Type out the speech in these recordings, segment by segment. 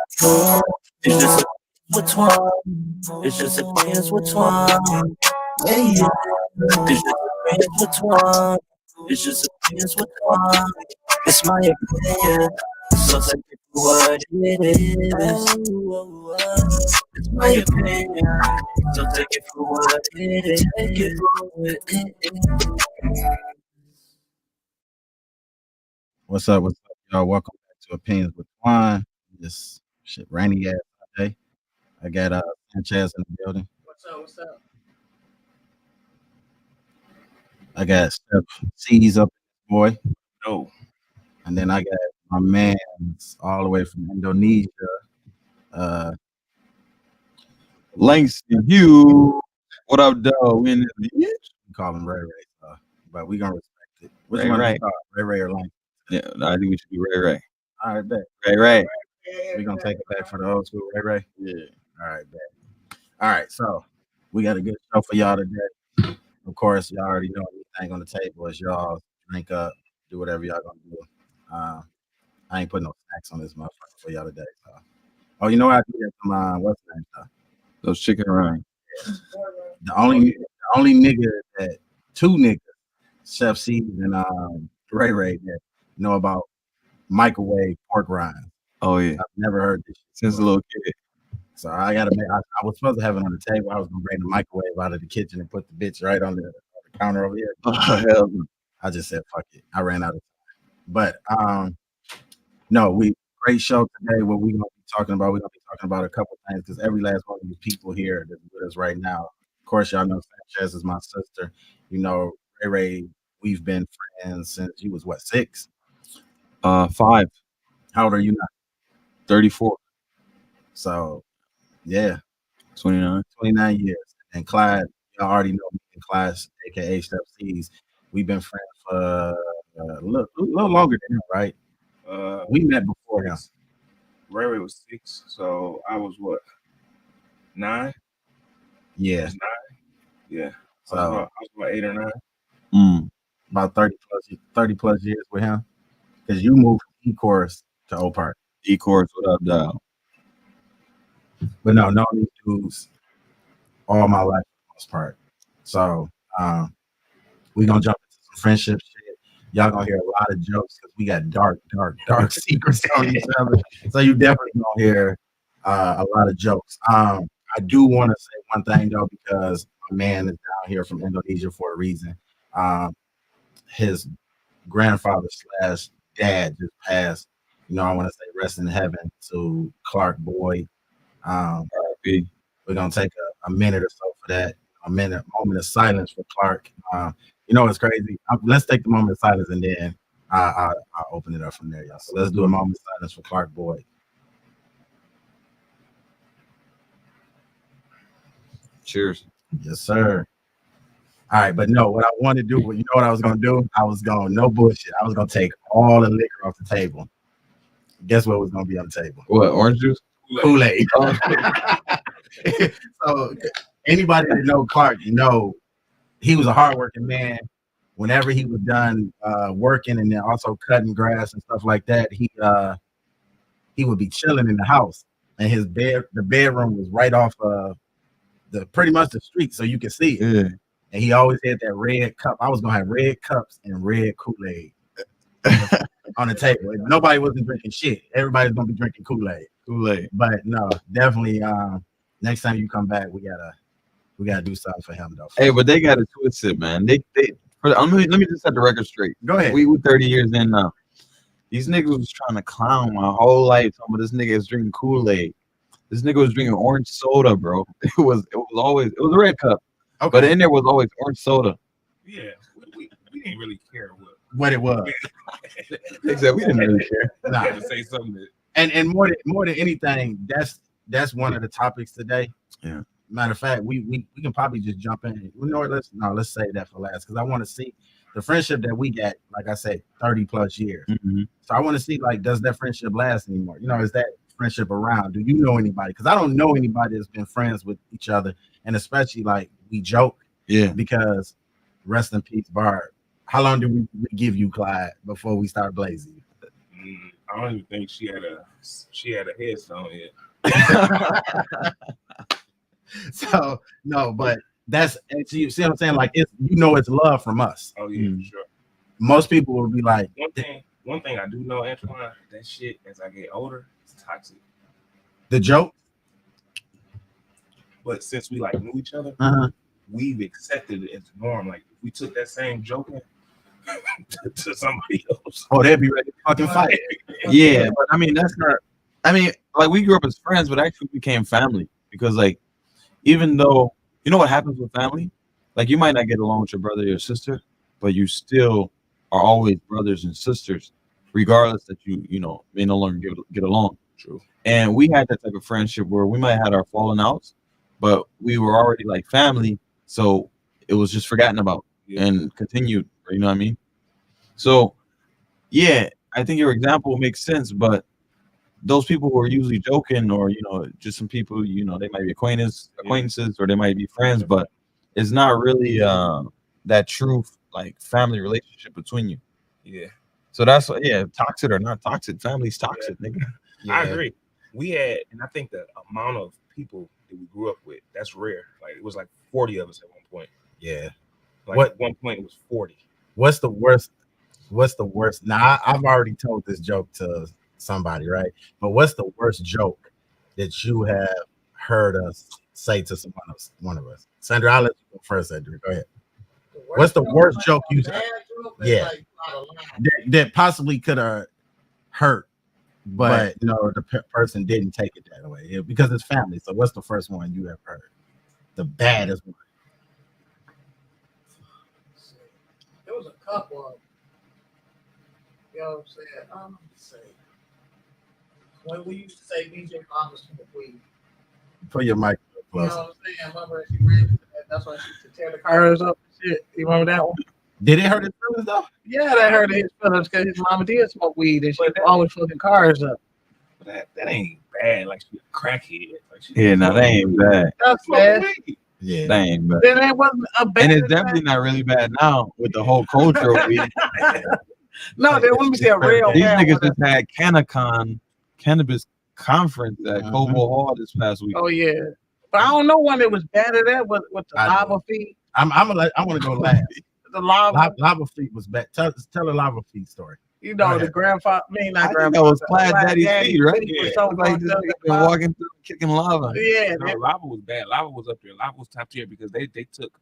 It's just a with Twan. It's just opinions with Twan. Yeah, yeah. It's just opinions with Twan. It's just opinions with Twan. It's my opinion. So take it for what it is. It's my opinion. So take it for what it is. Take it for what it is. What's up? What's up, y'all? Welcome back to Opinions with Twan. This shit rainy ass day. I got Sanchez in the building. What's up? What's up? I got Steph C's up, boy, No. and then I got my man all the way from Indonesia. Uh, Langston Hugh. What up, dog? We in this bitch? we call him Ray Ray, but we gonna respect it. Which Ray one do Ray. we call Ray Ray or Lang? Yeah, I think we should be Ray Ray. All right, bet. Ray Ray. We gonna take it back for the old school Ray Ray. Yeah. All right, bet. All right, so we got a good show for y'all today. Of course, y'all already know everything on the table is y'all drink up, do whatever y'all gonna do. I ain't putting no snacks on this motherfucker for y'all today. So. Oh, you know what? I do got some what's the name stuff. Those chicken rinds. The only nigga that two niggas, Chef C and Ray Ray that know about microwave pork rinds. Oh yeah. I've never heard this shit Since a before. little kid. So I gotta make. I was supposed to have it on the table. I was gonna bring the microwave out of the kitchen and put the bitch right on the counter over here. Oh, hell no. I just said fuck it. I ran out of time. But no, we great show today. What we gonna be talking about? We're gonna be talking about a couple things because every last one of these people here that's with us right now. Of course, y'all know Sanchez is my sister. You know, Ray Ray, we've been friends since you was what, 6? 5, How old are you now? 34, So yeah, 29. 29 years. And Clyde, y'all already know me and Clyde, aka Steph C's. We've been friends for a little longer than him, right? We met before him. Ray Ray was 6, so I was what? 9? Yeah. Yeah. So I was about 8 or 9. about 30 plus years with him. Because you moved from E-Course to Oak Park. E-course, what up, dog? But no, known these dudes all my life for the most part. So we gonna jump into some friendship shit. Y'all gonna hear a lot of jokes because we got dark secrets on each other. So you definitely gonna hear a lot of jokes. I do want to say one thing though, because my man is down here from Indonesia for a reason. His grandfather slash dad just passed. You know, I want to say rest in heaven to Clark Boyd. R.I.P. We're gonna take a minute or so for that. Moment of silence for Clark. You know what's crazy? Let's take the moment of silence and then I'll open it up from there, y'all. So let's do a moment of silence for Clark Boyd. Cheers. Yes, sir. All right, but no, what I want to do, you know what I was gonna do? I was going no bullshit. I was gonna take all the liquor off the table. Guess what was gonna be on the table? What, orange juice? Kool-Aid. So anybody that know Clark, you know he was a hardworking man. Whenever he was done working and then also cutting grass and stuff like that, he would be chilling in the house, and the bedroom was right off the pretty much the street, so you could see it. Yeah. And he always had that red cup. I was gonna have red cups and red Kool-Aid on the table. Nobody wasn't drinking shit. Everybody's gonna be drinking Kool-Aid. Kool-Aid. But no, definitely. Next time you come back, we gotta do something for him though. Hey, but they got it twisted, man. Let me just set the record straight. Go ahead. We 30 years in now. These niggas was trying to clown my whole life. But this nigga is drinking Kool-Aid. This nigga was drinking orange soda, bro. It was a red cup. Okay. But in there was always orange soda. Yeah. We didn't really care what it was. Except we didn't really care. I had to say something that And more than anything, that's one of the topics today. Yeah. Matter of fact, we can probably just jump in. You know what? Let's save that for last because I want to see the friendship that we got. Like I said, 30 plus years. Mm-hmm. So I want to see like, does that friendship last anymore? You know, is that friendship around? Do you know anybody? Because I don't know anybody that's been friends with each other, and especially like we joke. Yeah. Because rest in peace, Bard. How long did we give you, Clyde, before we start blazing? I don't even think she had a headstone yet. So no, but that's you see what I'm saying? Like it's it's love from us. Oh yeah, for sure. Most people will be like one thing I do know, Antoine, that shit as I get older, it's toxic. the joke. But since we like knew each other, we've accepted it as norm. Like if we took that same joke to somebody else, they'd be ready to fucking fight. Yeah, but I mean that's not. I mean, like we grew up as friends, but actually became family because, like, even though you know what happens with family, like you might not get along with your brother or your sister, but you still are always brothers and sisters, regardless that you may no longer get along. True. And we had that type of friendship where we might have had our falling outs, but we were already like family, so it was just forgotten about and continued. You know what I mean? So, yeah, I think your example makes sense, but those people who are usually joking, or just some people, they might be acquaintances, or they might be friends, but it's not really that true like family relationship between you. Yeah. So that's toxic or not toxic, family's toxic, nigga. Yeah. I agree. We had, and I think the amount of people that we grew up with, that's rare. Like it was like 40 of us at one point. Yeah. Like at one point it was 40. What's the worst? Now I've already told this joke to somebody, right? But what's the worst joke that you have heard us say to one of us? Sandra, I'll let you go first, Sandra. Go ahead. What's the worst joke you said? Yeah. That possibly could have hurt, but the person didn't take it that way because it's family. So what's the first one you ever heard? The baddest one. There was a couple of, you know what I'm saying? When we used to say DJ Mama's from the Queen. Put your mic close. You know what I'm saying? I remember she ran, that's why she used to tear the cars up and shit. You remember that one? Did it hurt his feelings though? Yeah, that hurt his feelings because his mama did smoke weed and she always fucking cars up. But that ain't bad. Like she a crackhead. Like that ain't bad. That's bad. Yeah, that ain't bad. Then it wasn't a bad. And it's definitely not really bad now with the whole culture of weed. No, they wouldn't be a real. These niggas just had cannabis conference at Cobo Hall this past week. Oh yeah, but I don't know when it was bad at that with the lava feet. I want to go last. The lava feet was bad. Tell the lava feet story. You know the grandfather. Not grandfather. That was Plaid Daddy's feet, right? Yeah. So like this nigga been walking through kicking lava. Yeah, no, lava was bad. Lava was up there. Lava was top tier because they took.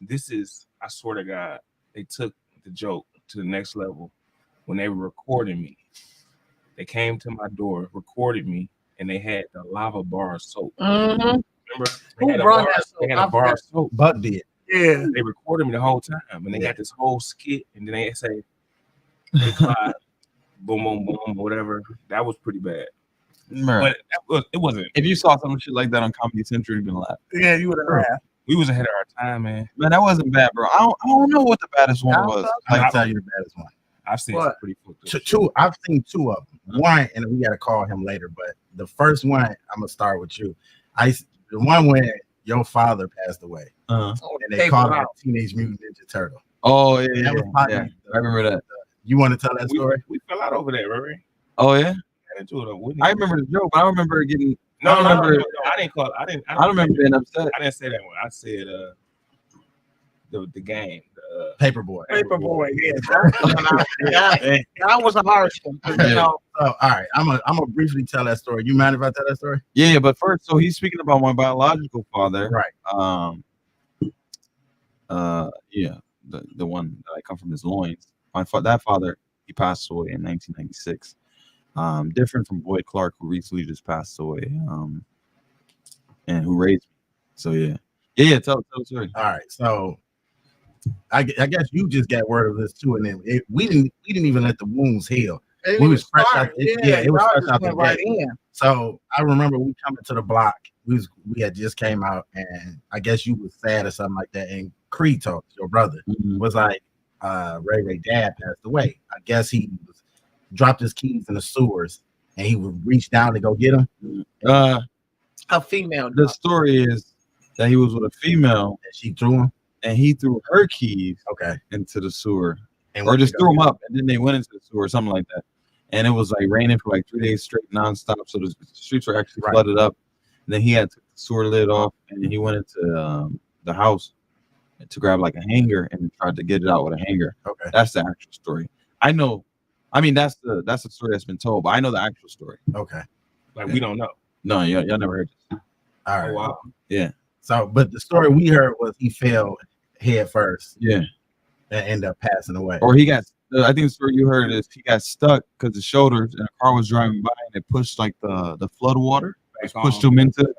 This is, I swear to God, they took the joke to the next level when they were recording me. They came to my door, recorded me, and they had the lava bar of soap. Mm-hmm. Remember? Who brought that soap? They had a bar of soap. Buck did. Yeah. They recorded me the whole time, and they got this whole skit, and then they say, "Hey, Clyde, boom, boom, boom, whatever." That was pretty bad. Right. But it wasn't. If you saw some shit like that on Comedy Central, you'd been laughing. Yeah, you would have laughed. We was ahead of our time, man. Man, that wasn't bad, bro. I don't know what the baddest one was. I can tell you the baddest one. I've seen some pretty fucked up. Two. I've seen two of them. One, and we got to call him later. But the first one, I'm gonna start with you. The one when your father passed away, and they called it Teenage Mutant Ninja Turtle. Oh yeah, yeah. I remember that. You want to tell that story? We fell out over that, right? Oh yeah. I remember the joke, but I don't remember getting. No, I didn't call. I didn't remember being upset. I didn't say that one. I said the game. Paperboy. Paperboy. Yeah. That was a harsh one. So, all right. I'm gonna briefly tell that story. You mind if I tell that story? Yeah, but first, so he's speaking about my biological father, right? Yeah, the one that I come from his loins. That father, he passed away in 1996. Different from Boyd Clark, who recently just passed away, and who raised me. So yeah. Tell the story. All right, so I guess you just got word of this too, and then we didn't even let the wounds heal. We was fresh out. It was fresh out the gate. So I remember we coming to the block. We had just came out, and I guess you was sad or something like that. And Creed talked, your brother, was like, Ray dad passed away. I guess he dropped his keys in the sewers, and he would reach down to go get them. A female. The story is that he was with a female, and she threw him, and he threw her keys into the sewer, and or just threw them up, and then they went into the sewer or something like that. and it was like raining for like 3 days straight, nonstop. So the streets were actually Right. flooded up. And then he had to take the sewer lid off, and then he went into the house to grab like a hanger and tried to get it out with a hanger. Okay. That's the actual story. I know. I mean, that's the story that's been told, but I know the actual story. Okay. Like we don't know. No, y'all never heard this. All right. Oh wow. Yeah. So, but the story we heard was he fell head first Yeah. and ended up passing away. Or he got. I think the story you heard is he got stuck because his shoulders and a car was driving by and it pushed like the flood water, pushed him into it,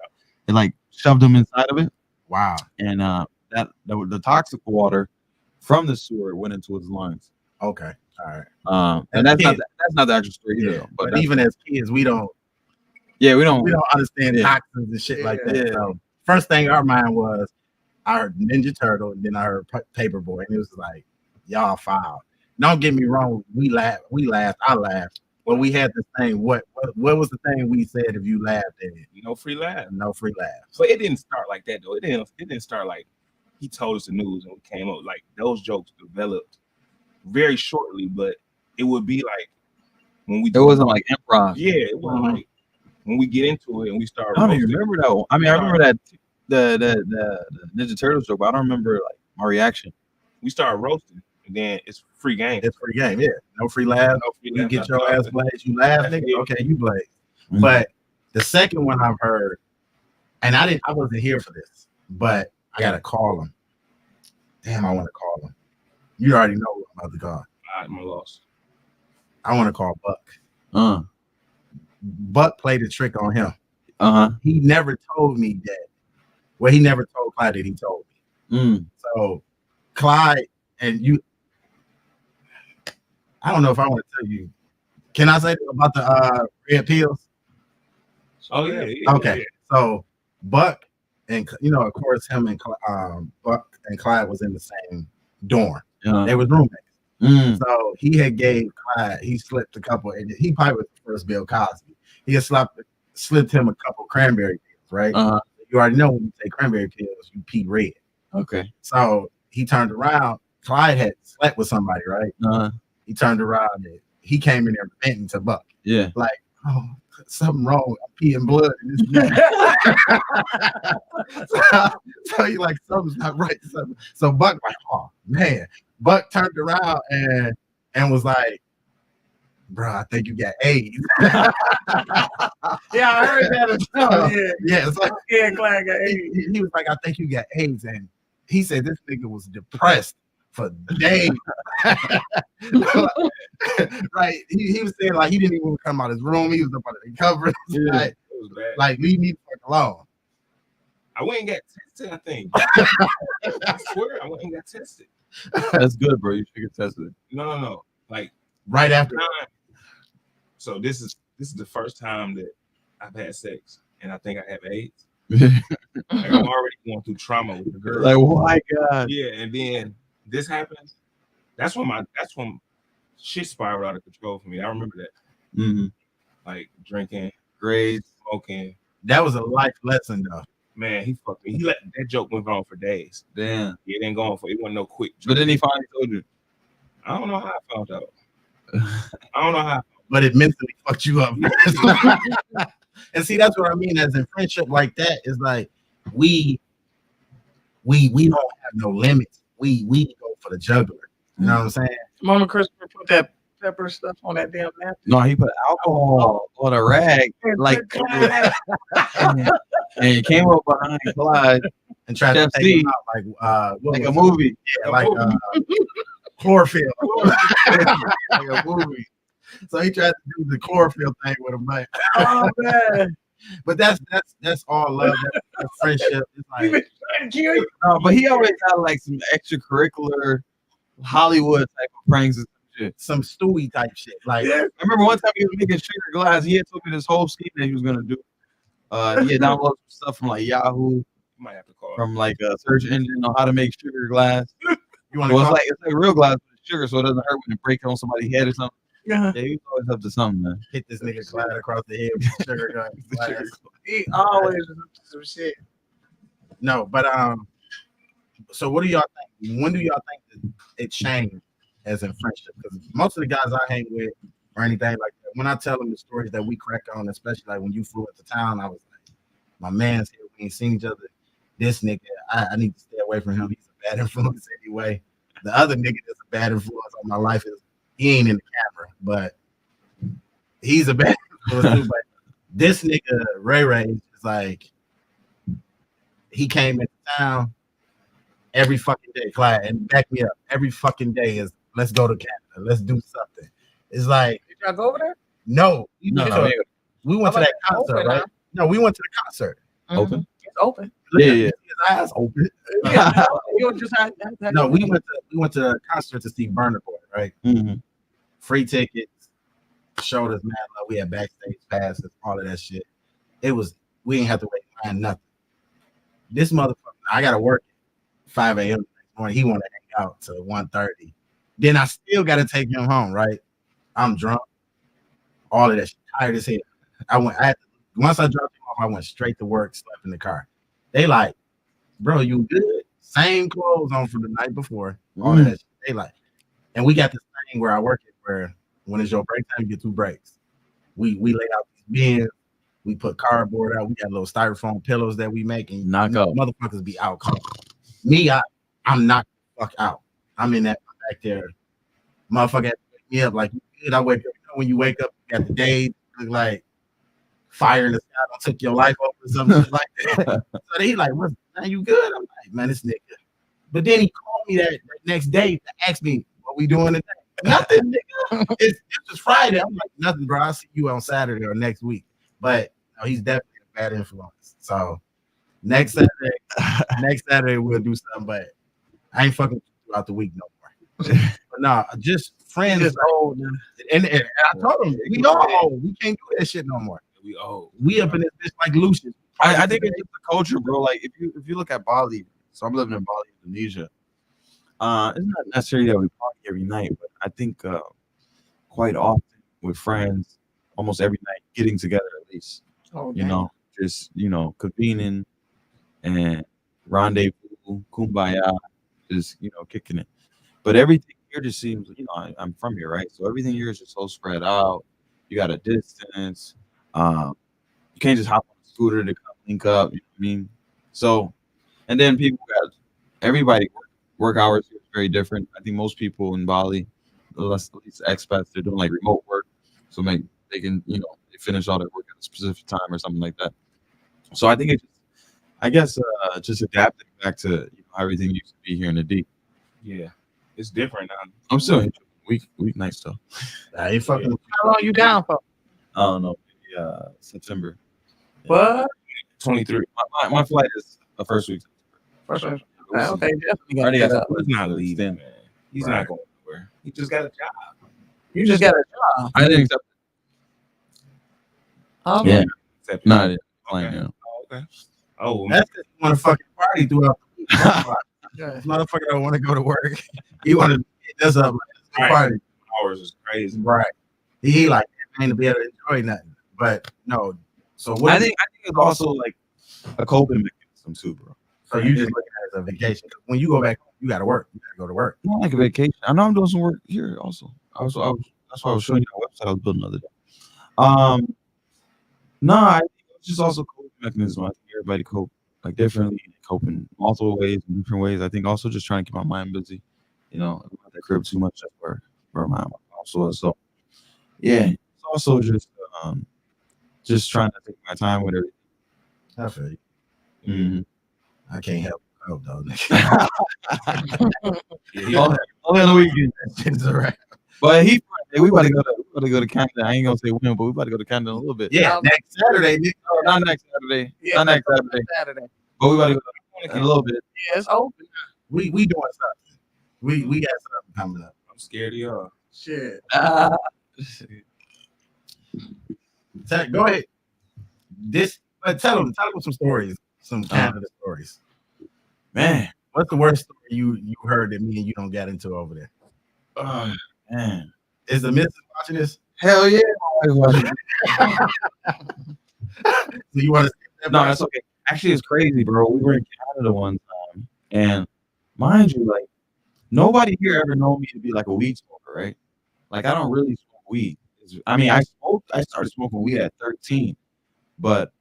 and like shoved him inside of it. Wow. And that the toxic water from the sewer went into his lungs. Okay. All right. And that's not the actual story either. Yeah. Though, But even as kids, we don't we don't understand Yeah. toxins and shit like that. Yeah. So first thing our mind was, I heard Ninja Turtle, and then I heard Paperboy, and it was like, y'all foul. Don't get me wrong, we laughed, I laughed. But we had this thing. What was the thing we said if you laughed at it? No free laugh. No free laughs. But it didn't start like that though. It didn't start like he told us the news and we came up. Like those jokes developed very shortly, but it would be like when we It wasn't like improv. Yeah, it wasn't like when we get into it and we start I don't even roasting. remember that one. I mean, I remember that the Ninja Turtles joke, but I don't remember like my reaction. We start roasting and then it's free game. It's free game, yeah. No free laughs. No free You laugh, get no your ass nothing. blazed, you laugh, nigga. Yeah. Okay, you blaze. Mhm. But the second one I've heard, and I wasn't here for this, but I gotta call him. Damn, I want to call him. You already know what I'm about to call. I'm lost. I want to call Buck. Buck played a trick on him. He never told me that. Well, he never told Clyde that he told me. So Clyde and you, I don't know if I want to tell you. Can I say about the red pills? Oh yeah. Okay. So Buck and of course him and Buck and Clyde was in the same dorm. They was roommates. So he had gave Clyde, he slipped a couple, and he probably was the first Bill Cosby. He had slipped him a couple cranberry pills, right? You already know when you take cranberry pills, you pee red. Okay. So he turned around. Clyde had slept with somebody, right? He turned around and he came in there venting to Buck. Yeah. Like, oh, something wrong. I'm peeing blood in this so he like, something's not right. So Buck like, oh man. Buck turned around and was like, bro, I think you got AIDS. Yeah, I heard that as well. Yeah, Yeah. So yeah, Clyde got AIDS. he was like, I think you got AIDS. And he said this nigga was depressed for days. Right. He was saying like he didn't even come out of his room. He was up under the covers. Yeah. It was bad. Like leave me the fuck alone. I went and got tested, I think. I swear I went and got tested. That's good, bro. You should get tested. No. Like Right after. so this is the first time that I've had sex and I think I have AIDS. Like, I'm already going through trauma with the girl. Like, oh my God. Yeah, and then this happens. That's when shit spiraled out of control for me. I remember that. Like drinking, Grades. smoking. That was a life lesson though. Man, he fucked me. He let that joke went on for days. Damn. It didn't go on for. It wasn't no quick. But then he finally told you. I don't know how I found out. I don't know how. But it mentally fucked you up. And see, that's what I mean. As in friendship like that, is like we don't have no limits. We go for the juggler. You know what I'm saying? Mama Christopher put that pepper stuff on that damn napkin. No, he put alcohol on a rag, like, and he came up behind Clyde And tried Chef to take C. him out what like a was it? movie. Yeah, like chlorophyll. Like a movie. So he tried to do the chlorophyll thing with him, like, Oh man, but that's all love. That's friendship. It's he like, was trying to kill you. No, but he always had like some extracurricular Hollywood type of pranks and some shit. some Stewie type shit. Like, Yeah. I remember one time he was making sugar glass. He had told me this whole scheme that he was gonna do. He had downloaded some stuff from like Yahoo, You might have to call. from like a search engine on how to make sugar glass. you want Well, to it's like real glass with sugar, so it doesn't hurt when it breaks on somebody's head or something. Yeah. Yeah, he was always up to something, man. hit this nigga Clyde across the head with the sugar gun. glass. He always was up to some shit. No, but so what do y'all think? When do y'all think that it changed as in friendship? Because most of the guys I hang with or anything like that, when I tell them the stories that we crack on, especially like when you flew into town, I was like, my man's here. We ain't seen each other. This nigga, I need to stay away from him. He's a bad influence anyway. The other nigga that's a bad influence on my life is he ain't in the camera, but he's a bad influence too. But this nigga Ray is like he came into town every fucking day, Clyde, and back me up. Every fucking day is let's go to Canada, let's do something. It's like Did y'all go over there? no, No. we went to that concert, open, right? huh? No, we went to the concert. Open? It's open. Yeah. His eyes open. Yeah, you just had No, we went to the concert to see Burner Boy, right? Mhm. Free tickets, showed us mad love. We had backstage passes, all of that shit. We didn't have to wait in line, nothing. This motherfucker, I gotta work at 5 a.m. the next morning. He wanna hang out till 1:30. Then I still gotta take him home, right? I'm drunk, all of that shit, tired as hell. Once I dropped him off, I went straight to work, slept in the car. They like, bro, you good? Same clothes on from the night before. All of that shit. They like, and we got this thing where I work at where when it's your break time, you get 2 breaks. We lay out these bins, we put cardboard out, we got little styrofoam pillows that we make, and Knock out. motherfuckers be out cold. Me, I'm knocked the fuck out. I'm in that back there. Motherfucker had to wake me up like you good. I wake up, when you wake up, you got the day look like fire in the sky done took your life over or something shit like that. So they like, man, you good? I'm like, man, this nigga. But then he called me that next day to ask me what we doing today. Nothing, nigga. It's just Friday. I'm like, nothing, bro. I'll see you on Saturday or next week. But no, he's definitely a bad influence. So next Saturday we'll do something. But I ain't fucking throughout the week no more. But no, just friends. Just old, man. And I told him we all old. We can't do that shit no more. We old. We up in this bitch like Lucius. I think it's just the culture, bro. Like if you look at Bali, so I'm living in Bali, Indonesia. It's not necessarily that we party every night, but I think quite often with friends, almost every night, getting together at least. Oh, You know, just convening and rendezvous, kumbaya, just kicking it. But everything here just seems, I'm from here, right? So everything here is just so spread out. You got a distance. You can't just hop on a scooter to come link up. You know what I mean? So, and then everybody work hours here is very different. I think most people in Bali, at least expats, they're doing like remote work, so they can they finish all their work at a specific time or something like that. So I think just adapting back to how everything used to be here in the D. Yeah, it's different now. I'm still weeknights though. I ain't fucking. How long you down for? I don't know, maybe September. What? 23. My flight is the first week. First one. Okay, definitely Already got got that. He's not leaving, man. He's Right. not going anywhere. He just got a job. You just got a job. I didn't accept Okay. Yeah. Except No, I didn't. Okay. Yeah. Oh, okay. Oh, That's because you want to fucking party throughout the week. Yeah. This motherfucker don't want to go to work. He want to get this up. Right. Party. hours is crazy. Right. He like ain't to be able to enjoy nothing. But no. So what? I think it's also like a coping mechanism too, bro. So you just look at it as a vacation. When you go back, you got to work. You got to go to work. Not like a vacation. I know I'm doing some work here also. That's why I was showing you the website I was building the other day. I think it's just also a coping mechanism. I think everybody cope like differently, coping multiple ways, in different ways. I think also just trying to keep my mind busy. If I'm at that crib too much, that's where my also is. So yeah, it's also just trying to take my time with everything. I feel you. Mhm. I can't help cope though. Yeah, Only on the weekend. It's all right. But we about to go to Canada. I ain't gonna say when, but we about to go to Canada in a little bit. Yeah, next Saturday. Nigga. No, not next Saturday. Yeah, Not next Saturday. Saturday. But we about to go in a little bit. Yeah, it's open. We doing something. We got something coming up. I'm scared of y'all. Shit. Go ahead. Tell them some stories, some Canada stories. Man. What's the worst story you heard that me and you don't get into over there? Oh man. Is the missus watching this? Hell yeah. So you want to? No, that's okay. Actually, it's crazy, bro. We were in Canada one time, and mind you, like nobody here ever known me to be like a weed smoker, right? Like I don't really smoke weed. I mean, I started smoking weed at 13, but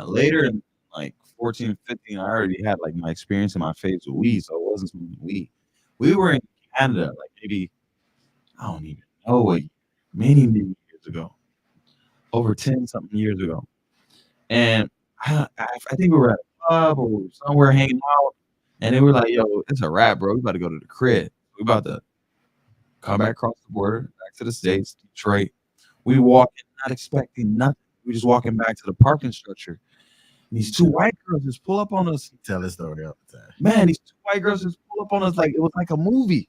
later in like 14, 15, I already had like my experience in my phase with weed, so it wasn't smoking weed. We were in Canada, like maybe I don't even know what, many years ago, over 10 something years ago, and I think we were at a club or we were somewhere hanging out, and they were like, "Yo, it's a wrap, bro. We about to go to the crib. We about to come back across the border, back to the States, Detroit." We walking, not expecting nothing. We just walking back to the parking structure. And these two white girls just pull up on us. Tell this story all the time. Man, these two white girls just pull up on us like it was like a movie.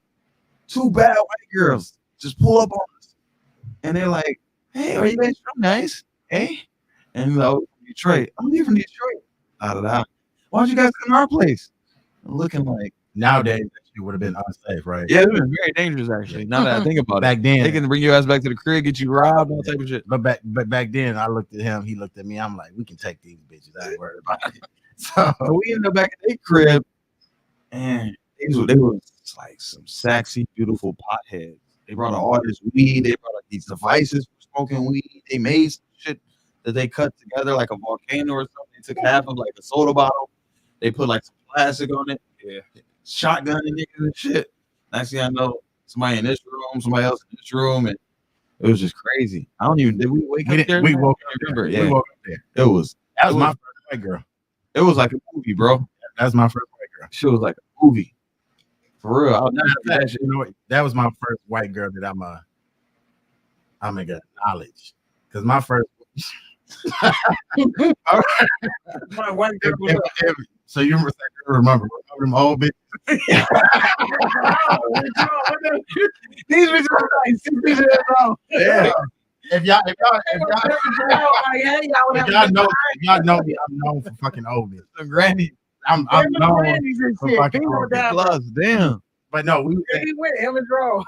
Two bad white girls just pull up on us. And they're like, "Hey, are you guys from nice? Hey?" And we're like, "Oh, from Detroit." "I'm here from Detroit." Da, da, da. "Why don't you guys come to our place?" I'm looking like, Nowadays, that shit would have been unsafe, right? yeah, it's been very dangerous actually. Now that I think about Back it. then, They can bring your ass back to the crib, get you robbed, all type of shit. but back then, I looked at him. He looked at me. I'm like, we can take these bitches. I ain't worried about it. So But we ended up back at their crib, and they was like some sexy, beautiful potheads. They brought all this weed. They brought like these devices for smoking weed. They made some shit that they cut together like a volcano or something. They took half of like a soda bottle. They put like some plastic on it. Yeah. Shotgunning niggas and shit. Next thing I know, somebody in this room, somebody else in this room, and it was just crazy. I don't even. Did we wake up there? we woke I up remember. there. Yeah, We woke up there. it was. That was It my was- first white girl. It was like a movie, bro. That's my first white girl. Shit was like a movie. For real. I'll never forget that shit. You know what? That was my first white girl that I'm gonna acknowledge. Because my first My white girl was so you remember them old bitches? these bitches are like 6 bitches old. Yeah. If y'all know me, I'm known for fucking old bitches. The granny I'm known for fucking old bitches. plus. Damn. But no, we He went him and drove.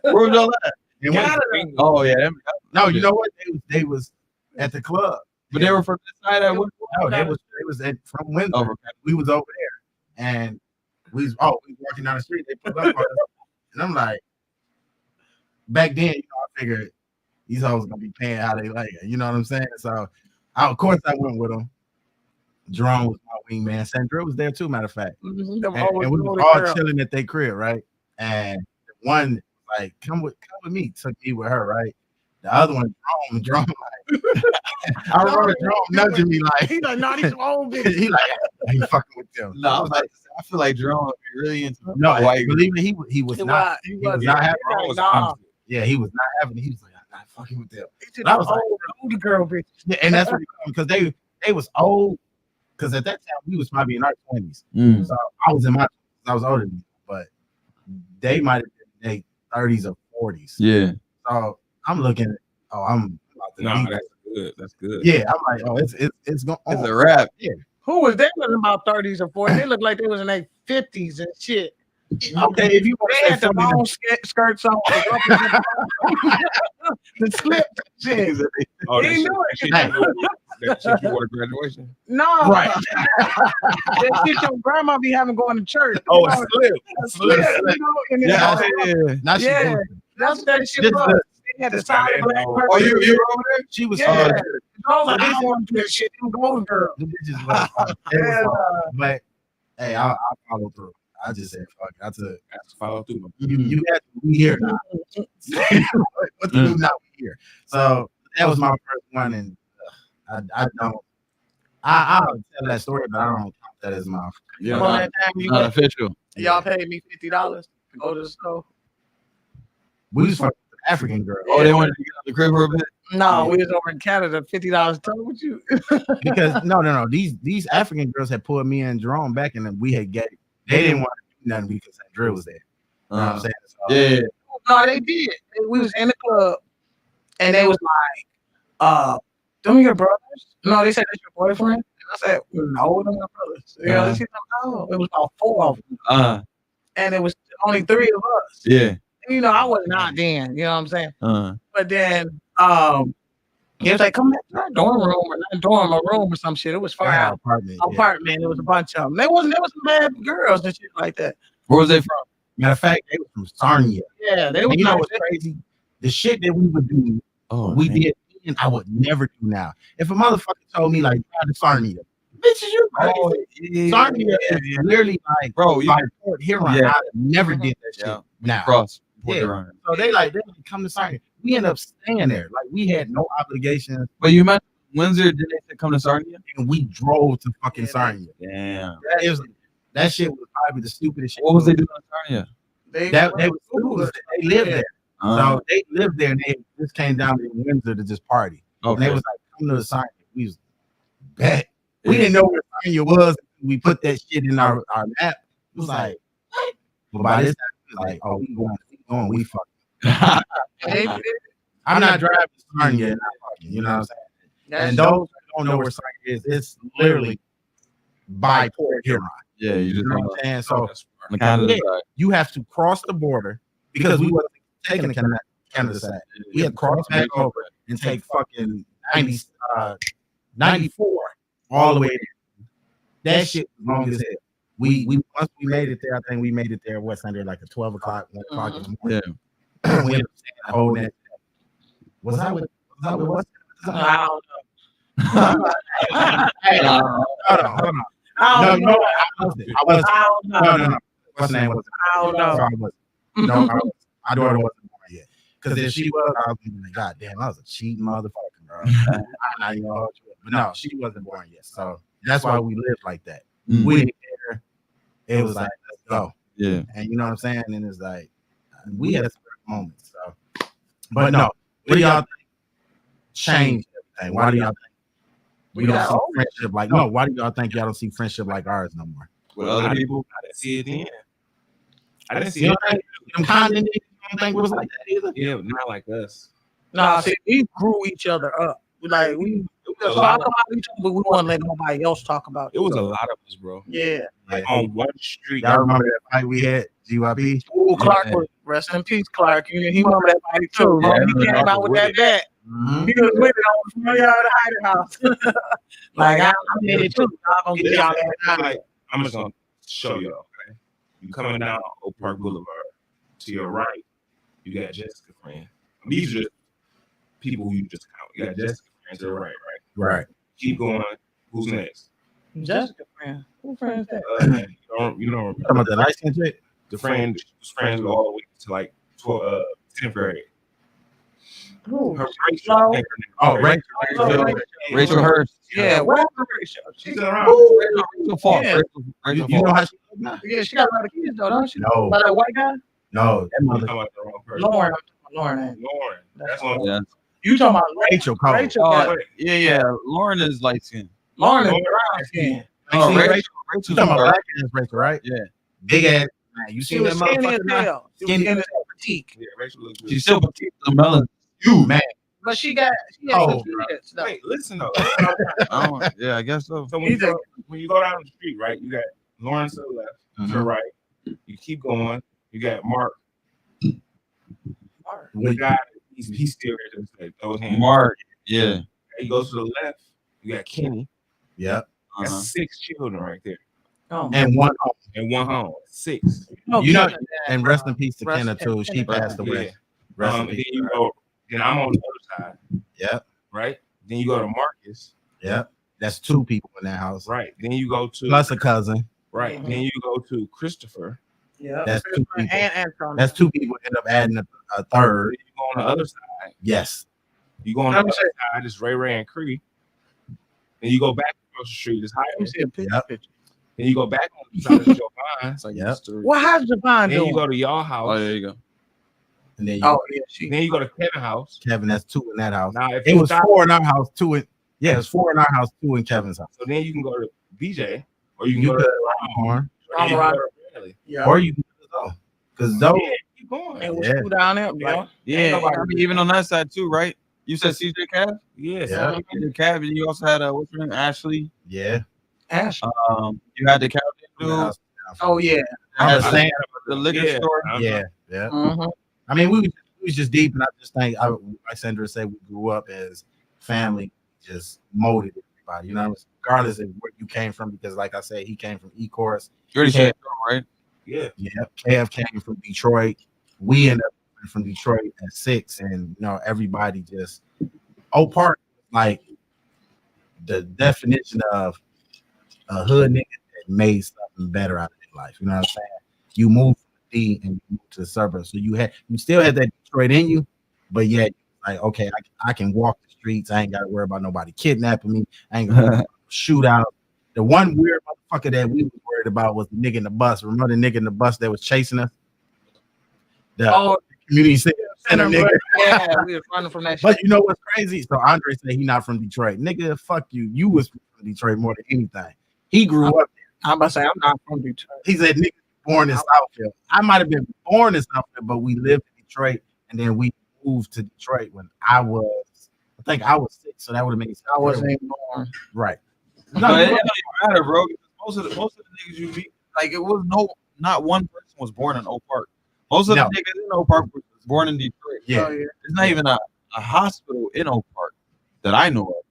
Where was y'all at? and we- Canada. Oh yeah. no, you know what? They was at the club. But they were from this side of No, they was from Windsor. over. We was over there, and we was walking down the street. They pulled up on us, and I'm like, back then, I figured these hoes gonna be paying how they like it. You know what I'm saying? So, of course, I went with them. Jerome was my wingman. Sandra was there too, matter of fact. And we was all chilling at their crib, right? And one like, come with me, took me with her, right? The other one, Jerome like, I remember Jerome nudging me like, He's like, no, these old bitches. he like, I ain't fucking with them. No, I was like, I feel like Jerome would be really into No, white. believe me, he was not. He was was not having. was nah. Yeah, he was not having. He was like, I'm not fucking with them. He I was like, older girl bitch. Yeah, and that's what because they was old. Because at that time we was probably in our 20s. Mm. So I was in my 20s. I was older than them, but they might have been in their 30s or 40s. Yeah. So I'm looking at, I'm about to No, beat that's good. That's good. Yeah, I'm like, it's going. It's a wrap. Who was they? Was about 30s or 40s. They looked like they was in their 50s and shit. Okay, if you want They to had say the long skirts on. The slip shit. Oh, He that knew shit, it. that shit you wore to graduation. No, Right. that shit your grandma be having going to church. Oh, You know, a slip. you know, and then Now she Yeah. was- that's what that shit Just was. the- They had the solid black person. Oh, you were over there? she was Yeah. I was like, I don't want to do that shit. Them golden girl. the bitches was it was fun. But hey, I followed through. I just said fuck it. I took That's follow through. you had to be here now. What to do now? We here. So that was my first one, and I don't. I'll tell that story, but I don't count that as my. Yeah, Remember not, that time you not went, official. y'all paid me $50 to go to the store? We was fucking with African girl Oh, they wanted to get out the crib for a bit? No, we was over in Canada, $50 total with you. because no. These African girls had pulled me and Jerome back, and then we had get. They didn't want to do nothing because Drill was there. You know what I'm saying? So, Yeah. No, they did. We was in the club, and they was like, them your brothers? No, they said, that's your boyfriend? And I said, no, them my brothers. You know, they said, oh, it was about 4 of them. And it was only 3 of us. Yeah. You know, I was not then, you know what I'm saying? But then, it was like, come back to our dorm room, or not dorm, a room or some shit. It was our fire. apartment. Apartment. It was a bunch of them. There was some bad girls and shit like that. Where was they from? Matter of fact, they was from Sarnia. Yeah, they And was you know nice. what's crazy? The shit that we would do Oh, we man. did, and I would never do now. If a motherfucker told me like drive to Sarnia, bitch, is you crazy? Oh, yeah, Sarnia yeah, is yeah. literally like, Bro, you- like Port Huron. Yeah. I never did that shit. Yeah. Now, Cross. yeah. So they like come to Sarnia. We end up staying there. Like we had no obligations, But you mentioned Windsor. Did they say come to Sarnia? and we drove to fucking Yeah, Sarnia. Damn. That shit was probably the stupidest shit. What was they doing in Sarnia? They They was students. They lived there. Uh, So they lived there and they just came down to Windsor to just party. And they okay. was like, come to the Sarnia. We was bet. We didn't know where Sarnia was. We put that shit in our map. It was like, what? But by this time, it was like, oh, we going, we fucking. They- I'm not driving to Sarnia and not fucking, you know what I'm saying? And those who don't know where Sarnia is, it's literally by Port Huron. Yeah, you just You know what I'm saying? So on the Canada Yeah. side. you have to cross the border because we wasn't taking the Canada side. We had to cross back over and take fucking 94 all the way there. That shit was long as hell. We once we made it there, I think we made it there what's under like a 12 o'clock, 1 o'clock in the morning. Yeah. We ended up staying the whole night. Was I with what? I don't know. Hey, hold on. I don't know. No, I wasn't. I don't know. No. What's the name? Was I don't know. I wasn't. No, I wasn't. My daughter wasn't born yet. Because if she was, I was gonna be like, God damn, I was a cheating motherfucker, bro. I'm not even gonna hold you up. But no, she wasn't born yet. So that's why we lived like that. Mm. We didn't care. It was like, let's go. Yeah. And you know what I'm saying? And it's like, we had some moments. So, but no, what do y'all think changed everything? Why do y'all think we don't see friendship like no? Why do y'all think y'all don't see friendship like ours no more? With other people. I didn't see it then. I didn't see You it. don't think them condom niggas don't think it was like that either? Yeah, not like us. Nah, see, we grew each other up. We just talk about each other, but we won't let nobody else talk about It was a lot of us, bro. Yeah. Like on one street. Y'all remember that fight we had, GYP? Ooh, Clark was rest in peace, Clark. He remember that fight too. Yeah, He came out with that bat. Mm-hmm. He was with it on the front yard of the hiding house. Like I'm in it too. I'm gonna get y'all that. Like, I'm just gonna show y'all. Okay, you coming down Oak Park Boulevard. To your right, you got Jessica friend. These are just people who you just count. You got Jessica friend to the right. Right. Keep going. Who's next? Jessica friend. Who friend is that? You don't Talking about the light skin chick? the friend whose friends go all the way to like 10th grade. Who? Her Rachel. No. Oh, Rachel. Rachel Hurst. Yeah, where's Rachel? She's around. Rachel Falk. Yeah. Rachel You know Falk. how she look now? Yeah, she got a lot of kids though, don't she? No. Like that white guy? No, that I'm mother talking about the wrong person. Lauren. I'm talking about Lauren. Lauren. That's one. Yeah. You talking about Rachel Cole. Rachel? Oh, got- yeah. Lauren is light skin. Lauren is Lauren. brown skin. Oh, See, Rachel. You Rachel's talking about dark. black ass Rachel, right? Yeah. Big ass. Man, you She seen that was skinny as motherfucker now? hell. She was Skinny. skinny as petite. Yeah, Rachel looks good. She's still petite. The melon. You Man, But she had Oh, good kids. though. Wait, listen though. Yeah, I guess so. So when you go down the street, right, you got Lauren to the left, to the right. You keep going. You got Mark. The guy, he's still here to this day. Throw his hand. Mark. Yeah. He goes to the left. You got Kenny. Yep. That's Uh-huh. 6 children right there. Oh, And one home. And one home. 6. no, You know, Kenna, and rest in peace to Rest Kenna in too. peace, She Kenna. passed away. Yeah. Rest in And then peace. you go. Then I'm on the other side. Yep. Right. Then you go to Marcus. Yep. That's 2 people in that house. Right. Then you go to Plus a cousin. right. Mhm. Then you go to Christopher. Yeah, That's 2 people. and Anton. That's 2 people. End up adding a third. Then you go on the other side. Yes. You go on the other side. It's Ray and Cree. And you go back across the street. It's Let me higher. see a picture. Yep. Then you go back on the side of Jovan. It's like Yep. mystery. What how's Javon Then you doing? go to y'all house. Oh, there you go. And then you, Oh yeah, she. Then you go to Kevin's house. Kevin, that's 2 in that house. Now if It you was stop, 4 in our house, 2 in it was 4 in our house, 2 in Kevin's house. so then you can go to BJ or you can You go could to Horn, or you can go to Bradley. Yeah. or you can go. Because those Yeah, keep going. And was Yeah. two down there, bro. Yeah. nobody- I mean, even on that side too, right? You said CJ Cab? Yes. Yeah. CJ Cab, and you also had what's her name? Ashley. yeah. Ash. You had the captain dude. Oh yeah. I'm just saying, The liquor Yeah. store. yeah. Mm-hmm. I mean, we was just deep, and I just think, like Sandra said, we grew up as family, just molded everybody. You know, regardless of where you came from, because like I said, he came from E-Course. You already said it, right? Yeah. Yeah, KF came from Detroit. We ended up graduated from Detroit at 6, and everybody just Oak Park, like the definition of a hood nigga that made something better out of their life. You know what I'm saying? You move from the D and you move to the suburbs, so you still had that Detroit in you, but yet like okay, I can walk the streets. I ain't got to worry about nobody kidnapping me. I ain't gonna shoot out. The one weird motherfucker that we was worried about was the nigga in the bus. Remember the nigga in the bus that was chasing us? The community center nigga. Yeah, we was running from that shit. But you know what's crazy? So Andre said he not from Detroit. Nigga, fuck you. You was from Detroit more than anything. He grew up there. I'm about to say I'm not from Detroit. He said nigga born in Southfield. I might have been born in Southfield, but we lived in Detroit, and then we moved to Detroit when I think I was 6, so that would have made sense. I wasn't even born. Right. No, it doesn't matter, bro. Most of the niggas you meet, like it was not one person was born in Oak Park. Most of the niggas in Oak Park was born in Detroit. Yeah. There's not even a hospital in Oak Park that I know of.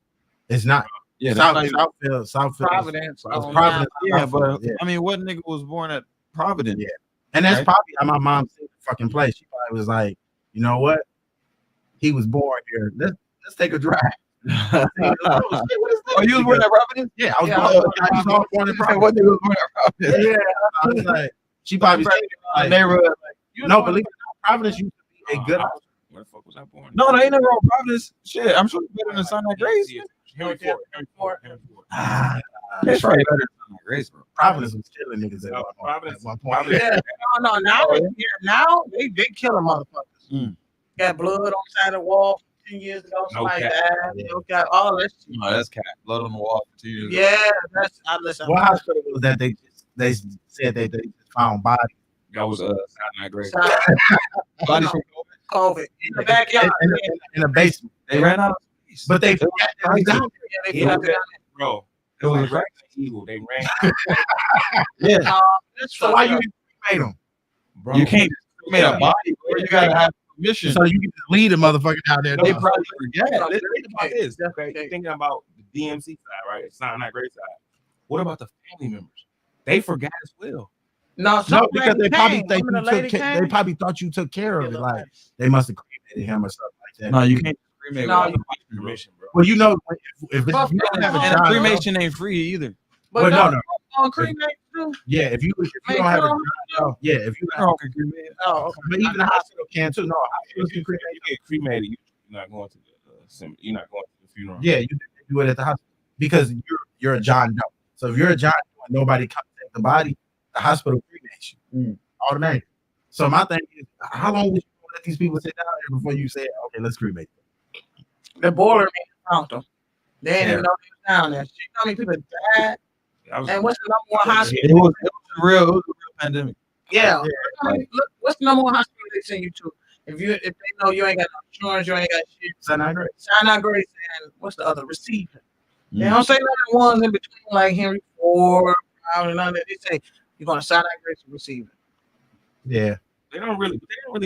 It's not. Yeah, Southfield. Providence. Providence. Yeah, but I mean, what nigga was born at Providence? Yeah. And that's probably how my mom said the fucking place. She probably was like, you know what? He was born here. Let's take a drive. Oh, you was born at Providence? Yeah, I was born in Providence. What nigga was born at Providence? Yeah, I was like, she probably said like, neighborhood. No, believe it or not, Providence used to be a good house. Where the fuck was I born? No, ain't nothing wrong with Providence. Shit, I'm sure it's better than Sunlight Grace. Henry Ford. It's probably better than Sunlight Grace, bro. Providence was killing niggas at one point. Yeah, no. Now they killing motherfuckers. Got blood on the side of the wall 10 years ago. Somebody died. Got all that shit. No, that's cat. Blood on the wall for 2 years. Yeah, that's I listen. What hospital was that they said they just found bodies? That was Sunlight Grace. Bodies from COVID in the backyard. In the basement. They ran out of space. But they forgot they was down Yeah, they fucked it down Bro, it was right evil. They ran. Yeah. there. So why you made them? Bro, You can't make a body, bro. You gotta have permission. So you can just lead a motherfucker down there. They probably forget. Think about this. Okay, thinking about the DMC side, right? It's not great side. What about the family members? They forgot as well. No, because they probably they probably thought you took care of it. Like they must have cremated him or something like that. No, you can't cremate No, without you- Permission, bro. Well, you know, if you don't have a and job, cremation ain't free either. But no. On cremate too. Yeah, if you don't have a job, yeah, if you Wrong with cremate. Oh, okay. but even the hospital can too. No, hospitals If can you get cremated, you're not going to the you're not going to the funeral. Yeah, you do it at the hospital because you're a John Doe. So if you're a John Doe and nobody comes to take the body, the hospital cremates you automatically. So my thing is, how long would you let these people sit down there before you say, okay, let's cremate them? The boiler man found them. They didn't even know they was down there. You know how many people died? And what's the number one hospital? It was a real pandemic. Yeah. Look, what's the number one hospital they send you to? If they know you ain't got no insurance, you ain't got shit. Sinai Grace. Sinai Grace and what's the other? Receiving. They don't say none of the ones in between like Henry Ford, Brown, and none of that. They say you're going to Sinai Grace and Receiving. Yeah. They don't really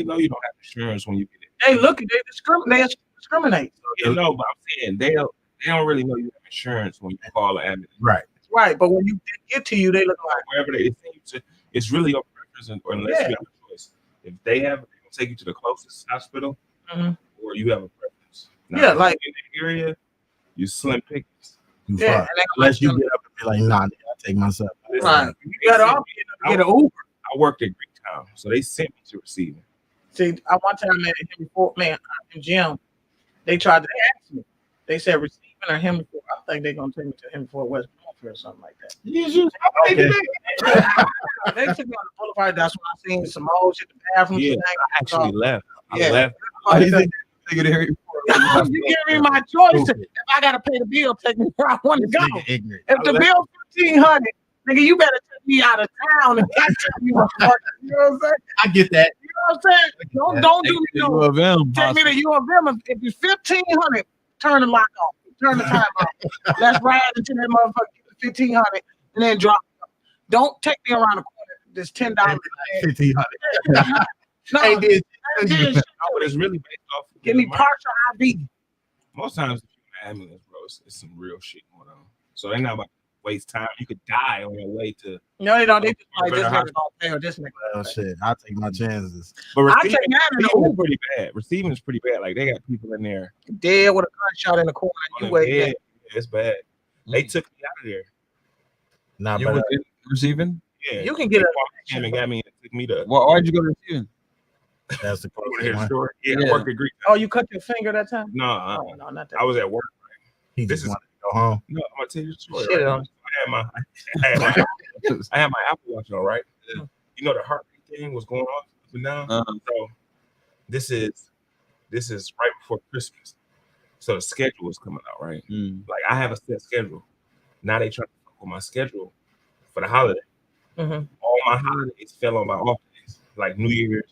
know you don't have insurance when you get it. They look, they discriminate. Yeah, no, but I'm saying they don't really know you have insurance when you call an ambulance. Right. Right, but when you get to you, they look like Wherever they send you to, it's really your preference, or unless you have a choice. If they have, they will take you to the closest hospital, or you have a preference. Now, Yeah, like- in the area, you slim pickings. yeah, and Unless you get up and be like, nah, nigga, I take myself. right. You got off get an Uber. I worked at Greektown, so they sent me to receiving. See, I one time met him before, man, in gym. They asked me. They said receiving or him before. I think they're gonna take me to him before West Bloomfield or something like that. They took me on the boulevard. That's when I seen some old shit. The bathroom. Yeah, I actually left. I Yeah. left. You You give me my choice. If I gotta pay the bill, take me where I want to go. Ignorant. If the bill $1,500, nigga, you better take me out of town and take me. You know what I'm saying? I get that. You know what I'm saying? Don't do me no. of them. Take me to U of M. If it's $1,500, turn the lock off. Turn the time off. Let's ride into that motherfucker. $1,500 and then drop. Don't take me around the corner. There's $10. $1,500. No, Hey, dude. I did shit. No, but it's really based off. Give me partial IV. Most times, if you're in an ambulance, bro, it's some real shit going on. So they're not about to waste time. You could die on your way to. No, they don't. They just like this Better nigga gonna pay or this nigga. Well, shit, I'll take my chances. But I receiving, take mine in the receiving is Uber. pretty bad. Receiving is pretty bad. Like they got people in there Dead with a gunshot in the corner. on You the wait head. there. Yeah, it's bad. They took me out of there. Nah, You but was in receiving? Yeah, You can get they came and got me and took me to. Why'd you go to receiving? that's the You wanna closest hear the one. story? Yeah, Yeah. I work at Greek. Oh, you cut your finger that time? No, Oh, no, not that. I was at work. He This just is- wanted to go home. No, I'm gonna tell you the story. Shit Right? on. I had my Apple Watch on, right? You know the heartbeat thing was going off up and down. So this is right before Christmas. So the schedule is coming out, right? Like I have a set schedule. Now they trying to fuck with my schedule for the holiday. Mhm. All my holidays fell on my off days, like New Year's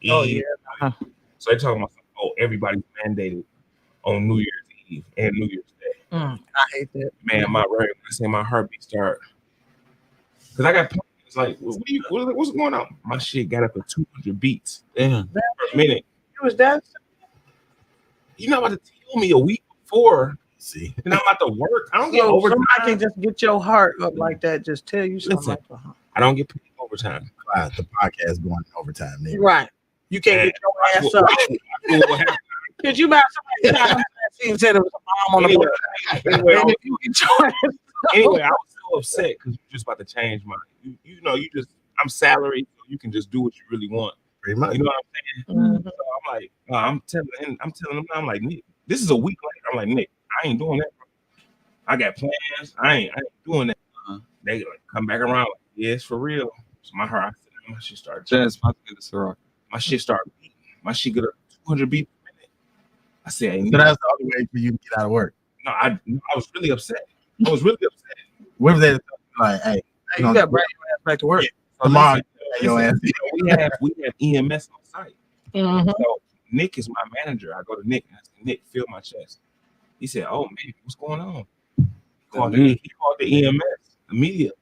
Eve. Oh, yeah. So they talking about, everybody's mandated on New Year's Eve and New Year's Day. I hate that. Man, my heartbeat start. Cause I got plans. Like, what's going on? My shit got up to 200 beats Damn. per minute. You was that? You know about to tell me a week before, See, and I'm about to work. I don't get Yo, overtime. somebody can just get your heart up like that. Just tell you something. Listen. Like that. I don't get paid overtime. the podcast going overtime. Nigga. Right. You can't get your ass up. What happened? Could you imagine somebody shot him that scene said it was a bomb on the Anyway, boat? anyway, And if you get your ass up. Anyway, I was so upset because you're just about to change my. I'm salaried, so you can just do what you really want. Pretty much. You know what I'm saying? So I'm like, I'm telling them, I'm like, Nick, this is a week later. I'm like, Nick, I ain't doing that, bro. I got plans. I ain't doing that. They like come back around. Like, yeah, it's for real. So my shit started. My shit started beating. My shit got up 200 beats per minute. I said, So that's the only way for you to get out of work. no, I was really upset. I was really upset. What if they like, hey, Hey, you got to bring your ass back to work. So tomorrow, listen, your ass. we have EMS on site. Mhm. So Nick is my manager. I go to Nick and I say, Nick, feel my chest. He said, oh man, what's going on? He called the EMS immediately.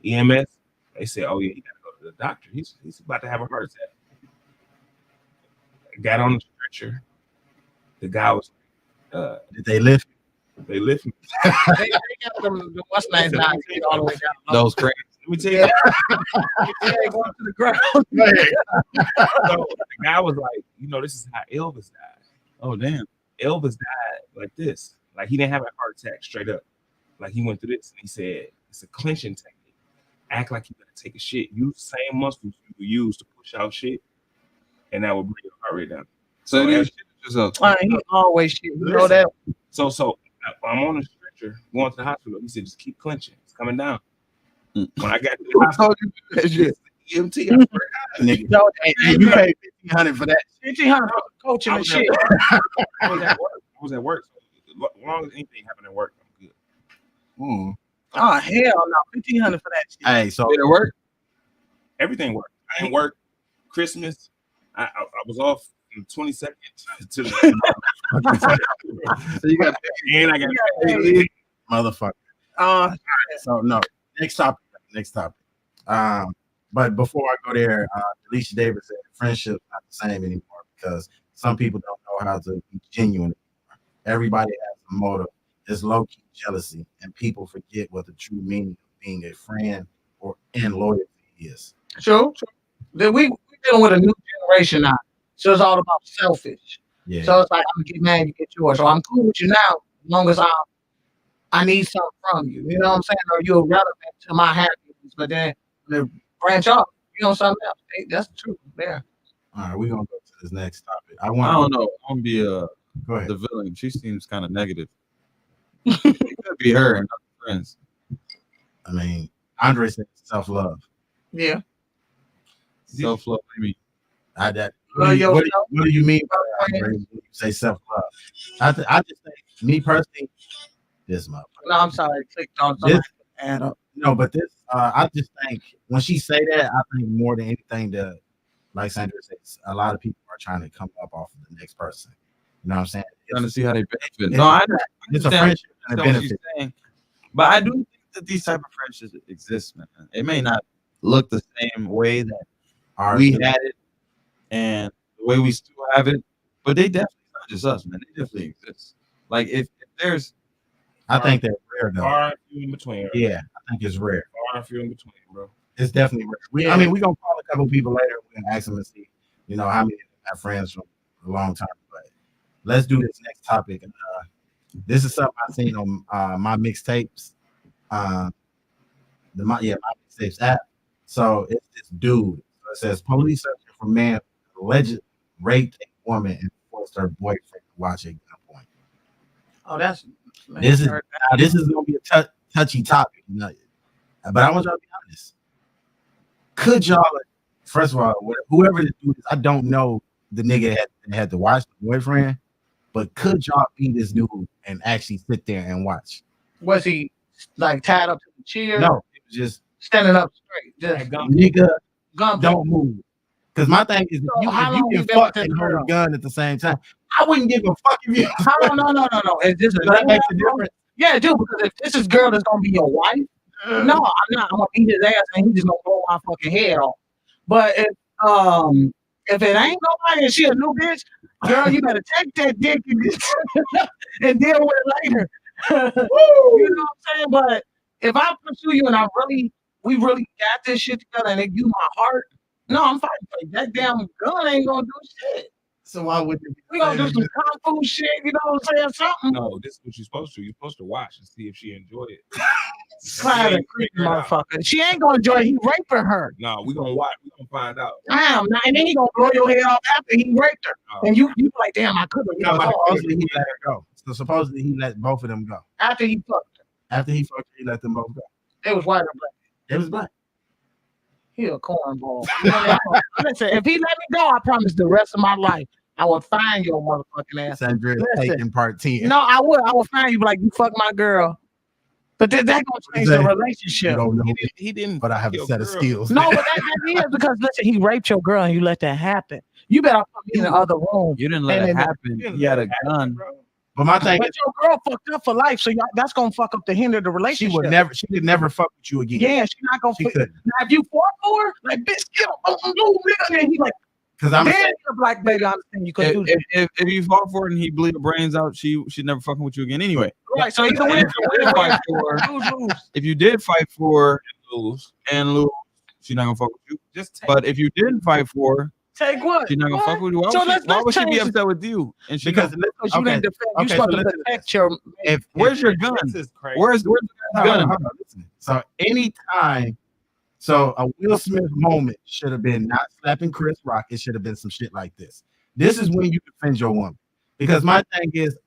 EMS, they said, oh yeah, he gotta go to the doctor. He's about to have a heart attack. I got on the stretcher. The guy was Did they lift? they lift me. They got them what's names now all the way down. That was crazy. Let me tell you. They ain't going to the ground. So the guy was like, this is how Elvis died. Oh damn. Elvis died like this. Like he didn't have a heart attack straight up. Like he went through this and he said it's a clenching technique. Act like you gotta take a shit. Use the same muscles you use to push out shit, and that will bring your heart rate down. So as- just a He always shit. You know that. So I'm on a stretcher going to the hospital. He said just keep clenching. It's coming down. When I got to the I hospital, told you that shit. EMT, I swear to God, Nigga. No, And you paid $1,500 for that. 1,500 for coaching I and was shit. I was at work. So as long as anything happened at work, I'm good. Mm. Oh hell no, 1,500 for that shit. Hey, so Did it work? Everything worked. I didn't work Christmas. I was off from the 22nd to the So you got and I got motherfucker. So no, next topic. But before I go there, Alicia Davis said friendship's not the same anymore because some people don't know how to be genuine anymore. Everybody has a motive. It's low-key jealousy, and people forget what the true meaning of being a friend and loyalty is. True. Then we dealing with a new generation now. So it's all about selfish. Yeah. So it's like I'm gonna get mad, you get yours. So I'm cool with you now, as long as I need something from you. You know what I'm saying? Or you're relevant to my happiness. But then the branch off, you know something else. Hey, that's the truth there. All right, we're gonna go to this next topic. I I want don't know. I'm gonna be go ahead. the villain. She seems kind of negative. It could be her and her friends. I mean, Andre said self-love. Yeah. Self-love. I mean, What Love yourself. do you mean by that, Andre, when you say self-love? I just think, me personally, this motherfucker. No, I'm sorry. I clicked on something. Add up. No, but this, I just think when she say that, I think more than anything that, like Sandra says, a lot of people are trying to come up off of the next person. You know what I'm saying? trying to see how they benefit. it's- No, I It's a understand friendship and a what she's benefit. saying, but I do think that these type of friendships exist, man. It may not look the same way that Ours we do. had it and the way we still have it, but they definitely, it's not just us, man. They definitely exist. Like if there's I think that rare though. Far and few in between. Right? Yeah, I think it's rare. Far and few in between, bro. It's definitely rare. I mean, we're gonna call a couple people later and ask them and see, how many of them have friends from a long time. But let's do this next topic. This is something I seen on my mixtapes. My mixtapes app. So it's this dude. So it says police searching for man alleged raped a woman and forced her boyfriend to watch a gunpoint. Oh, this is gonna be a touchy topic, but I want y'all to be honest. Could y'all, first of all, whoever this dude is, I don't know the nigga had to watch the boyfriend, but could y'all be this dude and actually sit there and watch? Was he like tied up to the chair? No, it was just standing up straight. Just nigga, gun don't move. Because my thing is, if you can fuck and hold a gun at the same time, I wouldn't give a fuck if you. No. Is this that makes a difference? Yeah, dude. Because if this is girl that's gonna be your wife, no, I'm not. I'm gonna beat his ass and he just gonna blow my fucking head off. But if it ain't nobody and she a new bitch, girl, you better take that dick and deal with it later. You know what I'm saying? But if I pursue you and we really got this shit together and you my heart, no, I'm fighting for you. That damn gun ain't gonna do shit. So why would we gonna do some kung fu shit? You know what I'm saying? Something. No, this is what you're supposed to. You're supposed to watch and see if she enjoyed it. Try to creep motherfucker. She ain't gonna enjoy it. He raping her. No, we gonna watch. We gonna find out. Damn, and then he gonna blow your head off after he raped her. And you like, damn, I could have. Supposedly he let her go. So supposedly he let both of them go. After he fucked her. After he fucked her, he let them both go. It was white or black. It was black. He a cornball. Listen, if he let me go, I promise the rest of my life I will find your motherfucking ass. Sandra taking part 10. No, I will find you like you fuck my girl. But that gonna change the relationship. You don't know he didn't. But I have a set of skills. No, but that is because listen, he raped your girl and you let that happen. You better put me in the other room. You didn't let it happen. He had a gun. But my thing is, your girl fucked up for life, so that's gonna fuck up to hinder the relationship. She would never fuck with you again. Yeah, she's not gonna. Now, if you fought for her, like bitch, get him, nigga, and he like, because I'm a black baby. I understand you couldn't do that. If you fought for it and he blew your brains out, she's never fucking with you again anyway. Right. So either way, if you did fight for and lose, she's not gonna fuck with you. But if you didn't fight for her, take what? She's not gonna fuck with you. Why would she be upset with you? And she because you didn't defend. You supposed to protect your. Where's your gun? Where's the gun? So anytime, a Will Smith moment should have been not slapping Chris Rock. It should have been some shit like this. This is when you defend your woman. Because my thing is,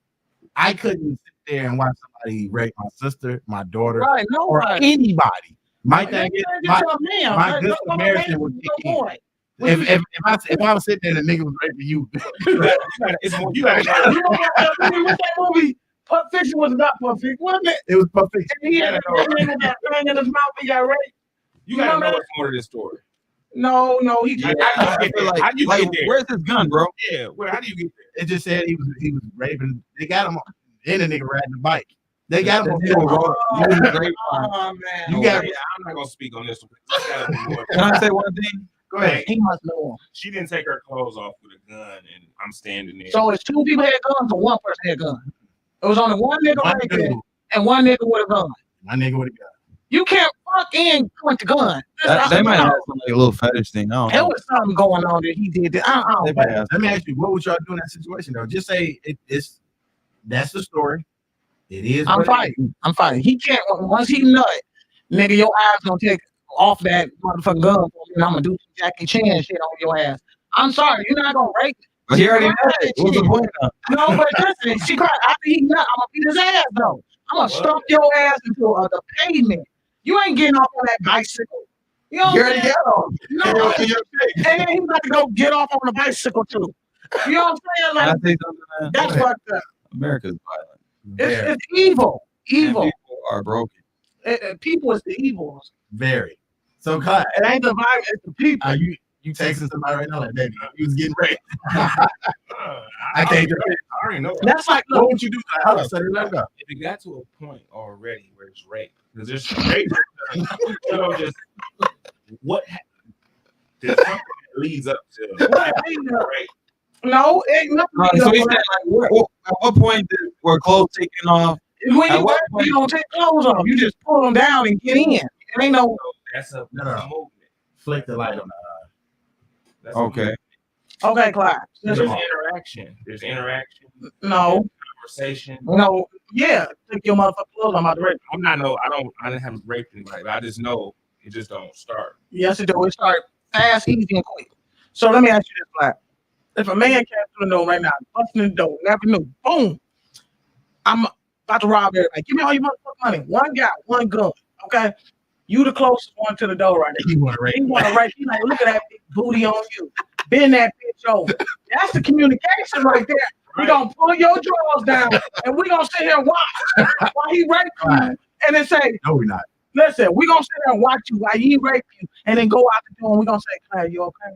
I couldn't sit there and watch somebody rape my sister, my daughter, or anybody. My thing is, my good Samaritan would kick in. If I was sitting there and the nigga was raping you, you gotta what's that movie? Pulp Fiction was not Pulp Fiction, wasn't it? It was Pulp Fiction. And he had a thing in his mouth. He got raped. You gotta know what's more to this story. No, he just. How do you get there? Where's his gun, bro? Yeah, how do you get there? It just said he was raping. They got him. And the nigga riding the bike. They got him on man. You got. I'm not gonna speak on this one. Can I say one thing? Go ahead. He must know him. She didn't take her clothes off with a gun, and I'm standing there. So it's two people had guns, or one person had a gun. It was only one nigga right there, and one nigga with a gun. My nigga with a gun. You can't fuck and point the gun. They might have some like a little fetish thing. I don't know. There was something going on that he did. Let me ask you, what would y'all do in that situation though? Just say that's the story. It is. I'm fighting. He can't. Once he nut, nigga, your eyes gonna take off that motherfucking gun, and I'm gonna do some Jackie Chan shit on your ass. I'm sorry, you're not gonna rape. But he already nut it. What's the point? No, but listen, she cried after he nut. I'm gonna beat his ass though. I'm gonna stomp your ass into the pavement. You ain't getting off on that bicycle. You know what I'm saying? No, and then he about to go get off on the bicycle too. You know what I'm saying? Like that's fucked up. America's violent. It's evil. Evil. And people are broken. People is the evils. Very. So, Clyde, it ain't the violence, it's the people. You texting somebody right now like, baby, you was getting raped. I can't do it. I already know. That's like, what would you do? If it got to a point already where it's rape, because there's rape, just what there's something that leads up to rape. No, ain't nothing. So he said, like, at what point were clothes taken off When At you what rape, point- you don't take clothes off. You just pull them down and get in. It ain't no. That's a No. movement. Flick the light on That's a Okay. Okay, Clyde. There's Listen, interaction. There's interaction. no, Conversation. no. Yeah, take your motherfucking clothes. I'm about to rape. I didn't have raped anybody. I just know it just don't start. Yes, it do. It start fast, easy, and quick. So let me ask you this, Clyde. If a man came through the door right now, busting the door, afternoon, boom, I'm about to rob everybody. Give me all your motherfucking money. One guy, one gun. Okay, you the closest one to the door right now. You want to rape? He want to rape. He like, look at that big booty on you. Bend that bitch over. That's the communication right there. We gonna pull your drawers down and we gonna sit here and watch while he rape you, and then say, No, we're not. listen, we gonna sit here and watch you while he rape you, and then go out the door and we gonna say, Claire, you okay?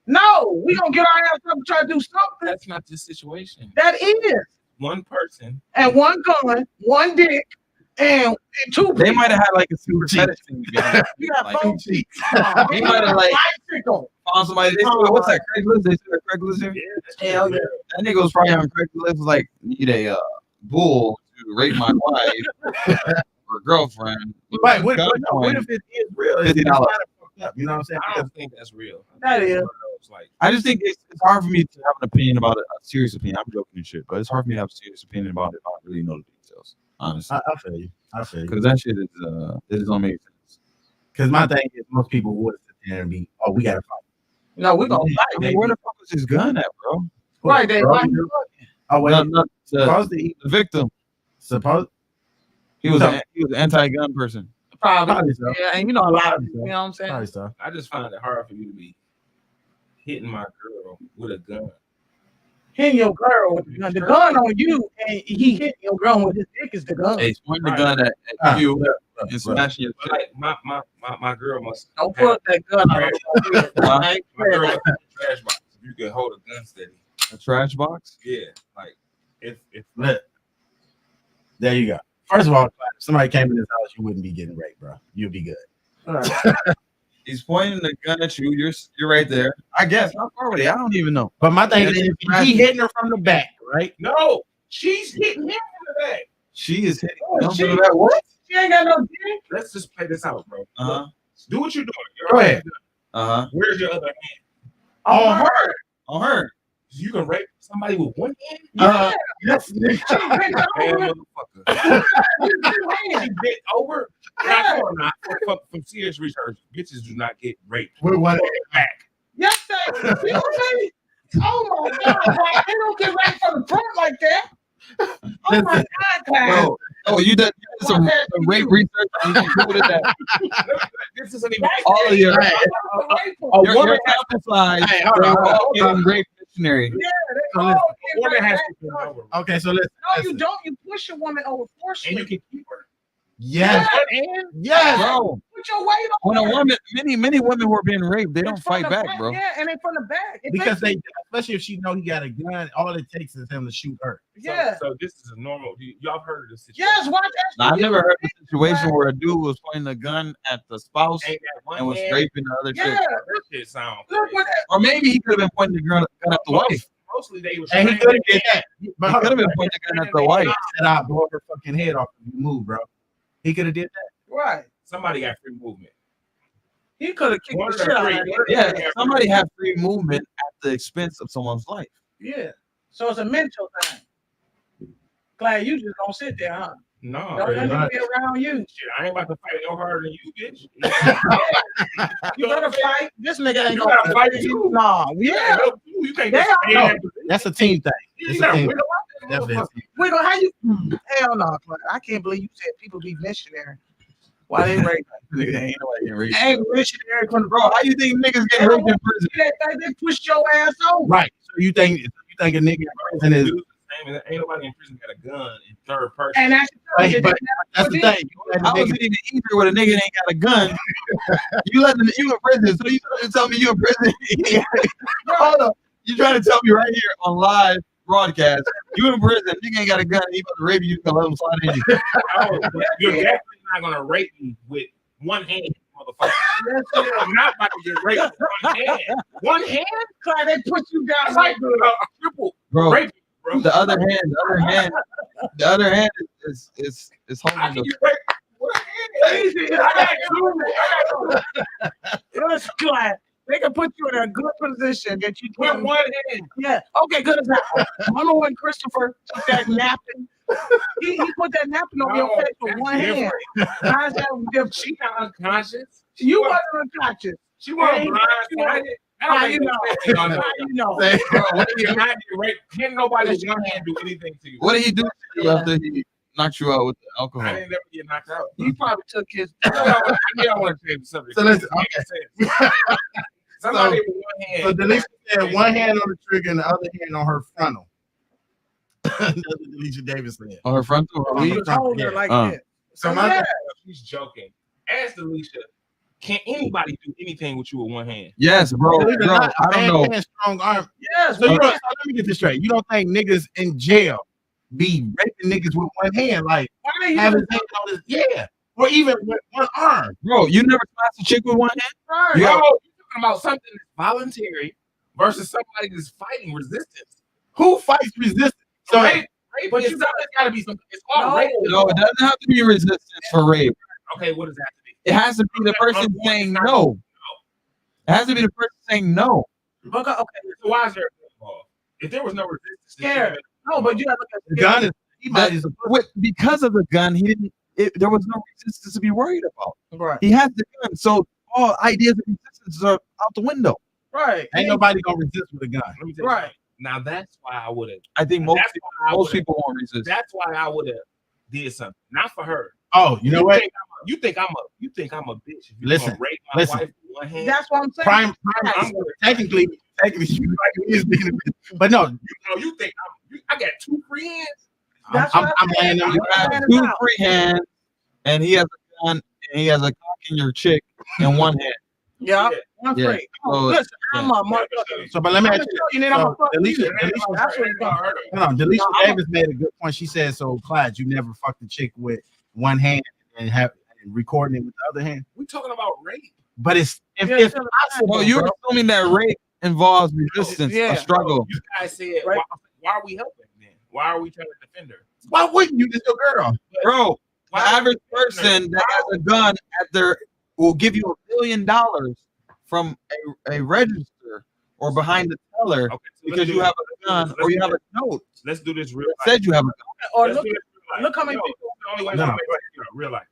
No, we gonna get our ass up and try to do something. That's not the situation. That is. One person. And one gun, one dick, and two They people. might have had like a super fetish thing together. You got Like, phone cheeks. He might have, like, bicycle. found somebody. They said, what's that? Craigslist? They said Craigslist here. Hell yeah. That nigga was probably on Craigslist. Was like, need a bull to rape my wife or girlfriend. But what if it is real? It's $50. kind of fucked up. You know what I'm saying? I don't think that's real. That is. It's like I just think it's hard for me to have an opinion about it, a serious opinion. I'm joking and shit, but it's hard for me to have a serious opinion about it if I don't really know the details, honestly. I feel you. I feel you. Because that shit is, it just don't make sense. Because my thing is, most people would sit there and be, oh, we got to fight. No, we gonna I fight. mean, where the fuck was his gun at, bro? Right, they Bro, like oh, wait. No, Supposed to, the victim. He was No. an anti-gun person. probably. Probably so. Yeah, and you know a lot of people, you know what I'm saying? Probably so. I just find it hard for you to be hitting my girl with a gun. Hitting your girl with the gun on you, and he hit your girl with his dick is the gun. Hey, he's pointing the gun at you and smashing your But like my girl must Don't put that gun on. I ain't my girl fair. must have a trash box. If you can hold a gun steady. a trash box. Yeah. Like if Look, there you go. First of all, if somebody came in this house, you wouldn't be getting raped, bro. You'd be good. He's pointing the gun at you. You're right there. I guess. How far were they? I don't even know. But my thing Yeah, is, if he hitting her from the back, right? no, she's hitting him in the back. She is hitting. Oh, him she- from the back. What? She ain't got no dick. Let's just play this out, bro. Uh Do what you're doing. You're Go right. ahead. huh. Where's your other hand? On her. On her. You can rape somebody with one hand? Yes. She bent Man, over. motherfucker. She She bent over. Yeah. Not from serious research, bitches do not get raped. With one Back. Yes, they. You know what I mean? Oh my God! Like, they don't get right from the front like that. Oh my God, Clyde. Oh, you did some rape research and you concluded that This isn't even all of your Right. Oh, A woman sample size Hey, hold they're on, all hold getting on. rape dictionary. Yeah, they So all listen, get woman right has back. to bend over. Okay, so listen. No, you listen. don't. You push a woman over And forcefully. you can keep her. Yes. And Yes. Bro, Put your weight on when a her. woman, many women who are being raped, they don't It's from fight the back, bro. Yeah, and they from the back. It Because takes- especially if she know he got a gun, all it takes is him to shoot her. yeah. So this is a normal. Y'all heard of this situation? Yes, watch that. Now, I've never heard of a situation where a dude was pointing a gun at the spouse Ain't that one and was hand? raping the other Yeah, chick. That shit sound look crazy. what that. Or maybe he could have been pointing the gun at the wife. Mostly they was And he could have did that. But He hold could have on. been pointing the gun at the wife. Said I'll blow her fucking head off if you move, bro. He could have did that. Right. Somebody got free movement. He could have kicked One the of the shit out three. of her. Yeah, somebody had free movement at the expense of someone's life. Yeah. So it's a mental thing. Glad you just don't sit there, huh? No, Don't let right. me be around you. shit, I ain't about to fight no harder than you, bitch. You better fight. This nigga ain't You gonna gotta fight you. Nah, yeah. You can't Yeah, just stay I in know. That's a team thing. You It's a gotta team. wiggle out that Definitely. motherfucker. We gonna how you? Hell no, Clyde. I can't believe you said people be missionary. Why they rape? Nigga, ain't nobody getting raped. Ain't missionary from the Bro, how you think niggas get raped in prison? They pushed your ass over. Right. So you think a nigga in prison is Ain't nobody in prison got a gun in third person. And that's but that's the thing. You let the How is nigga- it even easier when a nigga ain't got a gun? You in prison, so you trying to tell me you in prison? Hold up. You trying to tell me right here on live broadcast, you in prison, nigga ain't got a gun, he about to rape you, you gonna let him slide in you. Oh, but you're definitely not gonna rape me with one hand, motherfucker. Yes, sir. I'm not about to get raped with one hand. One hand? Clyde, they put you down That's like like a triple Bro, rape, bro. the other hand, The other hand is How holding can the. you rape with a hand? Easy. It's good. They can put you in a good position that you With can. one hand. Yeah. Okay. Good example. Remember when Christopher took that napkin? He put that napkin over your No, face with that's one hand. different. How's that different? She not unconscious. You wasn't unconscious. She wasn't Hey, blindsided. How That you don't know? make no sense. How you know? Bro, what if you're not get raped? Can't nobody with one hand do anything to you. What did he do to you Yeah. after he knocked you out with the I alcohol? didn't never get knocked out. He probably took his. I don't want to change the subject. So listen, Makes sense. Somebody with one hand. So Delisha said one hand on the trigger and the other hand on her frontal. That's what Delisha Davis said. On her frontal? On He the was front, holding her yeah. like Uh. this. So So my yeah. She's joking. Ask Alicia, can anybody do anything with you with one hand? Yes, bro. Believe it or Bro, not, I don't know. man, strong arm. Yes. So you but don't, so let me get this straight. You don't think niggas in jail be raping niggas with one hand, like why they have his use hand on his, yeah, or even with one arm. Bro, you never smashed a chick with one hand? right? Bro, Yeah. you're talking about something that's voluntary versus somebody that's fighting resistance. Who fights resistance? So Rape But is you gotta be some. It's all No. rape. No, it doesn't have to be resistance for rape. Okay, what does that have to be? It has to be the person saying no. It has to be the person saying no. But, okay. So why is there a gun involved? If there was no resistance, then Scared. No, but you gotta look at the gun is he might as Because of the gun, he didn't. There was no resistance to be worried about. Right. He has the gun, so all ideas of resistance are out the window. Right. ain't nobody gonna resist with a gun. let me tell you Right. something. Now that's why I would have. I think most That's people, why I most would've- people won't resist. That's why I would have did something. Not for her. Oh, you know what? You think I'm a bitch if you Listen, gonna rape my listen. wife with one hand? That's what I'm saying. Prime I'm gonna, technically you like is being a bitch. But no, you think I got 2 free hands? That's I'm what I'm laying saying. them. You have That's two about. free hands, and he has a gun, and he has a cock in your chick in one hand. Yeah. Yeah. I'm Yeah. free. So, Listen, I'm a Yeah, motherfucker. So but let me I'm ask gonna you. tell you, then I'm So, gonna fuck you. Delisha, That's what it's going. hold on, Delisha No, I'm Davis made a good point. She said, so Clyde, you never fucked a chick with one hand and have and recording it with the other hand. We talking about rape. But it's if Yeah, it's it's possible. Well, you're bro. assuming that rape involves resistance, Yeah. a struggle. You guys said Right. why are we helping then? Why are we trying to defend her? Why wouldn't you? It's your girl. Bro, the Why are we average defending her? person that has a gun at their will give you $1 billion from a register or behind the teller Okay, so because you have a gun or you have a note Let's do this real that life. said you have a gun. Or Let's look, do this real life. look how many Yo, people. the only way No. I'm gonna make it real life.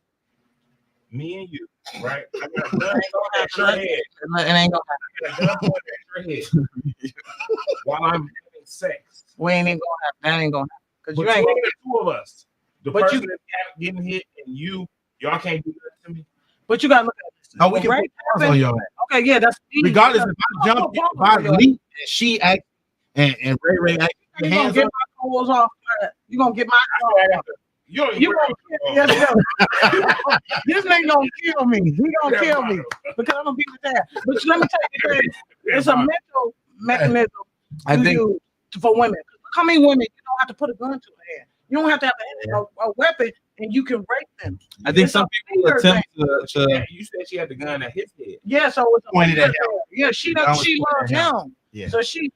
Me and you, right? I got a gun at your head. It ain't gonna I got a gun pointed at your head while I'm having sex. We ain't even gonna happen. That ain't gonna happen. Because you Between ain't gonna. the two of us, the But person you- that's getting hit and y'all can't do that to me. But you gotta look at this. No, we can Right? put pause on your ass. Okay, yeah, that's easy. Regardless if I jump, if I leap, and she act, and Ray act, You the gonna hands get up. my clothes off. You gonna get my clothes off. You don't even You worry gonna about yes, no. This nigga gonna kill me. He gonna kill me because I'm gonna beat his ass. But let me tell you, this, it's a mental mechanism I think use for women. Look how many women you don't have to put a gun to their head. You don't have to have a weapon, and you can rape them. I think It's some a people fear attempt Yeah, to you said she had the gun at his head. Yeah, so it's a Pointed at fear. Yeah, she Gun was she pointed loves at him. Yeah. So she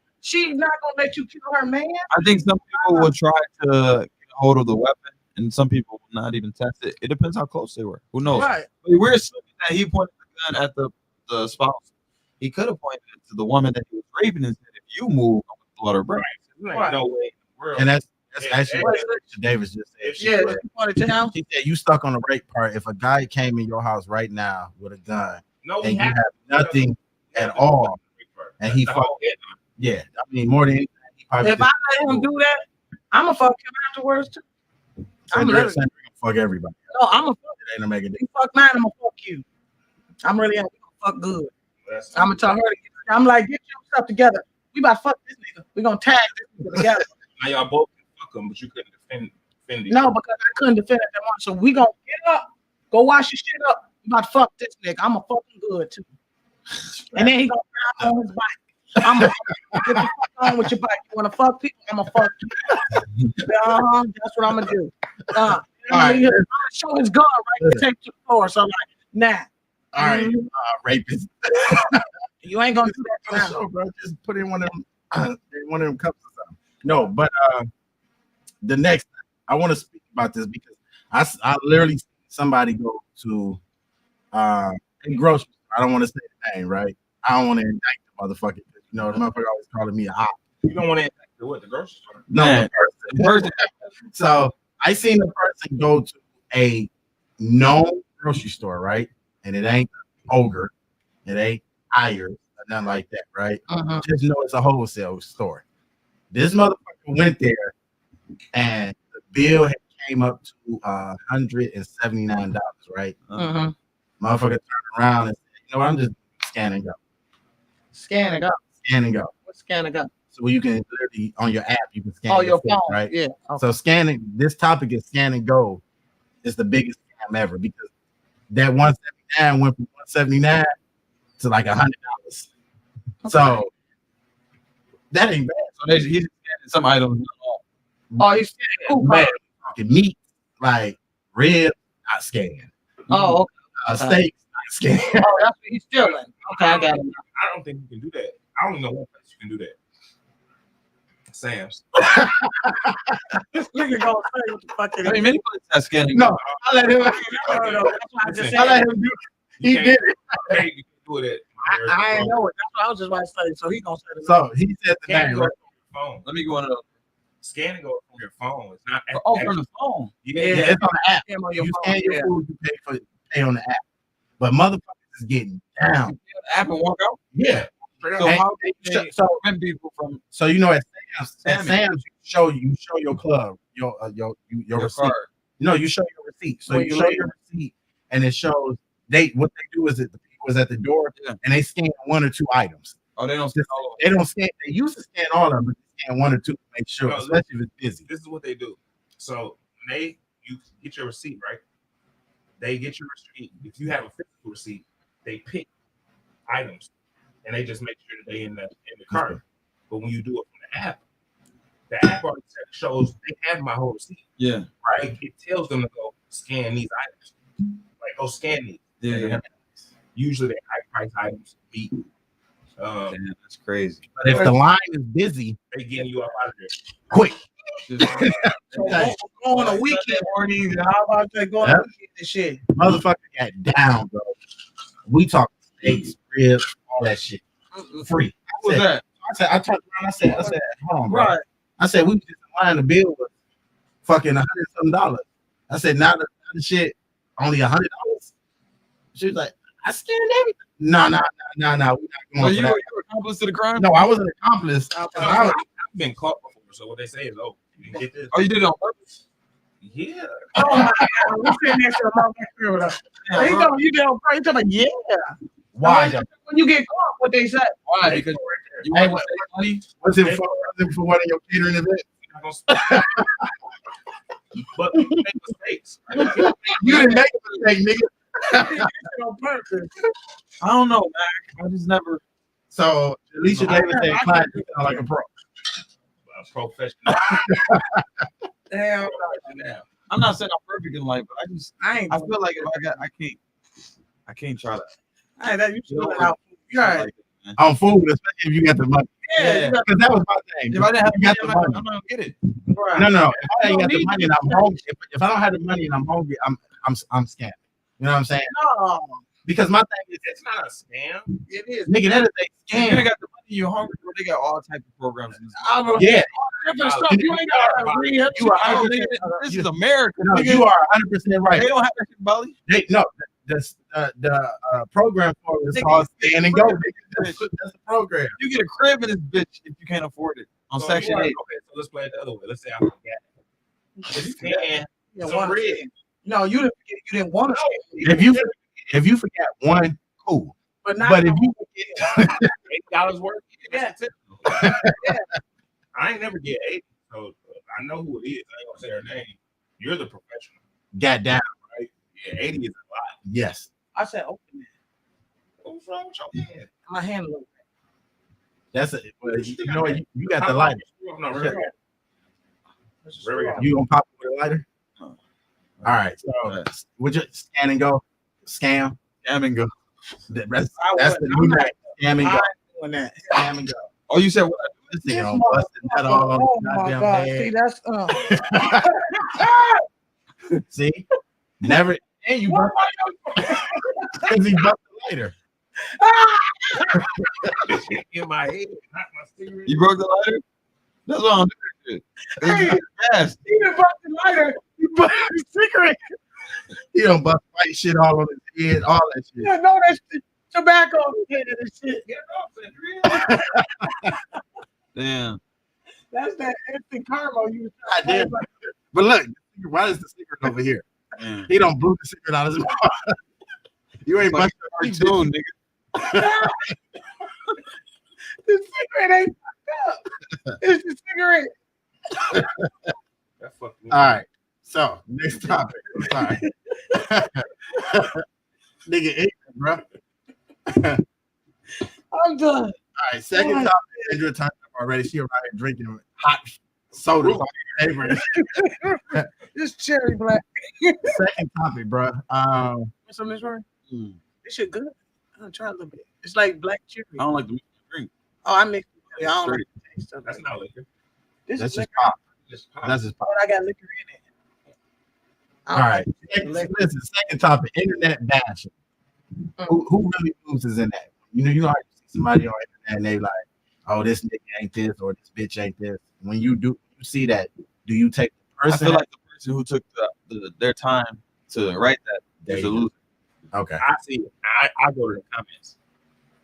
not gonna let you kill her man. I think some people will try to get a hold of the weapon, and some people will not even test it. It depends how close they were. Who knows? Right. But we're assuming that he pointed the gun at the spouse. He could have pointed it to the woman that he was raping and said, "If you move, I'm gonna blow her brains." There ain't Right. no way in the world. And that's Yeah, actually yeah. what Delisha Davis just said. If she Yeah, was- you pointed to him. She said you stuck on the rape part. If a guy came in your house right now with a gun no, and you have nothing at all, and he fucked, yeah, I mean more than anything, he probably If I let him do that, I'ma fuck him afterwards too. I'm literally fuck everybody. no, I'ma fuck It ain't no make a difference. you. Fuck mine, I'ma fuck you. I'm really gonna fuck good. I'ma tell her to get. I'm like, get yourself together. We about to fuck this nigga. We gonna tag this nigga together. Now y'all both can fuck him, but you couldn't defend it. No, because I couldn't defend it that much. So we gonna get up, go wash your shit up. We about to fuck this nigga. I'ma fuck him good too. And then he gonna grab on his bike. I'm gonna get the fuck on with your bike. You wanna fuck people? I'm gonna fuck you. That's what I'm gonna do. I'm gonna show his gun right to take to the floor. So I'm like, nah. All right, rapist. You ain't gonna do that For now. sure, bro. Just put in one of them cups or something. No, but the next, I want to speak about this because I literally seen somebody go to a grocery store. I don't want to say the name, right? I don't want to indict the motherfucker. You know, the motherfucker always calling me a op. You don't want to impact the grocery store. No, Man. the person. So I seen the person go to a known grocery store, right? And it ain't Ogre, it ain't Ayers, or nothing like that, right? Just know it's a wholesale store. This motherfucker went there, and the bill had came up to $179, right? Motherfucker turned around and said, "You know what? I'm just scan and go, Scan and go. scan and go." What's scan and go? So you can literally on your app, you can scan. Oh, your food, phone, right? Yeah. Okay. So scanning. This topic is scan and go. Is the biggest scam ever because that 179 went from 179 to like $100. So that ain't bad. So he's scanning some items. Oh, he's scanning. Man, talking meat like ribs, not scanned. Oh, Steaks, not scanned. oh, that's what he's stealing. Okay, I got it. I don't think you can do that. I don't even know what place you can do that. Sam's. This nigga gonna say what the fuck it I mean, many places have scanning. No, I let him. No, that's what I just I let said. him do. You He can't- did it. Okay, you can do it. I ain't know it. That's what I was just about to say. So he gonna say the So he said the Scan name. go Right? from your phone. Let me go on it. Scan and go from your phone. It's not. From the phone. Yeah. Yeah, it's on the app. name on your You phone. scan your food, you pay on the app. But motherfuckers is getting down. The app and walk out. Yeah. Straight up. So And- how do so- they so prevent people from So you know at Sammy. Sam's you show your club your receipt. card? No, you show your receipt. So When you you show leave. your receipt, and it shows what they do is that the people is at the door Yeah. and they scan one or two items. Oh, they don't scan all of They don't scan. They used to scan all of them, but they scan one or two to make sure, No, especially if it's busy. This is what they do. So when you get your receipt, right? They get your receipt. If you have a physical receipt, they pick items and they just make sure that they in the cart. But when you do it from the app already shows they have my whole receipt. Yeah. Right. It tells them to go scan these items. Like go scan these. Yeah. Usually they're high price items, meat. Damn, that's crazy. But if the line is busy, They getting you up out of there. quick. Just, So go on a weekend morning. How about that going on a weekend and shit? Motherfucker got down, bro. We talk steaks, ribs, all that shit. Free. what was that? I turned around. I said, hold on, bro. Right. I said, we was just in line. The bill was fucking $100-something. I said, now the shit only $100. She was like, I scanned everything. No. We're not So going you for were that. accomplice to the crime? No, I was an accomplice. I've been caught before, so what they say is, "Oh, you didn't get this." Oh, you did it on purpose? Yeah. Oh my God. We sitting next to the motherfucker with us. He going, you down crazy. Talking about, yeah. Why? When you get caught, what they say? Why? Because you Hey, want to save money? Was it for one of your catering events? Not gonna speak. But we make mistakes. You didn't make a mistake, nigga. On purpose. I don't know, man. I just never. So Alicia Davis said, "Client, you sound like a pro." Professional. Damn. I'm not saying I'm perfect in life, but I ain't. I feel like if I can't try to. Hey, that you You know, should out. You're right. like that, man. On food, especially if you got the money. Yeah. Because that was my thing. If I didn't have You got money, the I'm money. not gonna get it. Right. No. If I ain't got the need money and I'm hungry, if I don't have the money and I'm hungry, I'm scamming. You know what I'm saying? No, Because my thing is, It's not a scam. it is. nigga, that is a You ain't scam. got the money, you're hungry, bro. They got all types of programs. In this. I don't know. Yeah, Different stuff. You ain't got to read. you are Oh, 100%. nigga, this is America. No, nigga. you are 100% right. They don't have that shit, Bali. The program for it is Nigga, called Scan and Go. crib. Nigga. That's the program. You get a crib in this bitch if you can't afford it on So, Section 8. Okay, so let's play it the other way. Let's say I forgot. Just scan Yeah, some one bread. No, you didn't want to. If you forgot one, cool. But not. But if you forget, $8 worth. Yeah. I ain't never get 80, so I know who it is. I ain't gonna say her name. You're the professional. got down, Yeah, 80 is a lot. yes, I said, open it. What's wrong with your hand? My hand a little bit. that's it. Well, you know what? You got the lighter. No, right. Very good. You gonna pop it with a lighter? Huh. All right. So would you scan and go? Scam. Scam and go. That's I the wouldn't. new I'm not- name. Scam and I go. ain't doing that. Scam and go. Oh, you said what I do This nigga don't busted that all on Oh the my goddamn God! head. See, that's See, never. And you What because he busted later. In my head, not my cigarette. You broke the lighter? That's why I don't do that shit. Hey, Fast. he done bust the lighter. He bust the cigarette. He don't bust white shit all on his head, all that shit. Yeah, no, that's tobacco on his head and shit. Damn. That's that instant karma you was God damn. But look, why is the cigarette over here? Damn. He don't blew the cigarette out of his mouth. You ain't busting our Cartoon, nigga. The cigarette ain't fucked up. It's the cigarette. That fucked me. All right. So next topic. I'm sorry. Nigga ignorant, bro. I'm done. All right, second topic. Andrew turned up already. She around here drinking hot sodas on her table. This cherry black. Second topic, bro. What's on this one? This shit good. I'm trying a little bit. It's like black cherry. I don't like the drink. Oh, I mixed it. I don't like the taste of That's it. not liquor. This That's is just liquor, pop. Just pop. That's just pop. but I got liquor in it. I All don't right. like Listen, second topic, internet bashing. Who really loses in that? You know how you see somebody on internet and they like, oh, this nigga ain't this or this bitch ain't this. When you see that, do you take the I person? feel like the person who took their time to write that There is you a go. loser. Okay. I see. I go to the comments.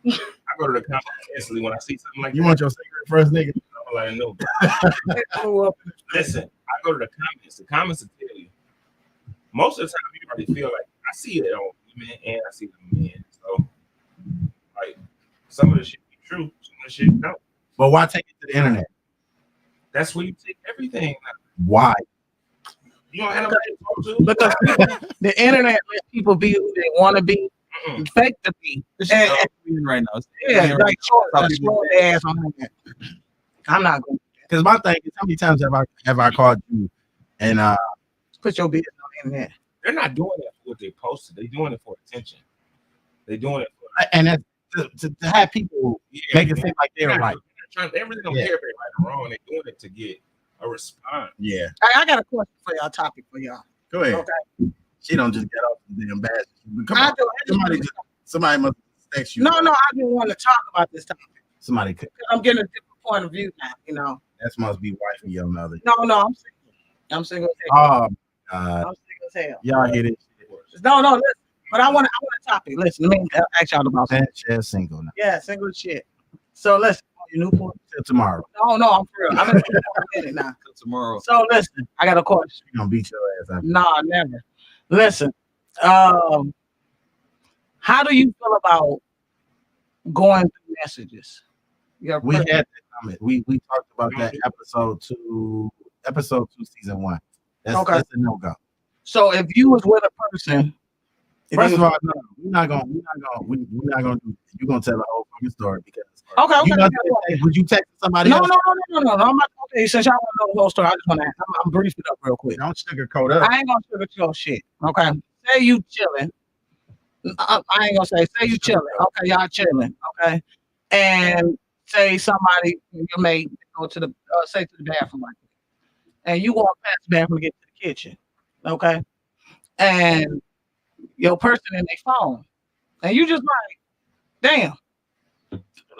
I go to the comments instantly when I see something like You that. want your cigarette first, nigga? I'm like, no. it blew up. Listen, I go to the comments. The comments will tell you. Most of the time, you already feel like I see it on women and I see it on men. So, like, some of the shit be true, some of the shit no. But why take it to the internet? That's where you take everything. Why? You don't have nobody to talk to. Because the internet lets people be who they want to be, Mm-mm. fake to be. This And- shit is right now. It's Yeah, right like short, How people- their ass on that. I'm not going to Because my thing is, how many times have I called you and put your business on the internet. They're not doing it for what they posted. They're doing it for attention. They're doing it for and that's to have people make it seem like they're right. They really don't Yeah. care if they're right or wrong. They're doing it to get a response. Yeah. I got a question for y'all, topic for y'all. Go ahead. Okay. She don't just get off the damn badge. Come I on. do. Somebody must text you. No, I just want to talk about this topic Somebody could. because I'm getting a different point of view now. You know. That must be wifey or another. No, I'm single. I'm single as hell. Oh God. I'm single as hell. Y'all hear this? No, listen. But I want a topic. Listen, let me ask y'all about something. Sanchez single now. Yeah, single as shit. So listen, your new point. Till tomorrow. No, I'm for real. I'm in a minute now. Till tomorrow. So listen, I got a question. We gonna beat your ass up. Nah, never. Listen, how do you feel about going through messages? Your We per- had that comment. We talked about that episode two, season 1. That's Okay. a no go. So if you was with a person, First of all, no, we're not gonna do. You're gonna tell the whole fucking story because okay. you gonna say, would you text somebody No. else? I'm not okay. Since y'all want to know the whole story, I just want to. I'm brief it up real quick. Don't sugarcoat up. I ain't gonna sugar your shit. Okay. Say you chilling. I ain't gonna say you chilling. Okay, y'all chilling. Okay. And say somebody, your mate, go to the say to the bathroom like that. And you walk past the bathroom to get to the kitchen. Okay. And your person in their phone. And you just like, damn.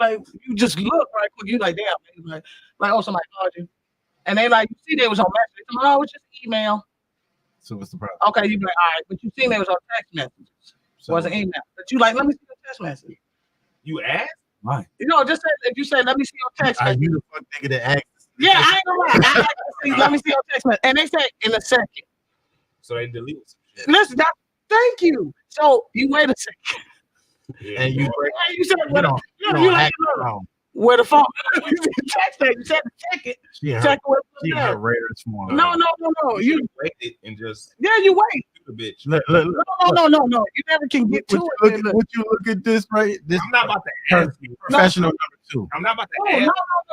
Like you just look right quick. You like, damn, man. Like, oh, somebody called you. And they like, you see they was on message. They like, oh, it's just email. So what's the problem? Okay, you be like, all right, but you seen they was on text messages. So, Wasn't email. But you like, let me see your text message. You ask? Why? You know, just say, if you say, let me see your text Are message. you the fuck nigga that asked? Yeah, I ain't gonna lie. I asked to see, let me see your text message. And they say in a second. So they delete some shit. Listen, thank you. So you wait a second. Yeah, And you boy. break. Hey, you said You where the, don't. You you don't like act look, wrong. where the phone. You text that. You said to check it. She in Check her, where she it's in her at. radar tomorrow. No. You You should wait it and just yeah, you wait. shoot the bitch. Look. No. You never can get to it. Would you look at this right? This I'm not about to ask you. professional number 2. I'm not about to ask.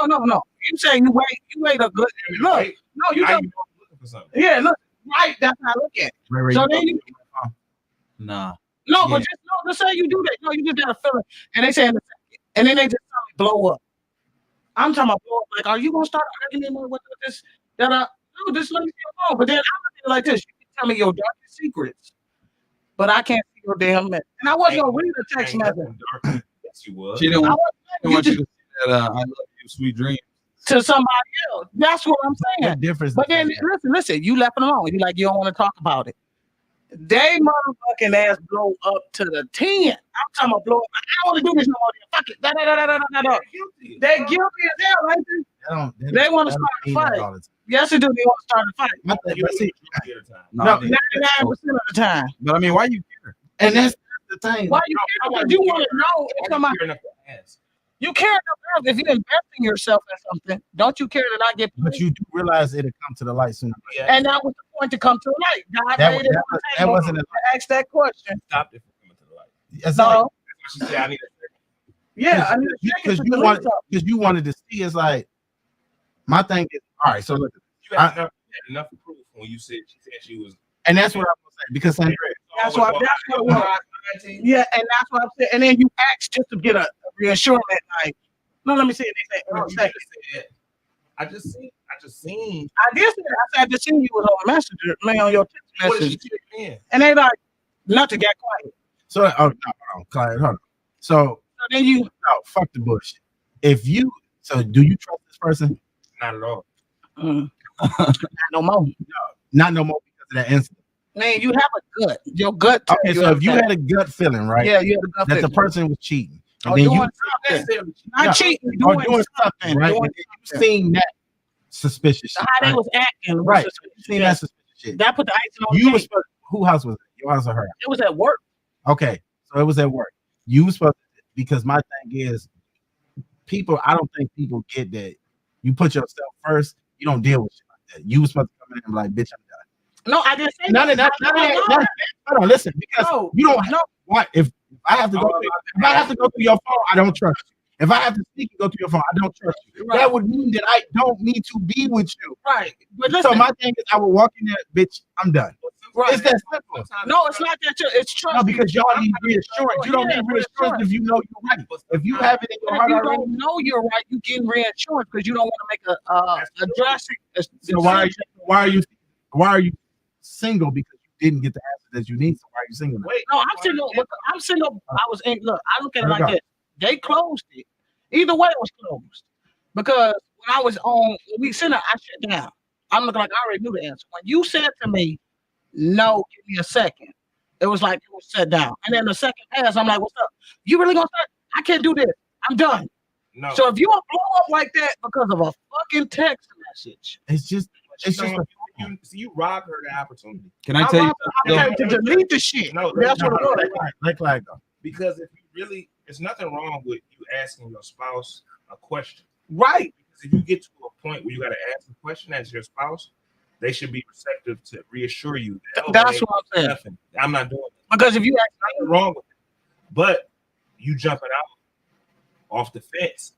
No. You say you wait a good You look. wait. No, you Now just you looking for something. yeah, look. Right, that's how I look at it. Ray, So you then you Nah. no, Yeah. but just say you do that. No, you just got a feeling. And they say in a second. And then they just suddenly blow up. I'm talking about blow up. Like, are you gonna start arguing with this? That no, just let me see your phone. But then I'm looking at it like this. You can tell me your darkest secrets, but I can't see your damn message. And I wasn't gonna read a text message. Yes, you was. She didn't want, You you just to see that I love you, sweet dreams. to somebody else. That's what I'm saying. What difference? But then listen, you left it alone. You like you don't want to talk about it. They motherfucking ass blow up to the 10. I'm talking about blow up. I don't want to do this no more. Fuck it. They guilty as hell, right? They want to start a fight. Yes, they do. They want to start a fight. No, No, they- 99% of the time. but I mean, why you care? And that's the thing. Why you care? Because you want to know if somebody. You care enough if you invest in yourself in something. Don't you care that I get paid? But you do realize it'll come to the light sooner. And that was the point to come to the light. God That, made it on the that table wasn't to ask that question. Stopped it from coming to the light. it's So, like, She said, I need yeah, I mean, because you wanted to see. It's like my thing is all right. So look, you had enough proof when you said she said she was. and that's what I'm gonna say because Sandra, that's what it was. Yeah, and that's what I'm saying. And then you ask just to get a reassurance, like, no, let me see it. No, They say, you said, I just seen. I did say that. I said, I just seen you was on Messenger, man, on your text What did message. she check in? And they like, nothing got quiet. so hold on, Clyde, hold on. So So then you, no, fuck the bullshit. If you do you trust this person? Not at all. not no more. Not no more because of that incident. Man, you have a gut. Your gut. tells Okay, so if you had a gut feeling, right? yeah, you had a gut That the feeling. person was cheating. And Or then doing you something. Not Yeah. cheating, or doing, doing something, right? doing And then you seen that suspicious shit. how they Right? was acting. was Right. suspicious. You seen that suspicious shit. That put the icing on You the was cake. supposed who house was it? Your house or her? It was at work. Okay. So it was at work. You was supposed to, because my thing is I don't think people get that you put yourself first, you don't deal with shit like that. You was supposed to come in and be like, bitch, I'm done. No, I didn't say None of that. Hold on, listen, because No, you don't know why. If I have to go through your phone, I don't trust you. If I have to sneak and go through your phone, I don't trust you. Right. That would mean that I don't need to be with you. Right. But So listen, my thing is, I will walk in there, bitch, I'm done. right. It's that simple. No, it's not that. It's trust. No, because y'all need reassurance. You don't Yeah, need reassurance if you know you're right. If you have it in your If heart you already, don't know you're right, you getting reassurance because you don't want to make a drastic. so why are you single? Because you didn't get the answer that you need. So why are you single now? Wait, No, I'm single. I'm single. I was in. Look, I look at it There we like go. this. They closed it. Either way, it was closed because when I was on, we sent it. I shut down. I'm looking like I already knew the answer. When you said to me, "No, give me a second," it was like it was shut down. And then the second pass, I'm like, "What's up? You really gonna start? I can't do this. I'm done." no. So if you want to blow up like that because of a fucking text message, It's just you robbed her the opportunity. Can I tell you? I got to delete the shit. No, That's what it was. let Clyde go. Because if you really, there's nothing wrong with you asking your spouse a question. Right. Because if you get to a point where you got to ask a question as your spouse, they should be receptive to reassure you. That, That's what I'm saying. nothing. I'm not doing it. Because if you ask Nothing wrong with it. But you jumping out off the fence,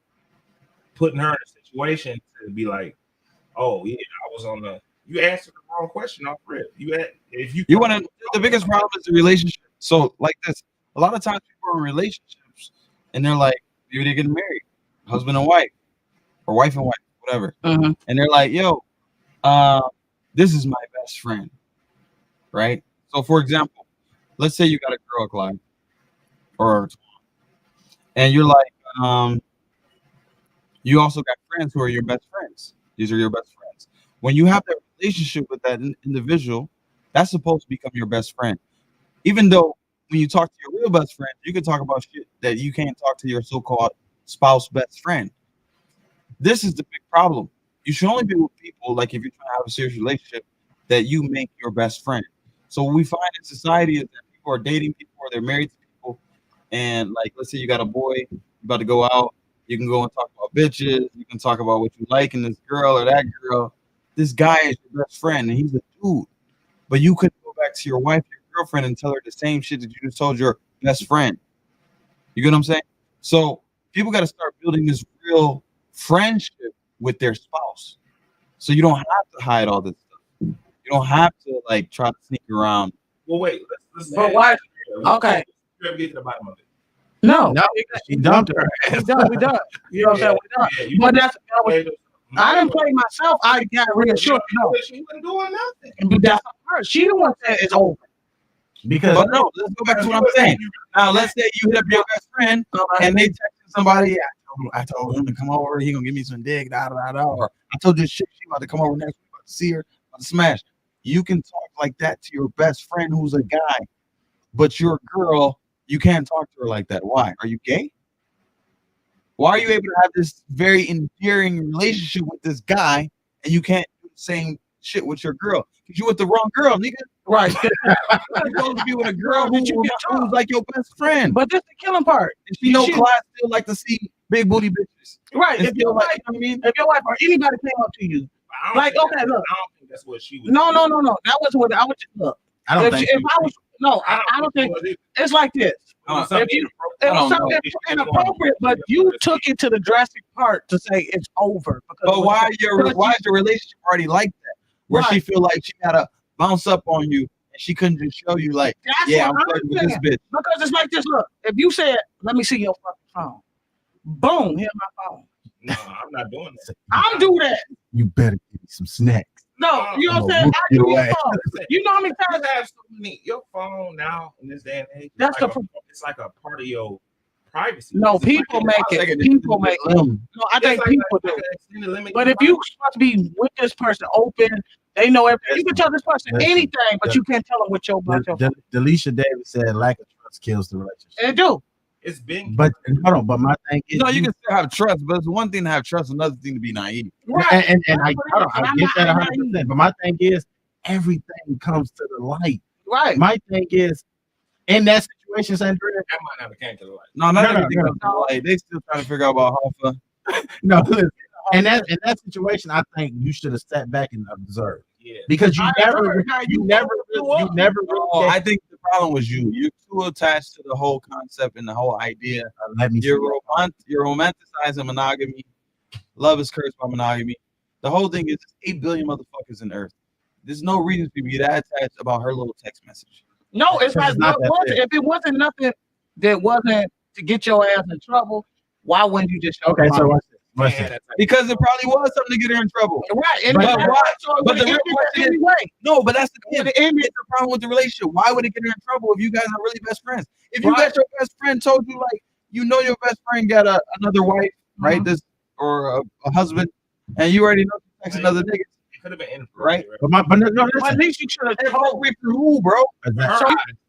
putting her in a situation to be like, oh yeah, I was on the. You answered the wrong question off rip. You want to. The biggest problem is the relationship. So like this, a lot of times people are in relationships and they're like, maybe they're getting married, husband and wife, or wife and wife, whatever. Mhm. And they're like, yo, this is my best friend, right? So for example, let's say you got a girl, Clyde, or and you're like, you also got friends who are your best friends. These are your best friends. When you have that relationship with that individual, that's supposed to become your best friend. Even though when you talk to your real best friend, you can talk about shit that you can't talk to your so-called spouse best friend. This is the big problem. You should only be with people, like if you're trying to have a serious relationship, that you make your best friend. So what we find in society is that people are dating people or they're married to people. And like, let's say you got a boy, you're about to go out, you can go and talk about bitches, you can talk about what you like in this girl or that girl. This guy is your best friend and he's a dude. But you could go back to your wife, your girlfriend, and tell her the same shit that you just told your best friend. You get what I'm saying? So people got to start building this real friendship with their spouse. So you don't have to hide all this stuff. You don't have to like try to sneak around. Well, wait. Let's But why? Okay. Let's get to the bottom of it. No, she dumped her. we done. You know what I'm saying? We done. Yeah, you But just- I didn't play myself. I got reassured. No, She wasn't doing nothing. but that's her. She the one that is over. Because But no, let's go back to what I'm saying. Now, let's say you hit up your best friend and they texted somebody. I told him to come over. He gonna give me some dick. Or I told this shit she about to come over next week. About to see her. About to smash. You can talk like that to your best friend who's a guy, but you're a girl. You can't talk to her like that. Why? Are you gay? Why are you able to have this very endearing relationship with this guy and you can't do the same shit with your girl? Because you with the wrong girl, nigga. Right. You're supposed to be with a girl who's like your best friend. But this the killing part. And she know class still like to see big booty bitches. Right. And If still your like, wife, you know what I mean? if your wife or anybody came up to you, like, okay, look. I don't think that's what she was. No. That wasn't what I would look. I don't think If I was I don't think it's like this. If you, it was something inappropriate, but you took it to the drastic part to say it's over. But why is your relationship already like that? Where she feel like she gotta bounce up on you and she couldn't just show you like, yeah, I'm flirting with this bitch. Because it's like this. Look, if you said, "Let me see your fucking phone," boom, here's my phone. No, I'm not doing that. I'm do that. you better give me some snacks. No, you know what I'm saying? I You give you away. a phone. You know how many You times have so many. Your phone now in this day and age. That's it's like a part of your privacy. no It's people like make it. People make it. No, I think people do. But if you supposed to be with this person open, they know everything. You can tell this person anything, but you can't tell them what your about your phone. Delisha Davis said lack of trust kills the relationship. They do. It's been. But hold on, but my thing is, No, you can still have trust, but it's one thing to have trust, another thing to be naive. Right. and I get that 100%. But my thing is, everything comes to the light. Right. My thing is, in that situation, Sandra, That might not have came to the light. No, not everything comes to the light. They still trying to figure out about Hoffa. no, listen, in that situation, I think you should have sat back and observed. Yeah. Because you never Oh, I think the problem was you. You're too attached to the whole concept and the whole idea. let me You're romanticizing monogamy. Love is cursed by monogamy. The whole thing is 8 billion motherfuckers in Earth. There's no reason to be that attached about her little text message. No, it's like not that big. if it wasn't nothing that wasn't to get your ass in trouble, why wouldn't you just show Okay, so up? what's this? Because it probably was something to get her in trouble. Right. And But then- why? so it But the would've real ended question is- anyway. No, but that's the thing. It ended. It's the problem with the relationship. Why would it get her in trouble if you guys are really best friends? If you Right. got your best friend told you like you know your best friend got another wife, right? This or a husband, and you already know she texts another nigga, It could have been inappropriate, right? But no, But listen. at least you should have told. Inappropriate for who, bro? So,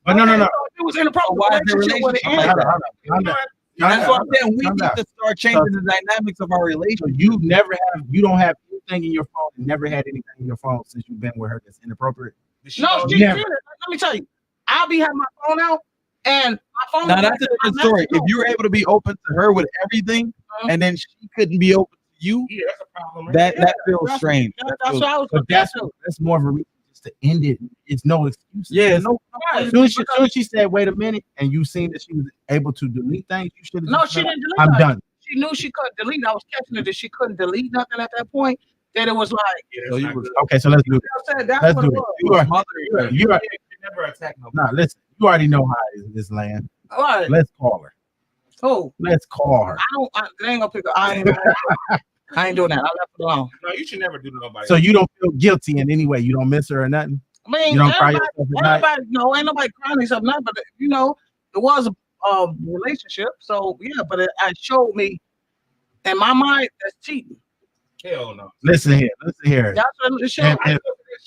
But no. if it was inappropriate, Why is the relationship would have relationship ended. Hold on. Calm down. That's what I'm saying. We Calm need down. to start changing the dynamics of our So relationship. you don't have anything in your phone, and never had anything in your phone since you've been with her that's inappropriate. No, she Never. did it. Let me tell you, I'll be having my phone out, and my phone. Now that's a different story. If you're able to be open to her with everything, and then she couldn't be open to you, Yeah, that's a problem. Right? that feels strange. That's what I was. But that's more of a reason just to end it. It's no excuse. Yeah, no. As soon as she said, "Wait a minute," and you seen that she was able to delete things, you should have. No, she didn't delete. I'm nothing. done. She knew she couldn't delete. I was catching her that she couldn't delete nothing at that point. That it was like, Yeah, So that's you not was- good. Okay, so let's do it. you know what I'm saying? That's Let's what do it it. was. You are. Mother, You are. You never attack nobody. Nah, listen. You already know how it is in this land. All right. Let's call her. Oh, Let's call her. they ain't gonna pick up. I ain't doing that. I left it alone. No, you should never do to nobody. So you don't feel guilty in any way. You don't miss her or nothing. I mean, You don't cry everybody, yourself at night. everybody, no, ain't nobody crying themselves nothing, but you know, it was a relationship. So yeah, but it showed me in my mind that's cheating. Hell no. Listen here. That's what it showed. And-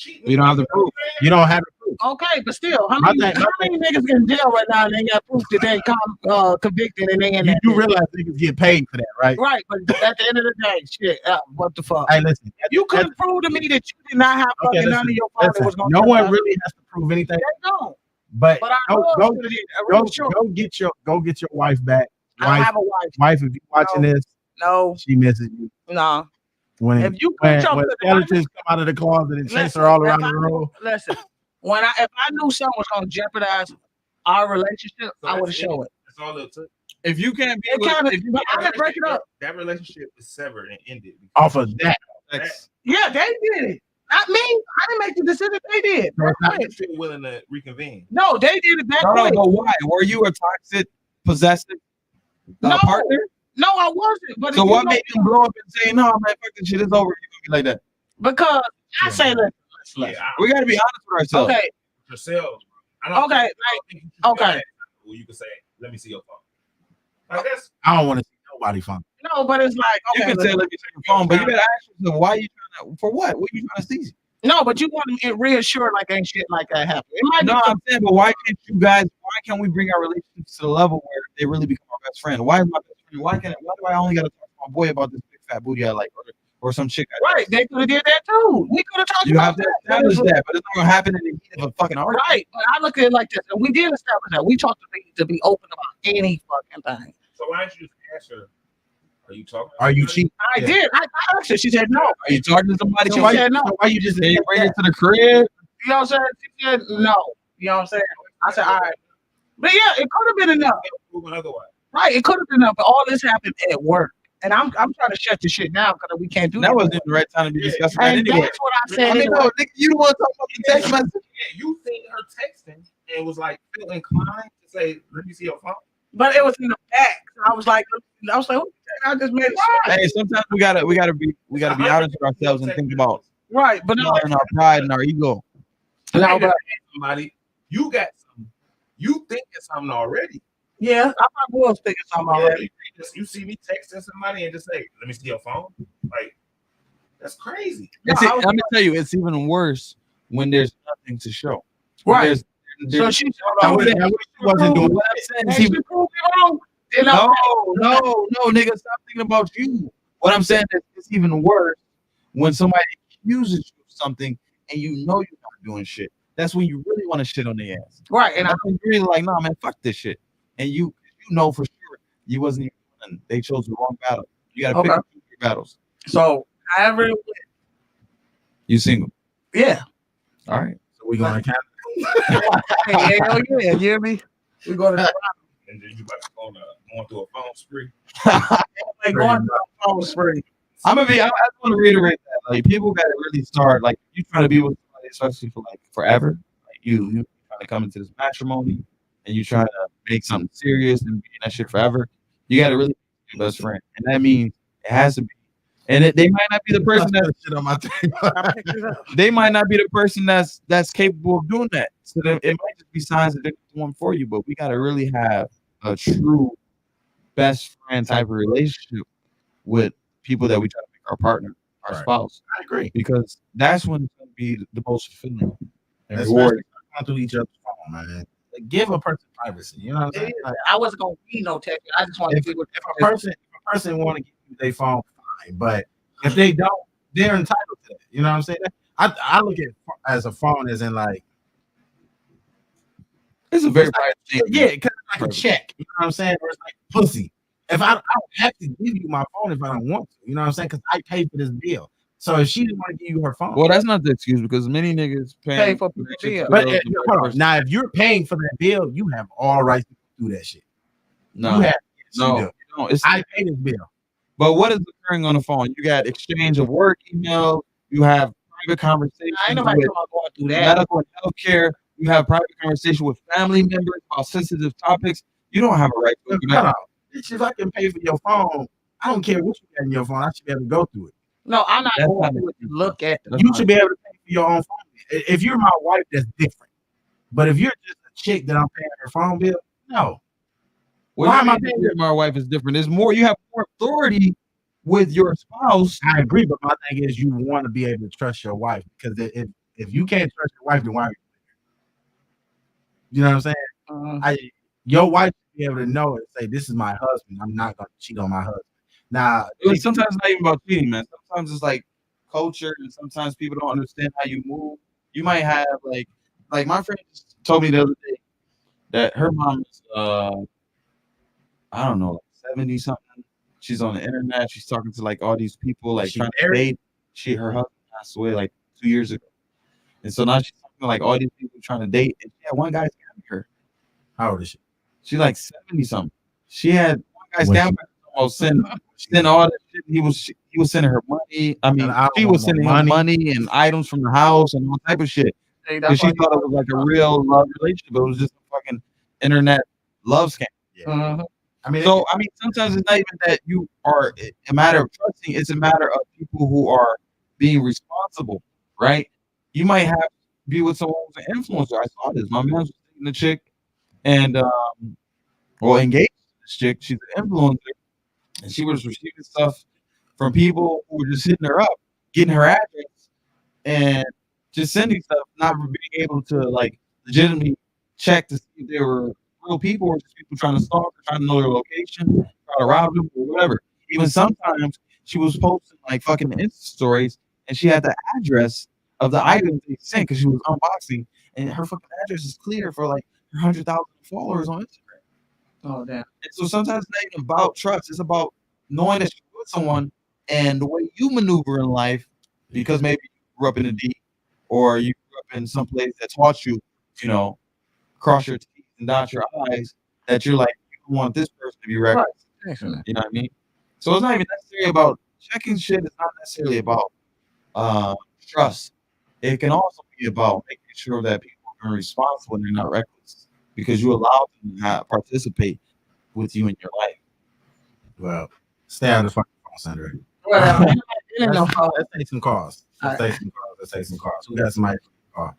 and You don't have the proof. you don't have the proof. Okay, but still, how My many, thing- how many niggas in jail right now and they got proof that they convicted and they in You that? do realize niggas get paid for that, right? Right, but at the end of the day, shit, what the fuck? Hey, listen. You couldn't prove to me that you did not have Okay, fucking none of your phone that listen, was going no to one really has to prove anything. They don't. But But I go, know I go, should've did. I really should. go get your wife back. I don't Wife, have a wife. wife, if you watching No. this, No, she misses you. no. When If you when, could jump when to the skeletons come out of the closet and chase Listen, her all if around I- the room. Listen, if I knew something was going to jeopardize our relationship, So I would have that's shown it. That's all it took. If you can't be It with, kind of, if you but I didn't break it up. That relationship is severed and ended. Off of that. that's- Yeah, they did it. Not me. I didn't make the decision. They did. So it's not- I'm still willing to reconvene. No, they did it that no, quick. but why? Were you a toxic, possessive partner? No, I wasn't. But So if what you made them blow up and say, "No, man, fuck this shit, it's over"? You gonna be like that? Because I say, let's. We gotta be honest with ourselves. Okay. Yourselves, bro. I Okay, think you should okay. be honest. Well, you can say, "Let me see your phone." Like that's. I don't want to see nobody phone. No, but it's like, You okay, can say, "Let me see your phone," but you gotta ask yourself, why you trying to? For what? What you trying to see? no, but you want to reassure like ain't shit like that happen. It might No, be I'm saying, but why can't you guys? Why can't we bring our relationships to the level where they really become our best friend? Why is my best friend? Why do I only gotta talk to my boy about this big fat booty I like, or some chick? right. They could have did that too. We could have talked You have about to that. establish that, but it's not gonna happen in the heat of a fucking argument. Right. But I look at it like this. And we did establish that. We talked to be open about any fucking thing. So why don't you just ask her? Are you talking? Are you cheating? I did. I asked her. She said no. Are you talking to somebody? She said no. Why you just Can you bring yeah. it to the crib? You know what I'm saying? She said no. You know what I'm saying? I said, all right. But yeah, it could have been enough. Otherwise. Right. It could have been enough. But all this happened at work. And I'm trying to shut the shit down because we can't do that. That wasn't the right time to be discussing that And anyway. that's what I said. I mean, no, nigga, you the one talking about the text message. Yeah, you seen her texting and was like feel inclined to say, "Let me see your phone." But it was in the back. So I was like, I just made it. Hey, sometimes we gotta be honest with ourselves and think about Right. But no, our pride and our ego. no, but Somebody, you got something. You thinking something already. yeah, I probably was thinking something already. You see me texting somebody and just say, "Let me see your phone." Like that's crazy. Let me tell you, it's even worse when there's nothing to show. Right. So she wasn't doing what I'm saying. No, nigga, stop thinking about you. What I'm saying is it's even worse when somebody accuses you of something and you know you're not doing shit. That's when you really want to shit on their ass. Right. And I'm really like, nah, man, fuck this shit. And you know for sure you wasn't even, they chose the wrong battle. You gotta pick your battles. So however it went. You single. Yeah. All right. So we're gonna count. Hey, hell yeah, you hear me? We're gonna And then you about to going through a phone spree. like going through a phone spree. I want to reiterate that. Like people gotta really start like you trying to be with somebody, especially for like forever. Like you trying to come into this matrimony and you trying to make something serious and be in that shit forever. You gotta really be your best friend. And that means it has to be. And they might not be the person that's shit on my table. They might not be the person that's capable of doing that. So it might just be signs that they're the one for you. But we gotta really have a true best friend type of relationship with people that we try to make our partner, our spouse. I agree. Because that's when it's gonna be the most fulfilling and That's rewarding. not through each other's phone, man. Like, give a person privacy. You know what I'm saying? Like, I wasn't gonna be no text. I just wanted to see what if a person want to give you their phone, fine. But if they don't, they're entitled to it. You know what I'm saying? I look at it as a phone as in like It's a very private thing. yeah, because it's like a check. You know what I'm saying? Or it's like pussy. If I don't have to give you my phone if I don't want to. You know what I'm saying? Because I pay for this bill. So if she didn't want to give you her phone, Well, that's not the excuse because many niggas pay for the bill. but hold on. Now, if you're paying for that bill, you have all rights to do that shit. No, You have, yes, no, you do. no. It's I pay this bill. But what is occurring on the phone? You got exchange of work email. You have private conversations I ain't nobody with going through that. medical and healthcare. You have private conversation with family members about sensitive topics. You don't have a right to do Hold that. on. Bitch, if I can pay for your phone, I don't care what you got in your phone. I should be able to go through it. No, I'm not That's going not through it to look at them. You should be able to pay for your own phone. If you're my wife, that's different. But if you're just a chick that I'm paying her phone bill, no. Well, Why am am I I paying my wife is different? There's more. You have more authority with your spouse. I agree, but my thing is you want to be able to trust your wife because if you can't trust your wife, then why are you know what I'm saying? Your wife should be able to know and say, "This is my husband. I'm not going to cheat on my husband." Now, Sometimes it's not even about cheating, man. Sometimes it's like culture, and sometimes people don't understand how you move. You might have like my friend told me the other day that her mom is I don't know, 70 something. She's on the internet. She's talking to like all these people, like She trying to married? date. Her husband passed away like 2 years ago, and so now she's talking to like all these people trying to date. And she had one guy scamming her. how old is she? She's like 70 something. She had one guy Was scamming her. Almost send all that shit. He was sending her money. I mean, she was sending him money and items from the house and all type of shit. Because she thought it was like a real love relationship, but it was just a fucking internet love scam. Yeah. I mean, So I mean, sometimes it's not even that you are a matter of trusting. It's a matter of people who are being responsible, right? You might have to be with someone who's an influencer. I saw this. My man was dating a chick and well engaged to this chick. She's an influencer, and she was receiving stuff from people who were just hitting her up, getting her address, and just sending stuff, not being able to like legitimately check to see if they were real people or just people trying to stalk her, trying to know their location, try to rob them or whatever. Even sometimes she was posting like fucking Insta stories and she had the address of the items they sent because she was unboxing, and her fucking address is clear for like her 100,000 followers on Instagram. Oh damn. And so sometimes it's not even about trust. It's about knowing that you're with someone and the way you maneuver in life, because maybe you grew up in the D or you grew up in some place that taught you, you know, cross your T's and dot your I's, that you're like, you want this person to be Right. reckless. Excellent. You know what I mean? So it's not even necessarily about checking shit. It's not necessarily about trust. It can also be about making sure that people are responsible and they're not reckless because you allow them to participate with you in your life. well, stay out of the fucking call center. Well, it ain't no Let's, fault. let's take some calls. Let's take some calls. Let's take some calls. We got somebody to call.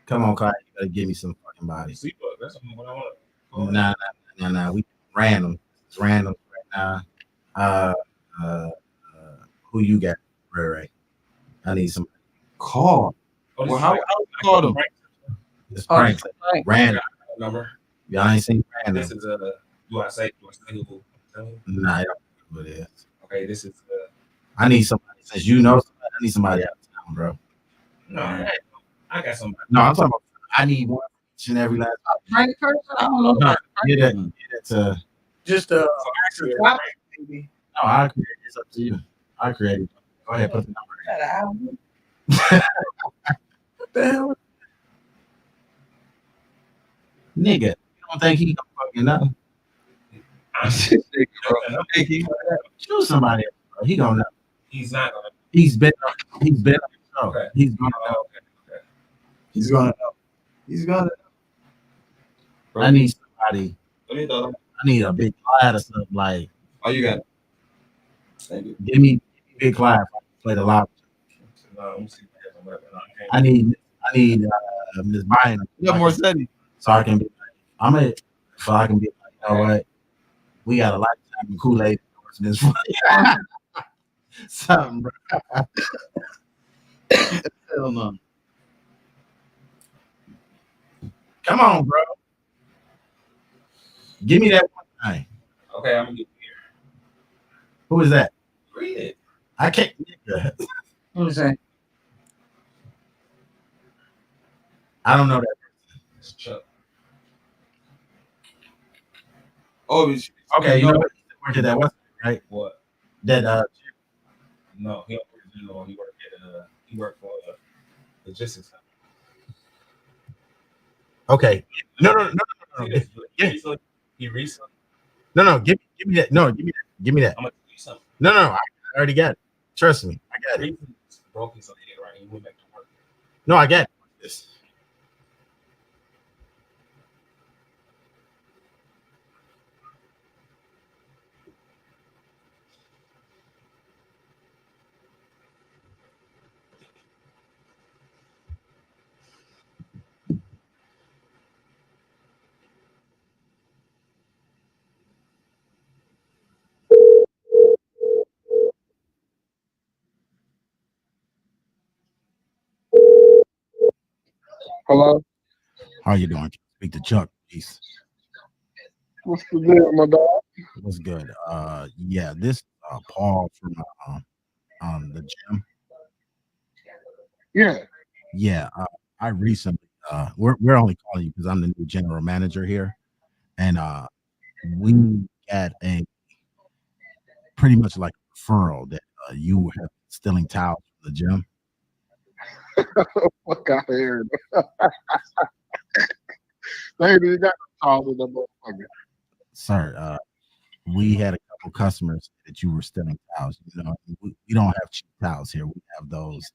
Come on, Clyde. You gotta give me some fucking bodies. Seabug, that's what I want. Nah. We random. It's random right now. Who you got? Right. I need some Call. Oh, Well, how you call them? It's Oh, pranks. right. Random. number? Y'all ain't seen random. This is do I say who? Nah, I don't know who it is. Okay, this is I need somebody. Since you know somebody, I need somebody out of town, bro. no, I got somebody. No, I'm talking about. I need one each and every last. Prank person? I don't know. No, get that to. Just actual topic, maybe. No, I create. It's up to you. I create it. Go ahead, put the number Is that an album? in. What the hell? Nigga, you don't think he gonna fucking know? I'm Choose somebody else, bro. He gonna know. He's not gonna. He's been on the show. Okay. He's gonna know. Okay. He's gonna know. He's gonna know. I need somebody. Let me know. I need a big Clyde or something like. Oh, you got it. Thank you. Give me big Clyde. If I can play the live. No, let me see. I need Miss Bynum. You got more steady. So I can be like, so I can be like, you know what? We got a lifetime of Kool-Aid endorsements for something, bro. Hell no. Come on, bro. Give me that one thing. Okay, I'm gonna get here. Who is that? Read it. I can't. What was that? I don't know that. It's Chuck. Oh, Okay, you know what? He worked at that what's right? What? That No, he don't work at General. He worked for logistics. okay. No. Yeah. He recently. No. Give me that. No, give me that. I'm gonna tell you something. No. I already got it. Trust me. I got it. Recently broke his head, right? He went back to work. No, I got it. This. Hello? How you doing? Speak to Chuck, please. What's the deal, my dog? What's good? Yeah, this Paul from the gym. Yeah. Yeah, I recently we're only calling you because I'm the new general manager here, and we got a pretty much like a referral that you have stealing towels from the gym. Fuck out of here. They ain't even got no towels in that motherfucker. Sir, we had a couple customers that you were stealing towels. You know, we don't have cheap towels here. We have those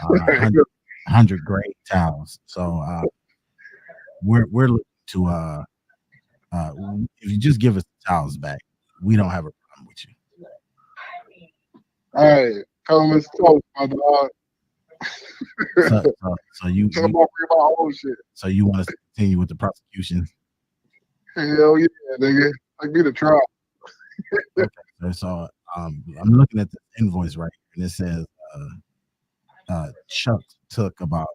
100 grade towels. So we're looking to If you just give us the towels back, we don't have a problem with you. Hey, come Miss Toast, my dog. So you, Tell them you I'll bring my own shit. so you want us to continue with the prosecution? Hell yeah, nigga. I get a try. Okay. So I'm looking at the invoice right here, and it says Chuck took about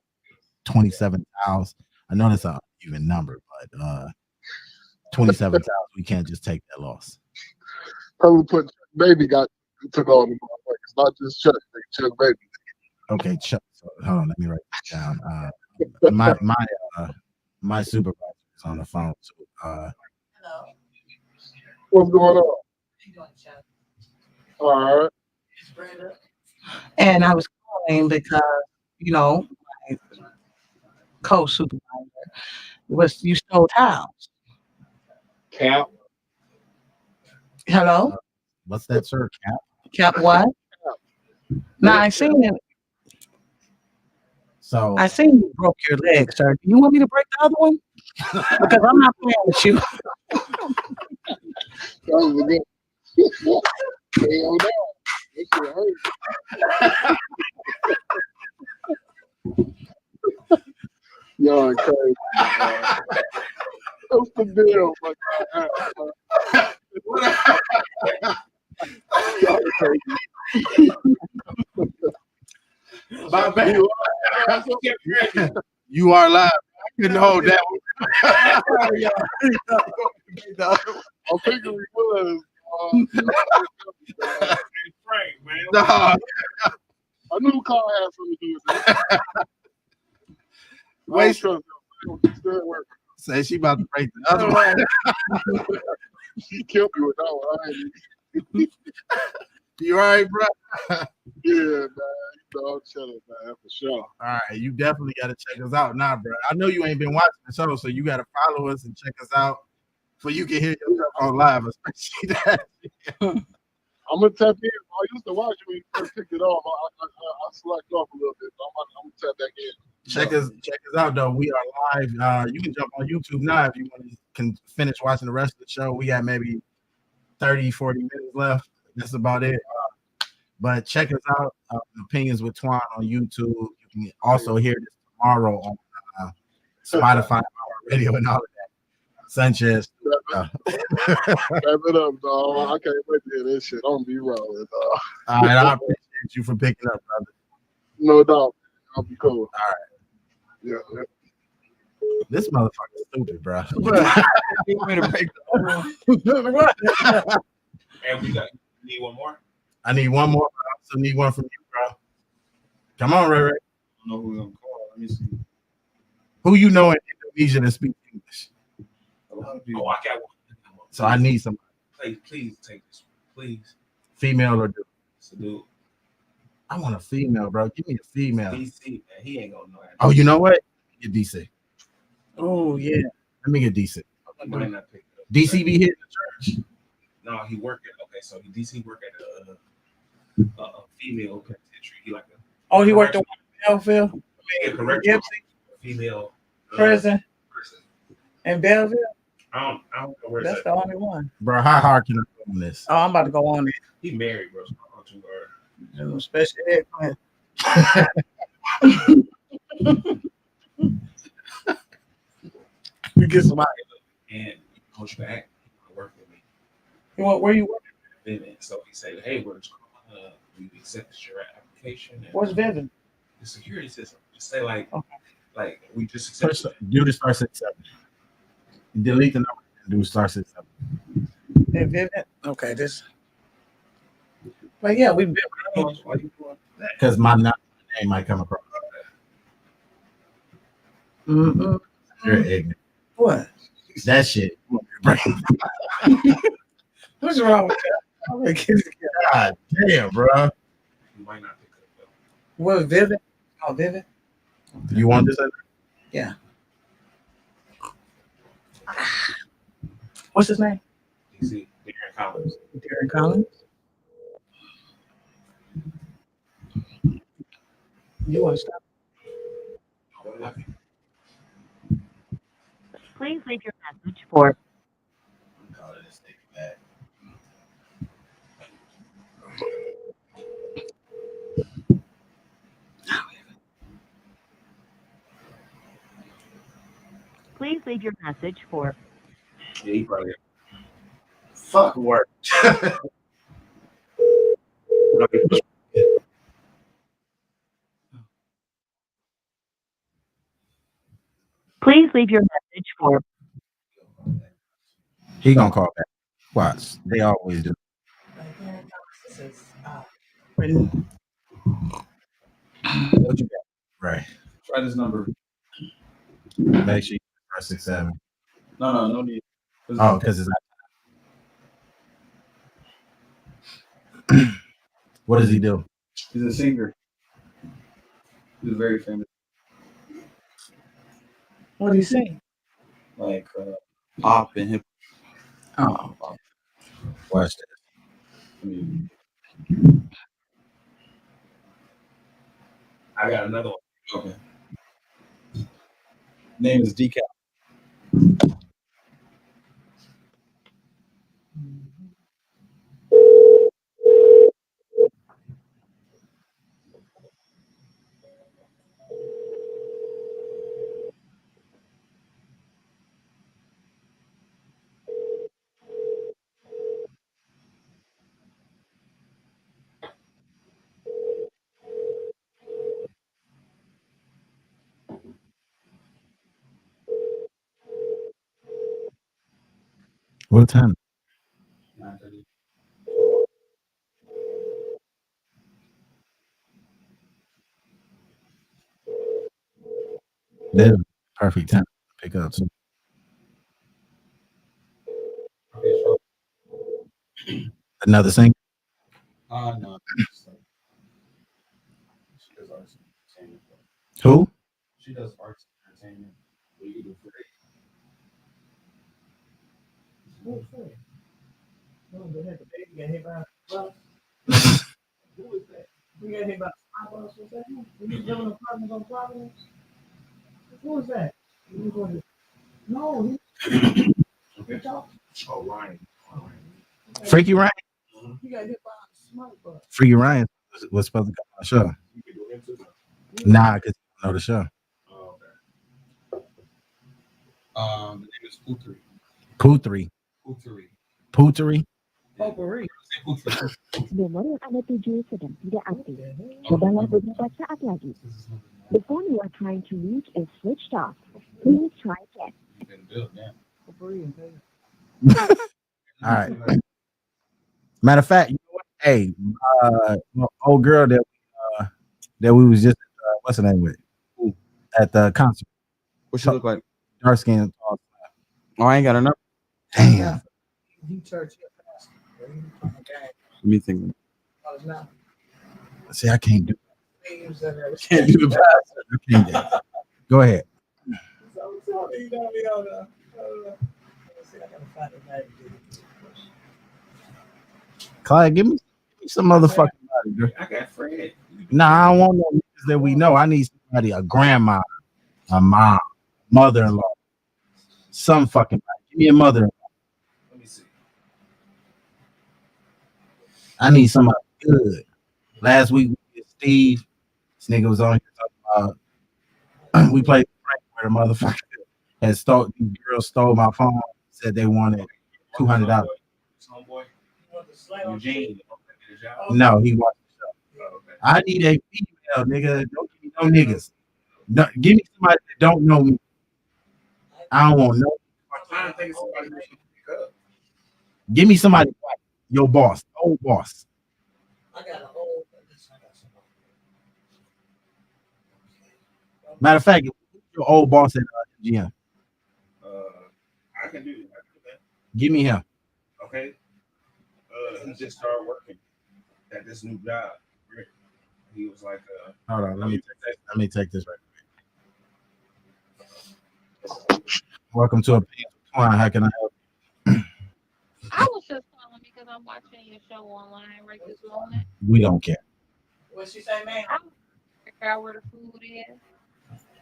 27 towels. I know that's an even number, but 27 towels. We can't just take that loss. Probably put Baby got took all the motherfuckers, not just Chuck. Chuck Baby. Okay, Chuck. So, hold on, let me write this down. My supervisor is on the phone. So, What's going on? All right. And I was calling because, my co-supervisor you stole towels. Cap. Hello? what's that, sir? Cap? Cap what? No, I seen it. So I seen you broke your leg, sir. Do you want me to break the other one? Because I'm not playing with you. That was a good. Hell no. That shit hurt. Y'all crazy. Man. What's the deal? My God. Y'all crazy. my bad. You are live. I couldn't hold that one. I'm thinking we was. Frank, man. No, I knew Carl had something to do with that. wait. Still working. Say she about to break the other one. She killed me with that one. I ain't You all right, bro? Yeah, man. Dog chilling, man, for sure. All right, you definitely got to check us out now, bro. I know you ain't been watching the show, so you got to follow us and check us out so you can hear yourself on live, especially that. I'm gonna tap in. I used to watch it when you first kicked it off. I slacked off a little bit, but I'm gonna tap back in. Check us out though. We are live. You can jump on YouTube now if you can finish watching the rest of the show. We got maybe 30, 40 minutes left. That's about it. But check us out. Opinions with Twan on YouTube. You can also hear this tomorrow on Spotify, radio, and all of that. Sanchez. Wrap it up, dog. I can't wait to hear this shit. I'm gonna be rolling, dog. All right, I appreciate you for picking up, brother. No doubt. I'll be cool. All right. Yeah. This motherfucker's stupid, bro. You want me to break the What? And we need one more. I need one more. I also need one from you, bro. Come on, Ray Ray. I don't know who's on call. Let me see. Who you know in Indonesia that speaks English? Oh, I got one. So I need some Please take this one. Please. female or dude. It's a dude. I want a female, bro. Give me a female. DC, man. He ain't gonna know that. Oh, you know what? Get DC. Oh, yeah. Let me get DC. He might not pick it up. DC be hitting the church. No, he worked at DC worked at a female penitentiary. He like Oh, he worked at Belleville? a correct female Prison person. in Belleville? I don't know where That's the only one. Bro, how hard can I go on this? Oh, I'm about to go on it. He married, bro. So I'm not too hard. Special ed class. We get somebody. And coach back, he worked with me. Where you work? And so he said, "Hey, we're just we accepted your application." And What's Vivian? the security system? Just say like we just Push accepted. do the star 67. Delete the number and do star 67. Hey, Vivian? Okay, this. But yeah, we've been. Why you doing that? Because my name might come across. Mm-mm. You're ignorant. What? That shit. What's wrong with that? God damn, bro. You might not pick up though. What, Vivian? Oh, Vivian? You want this? Yeah. What's his name? DC, Darren Collins. Darren Collins. You want to stop? I would love you. Please leave your message for Please leave your message for. Yeah, he probably. Fuck work. Please leave your message for. He gonna call back. Watch. They always do. Brittany. What you got? Right. Try this number. Make sure you press 6-7. No need. Oh, because it's what does he do? He's a singer. He's very famous. What do you say? Like pop and hip. Oh, Watch this. I mean, I got another one. okay. Name is Decal. What time? 9:30. That's perfect time to pick up. So Okay, sure. another thing. No. She does arts and entertainment. Who? She does arts and entertainment. We can do free. what's that? No, they had the baby got hit by a bus. Who is that? We got hit by a bus. What's that? We used to live in apartments on Providence. Who was that? No, he talked. Oh, Ryan. Freaky Ryan. He got hit by a smart bus. Freaky Ryan was supposed to come on the show. You can do him too. Nah, because you know the show. Oh, okay. The name is Putri. Pootery. Putri. Pootery. Potpourri. Say Putri. Nomor yang Anda tuju sedang tidak aktif. Cobalah beberapa saat lagi. The phone you are trying to reach is switched off. Please try again. You can build, yeah. Potpourri and Taylor. All right. Matter of fact, you know what? Hey, my old girl that we was just what's her name with Who? at the concert, What she look like? dark skin. Oh, I ain't got her number. Damn. He turned you fast. Let me think. Oh, it's not. See, I can't do. Can't do the pass. I can't do it. Go ahead. Clyde, give me some motherfucking body, girl. I got Fred. Nah, I don't want no niggas that we know. I need somebody, a grandma, a mom, mother-in-law, some fucking body. Give me a mother-in-law. Let me see. I need somebody good. Last week we did Steve. This nigga was on here talking about we played Frank where the motherfucker had stole these girls stole my phone, said they wanted $200. Homeboy. Eugene. No, he watched the show. Oh, okay. I need a female nigga. Don't give me no niggas. No, give me somebody that don't know me. I don't want no. I'm trying to think of somebody who should pick up. Give me somebody like your boss, old boss. I got a whole. Matter of fact, your old boss at GM. I can do that. Give me him. Okay. He just started working at this new job. He was like, Hold on, let me take this right quick. Welcome to a Twan. How can I help? I was just calling because I'm watching your show online right this moment. We don't care. What she say, man? I'm trying to figure out where the food is.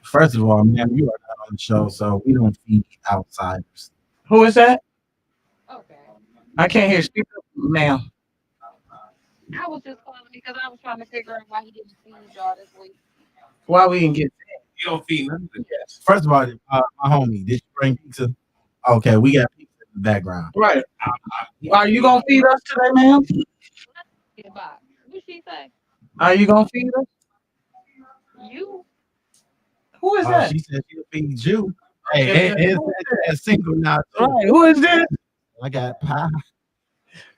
First of all, man, you are not on the show, so we don't feed outsiders. Who is that? Okay. I can't hear. Speak up, ma'am. I was just calling because I was trying to figure out why he didn't feed y'all this week. Why we didn't get You don't feed none of them. First of all, my homie, did you bring pizza? Okay, we got pizza in the background. Right. Are you gonna feed us today, ma'am? What she say? Are you gonna feed us? You? Who is that? She said she'll feed you. Hey, it's single now. Too. Right. Who is this? I got pie.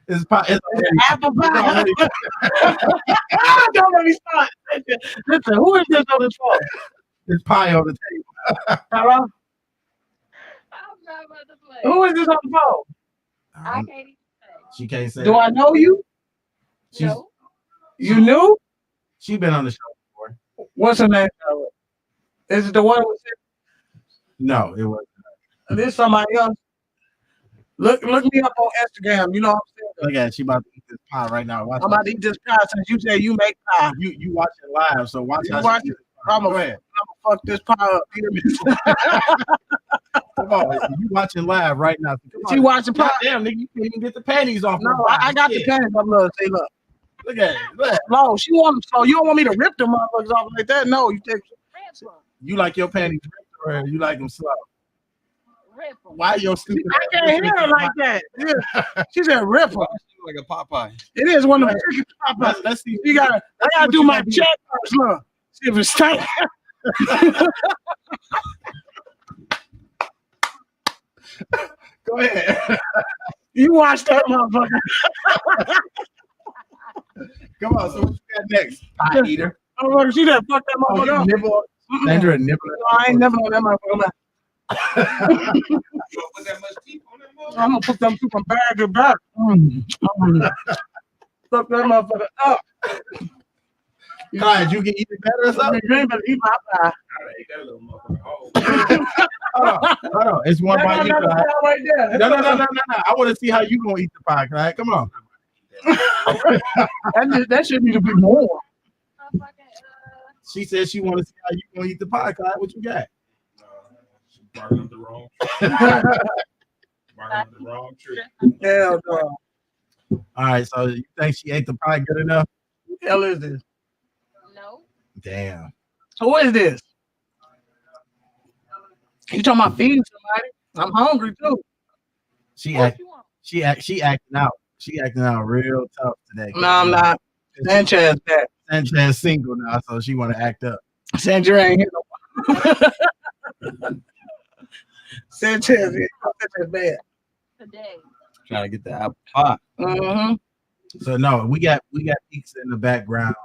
It's pie. It's Apple pie. Don't let me start. Listen, who is this on the phone? There's pie on the table. Hello? I'm not about to play. Who is this on the phone? I can't even say. She can't say. Do I know you? No. You knew? She been on the show before. What's her name? Is it the one with No, it wasn't. this somebody else? Look me up on Instagram. You know what I'm saying? Look at it. She about to eat this pie right now. Watch I'm about to eat this pie since you said you make pie. You watch it live, so watch You how watch she eat it. this pie. I'm Go gonna ahead. fuck this pie up. Come on, you watching live right now. She watching pie. Damn, nigga, you can't even get the panties off. No, I got the panties up. Look, say look. Look at it. Look. No, she want them slow. You don't want me to rip them motherfuckers off like that. No, you take. You like your panties ripped or you like them slow? Rip 'em. Why your stupid? I can't hear her like that. Yeah. She said rip her. Like a Popeye. It is one of the chicken Popeyes. Let's see. You gotta. I gotta do my check first. Look, see if it's tight. Go ahead. You watch that motherfucker. Come on. So what you got next? Pie eater. Motherfucker, see that? Fuck that Oh, you motherfucker. nibble. Sandra nibble. No, I ain't never on that motherfucker. You don't put that much teeth on that motherfucker? I'm gonna put them two from bag to back. Fuck that motherfucker up. God, you can eat it better or something? You ain't better eat my pie. I ate that little motherfucker. Hold on. It's one by you. Clyde. Right there. No. I want to see how you gonna eat the pie, Clyde. Come on. That should need to be more. She said she want to see how you gonna eat the pie, Clyde. What you got? She barking up the wrong. Barking up the wrong tree. Hell no. All right. So you think she ate the pie good enough? Who the hell is this? No. Damn. Who is this? You talking about feeding somebody? I'm hungry too. She What act. you want? She acting out. She acting out real tough today. No, I'm not. Sanchez back. Sanchez single now, so she want to act up. Sanchez ain't here no more. Sanchez bad. Today. Trying to get the apple pie. Mm-hmm. So no, we got pizza in the background.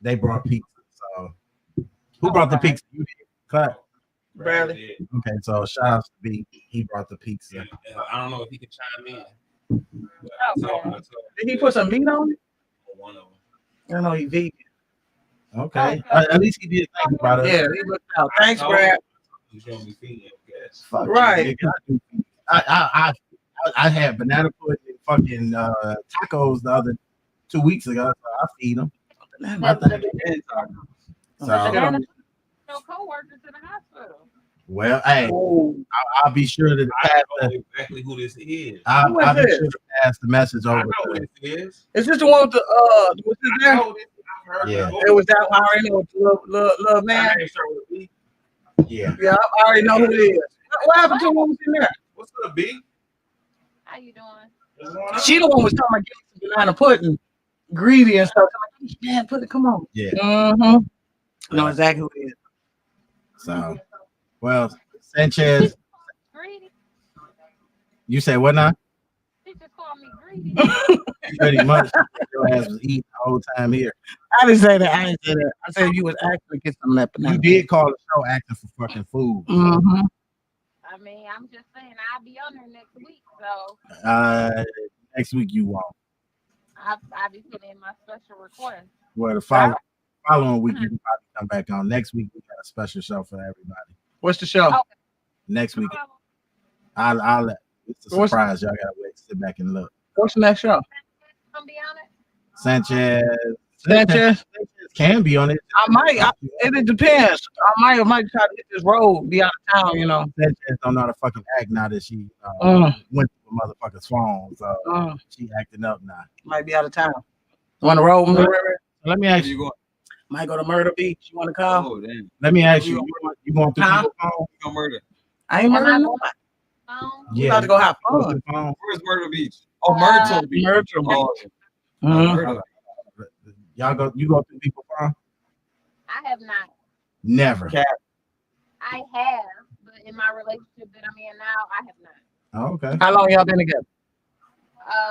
They brought pizza. So who brought the pizza? You did. Clyde. Bradley. Okay, so shout out to B. He brought the pizza. And I don't know if he can chime in. But Did he put some meat on it? one of them. I know he vegan. Okay. At least he did think about it. Yeah, he looked out. Thanks, Brad. He's gonna be feeding, I guess. Fuck you, Right. nigga. I had banana pudding and fucking tacos the other 2 weeks ago. So I feed them. So No co-workers in the hospital. well, hey, Oh, I'll be sure to I pass know the exactly who this is. I'll Who is be this? sure to pass the message I over know to who them. this is. is this the one with the what's his I name? know this. I've heard Yeah. the It was that one I already know with the little man. Man, start with B. Yeah. Yeah, I already know who it is. What happened to the one was in there? What's up, B? How you doing? What's going on? She the one was talking about getting some banana pudding, greedy and stuff. I'm like, man, pudding, come on. Yeah. Mm-hmm. Know exactly who it is. So well, Sanchez, Greedy. you say what now? She just called me greedy. Pretty much your ass was eating the whole time here. I didn't say that. I didn't say that. I said you was actually get some of that banana. You did call the show asking for fucking food. Mm-hmm. I mean, I'm just saying I'll be on there next week, so Next week you won't. I'll be putting in my special request. Well, the following week you can probably come back on. Next week we got a special show for everybody. What's the show? Oh. Next week I'll let it's a What's- surprise. Y'all gotta wait, sit back and look. What's the next show? Gonna be on it. Sanchez Sanchez. can be on it. It depends. I might try to hit this road, be out of town, you know. Sanchez don't know how to fucking act now that she went to a motherfucker's phone, so she acting up now. Might be out of town. On the road. Let me ask You you. going? Might go to Murder Beach. You want to come? Oh, damn. Let me ask you, you going through Huh? the phone? You gonna murder? I ain't Am I murdering going nobody. home? We about to go have Go fun. through the phone. Where's Murder Beach? Oh, Myrtle Beach. Myrtle Beach. Oh, Mhm. Myrtle. You go through people's phone? I have not. Never. I have, but in my relationship that I'm in now, I have not. Oh, okay. How long y'all been together?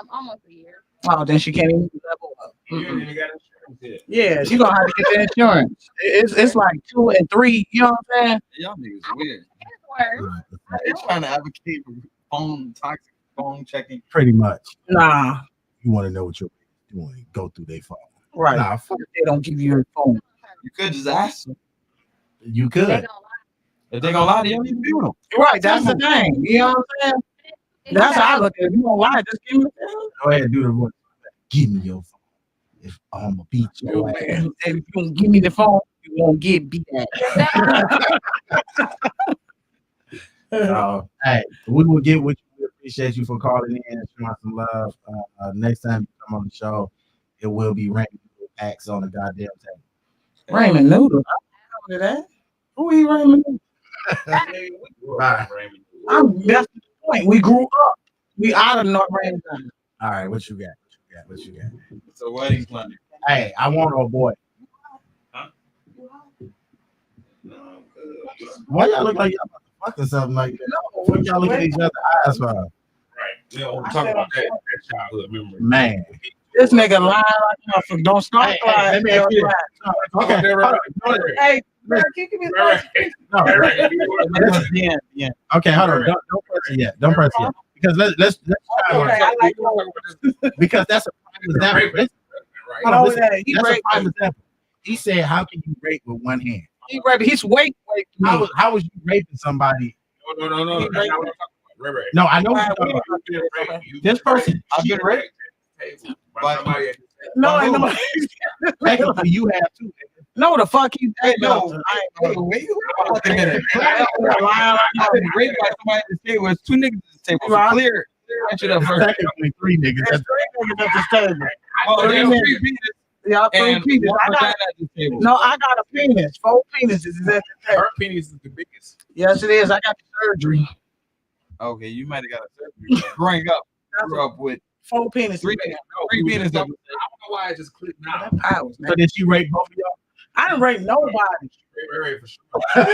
Almost a year. Oh, then she can't even level up. You ain't even got insurance yet. Yeah, she gonna have to get the insurance. It's like 2 and 3. You know what I'm saying? Y'all niggas weird. It's worse. They trying to advocate for toxic phone checking. Pretty much. Nah, You want to know what you're doing? Go through their phone. right. Nah, fuck. They don't give you a phone. You could just ask them. You They could. gonna lie. If they gonna lie, they don't need to be with them. Right, that's the thing. You know what I'm saying? That's how I look at it. If you don't lie, just give me the phone. Go ahead and do the voice. Give me your phone. If I'm gonna beat your ass. And if you don't give me the phone, you won't get beat at. Hey, we will get with you. We appreciate you for calling in and showing some love. Next time you come on the show, it will be Raymond Acts on the goddamn table. Raymond Noodle. I don't know that. Who he Raymond Noodle? Bye. That's the point. We grew up. We out of North Raymond. All right, what you got? What you got? It's a wedding planner. Hey, I want a boy. Why y'all look like y'all about to fuck or something like that? What y'all look at each other's eyes for? Right. We don't talk about that childhood memory. Man. This nigga lying like motherfucker. Don't start Hey, lying. let me ask you. Okay. Hey, bro, can you give me the phone? Yeah. Okay, hold on. Don't press it yet. Don't press it yet. Because let's try Okay, I like because that's a prime example. Hold on, listen. That's a prime example. He said, "How can you rape with one hand?" He raped. He's wait. How was you raping somebody? No. That's not what I'm talking about. Right. No, I know what you're talking about. This person, I've been raped by somebody. No, I know. Technically, you have too. No, the fuck he. Hey, no. Wait a minute. I've been raped by somebody at the table. It's 2 niggas at the table. So clear. Answer that first. Technically, 3 niggas. There's 3 niggas at the table. Oh, there's 3 niggas. penises. Yeah, 3 And penises. 1 I got, vagina at the table. no, I got a penis. 4 penises is at the table. Her penis is the biggest. Yes, it is. I got the surgery. Okay, you might have got a surgery. Growing up, grew up with 4 penises. 3 penises. I don't know why it just clicked now. So did she rape both of y'all? I didn't rape nobody. Right, for sure. This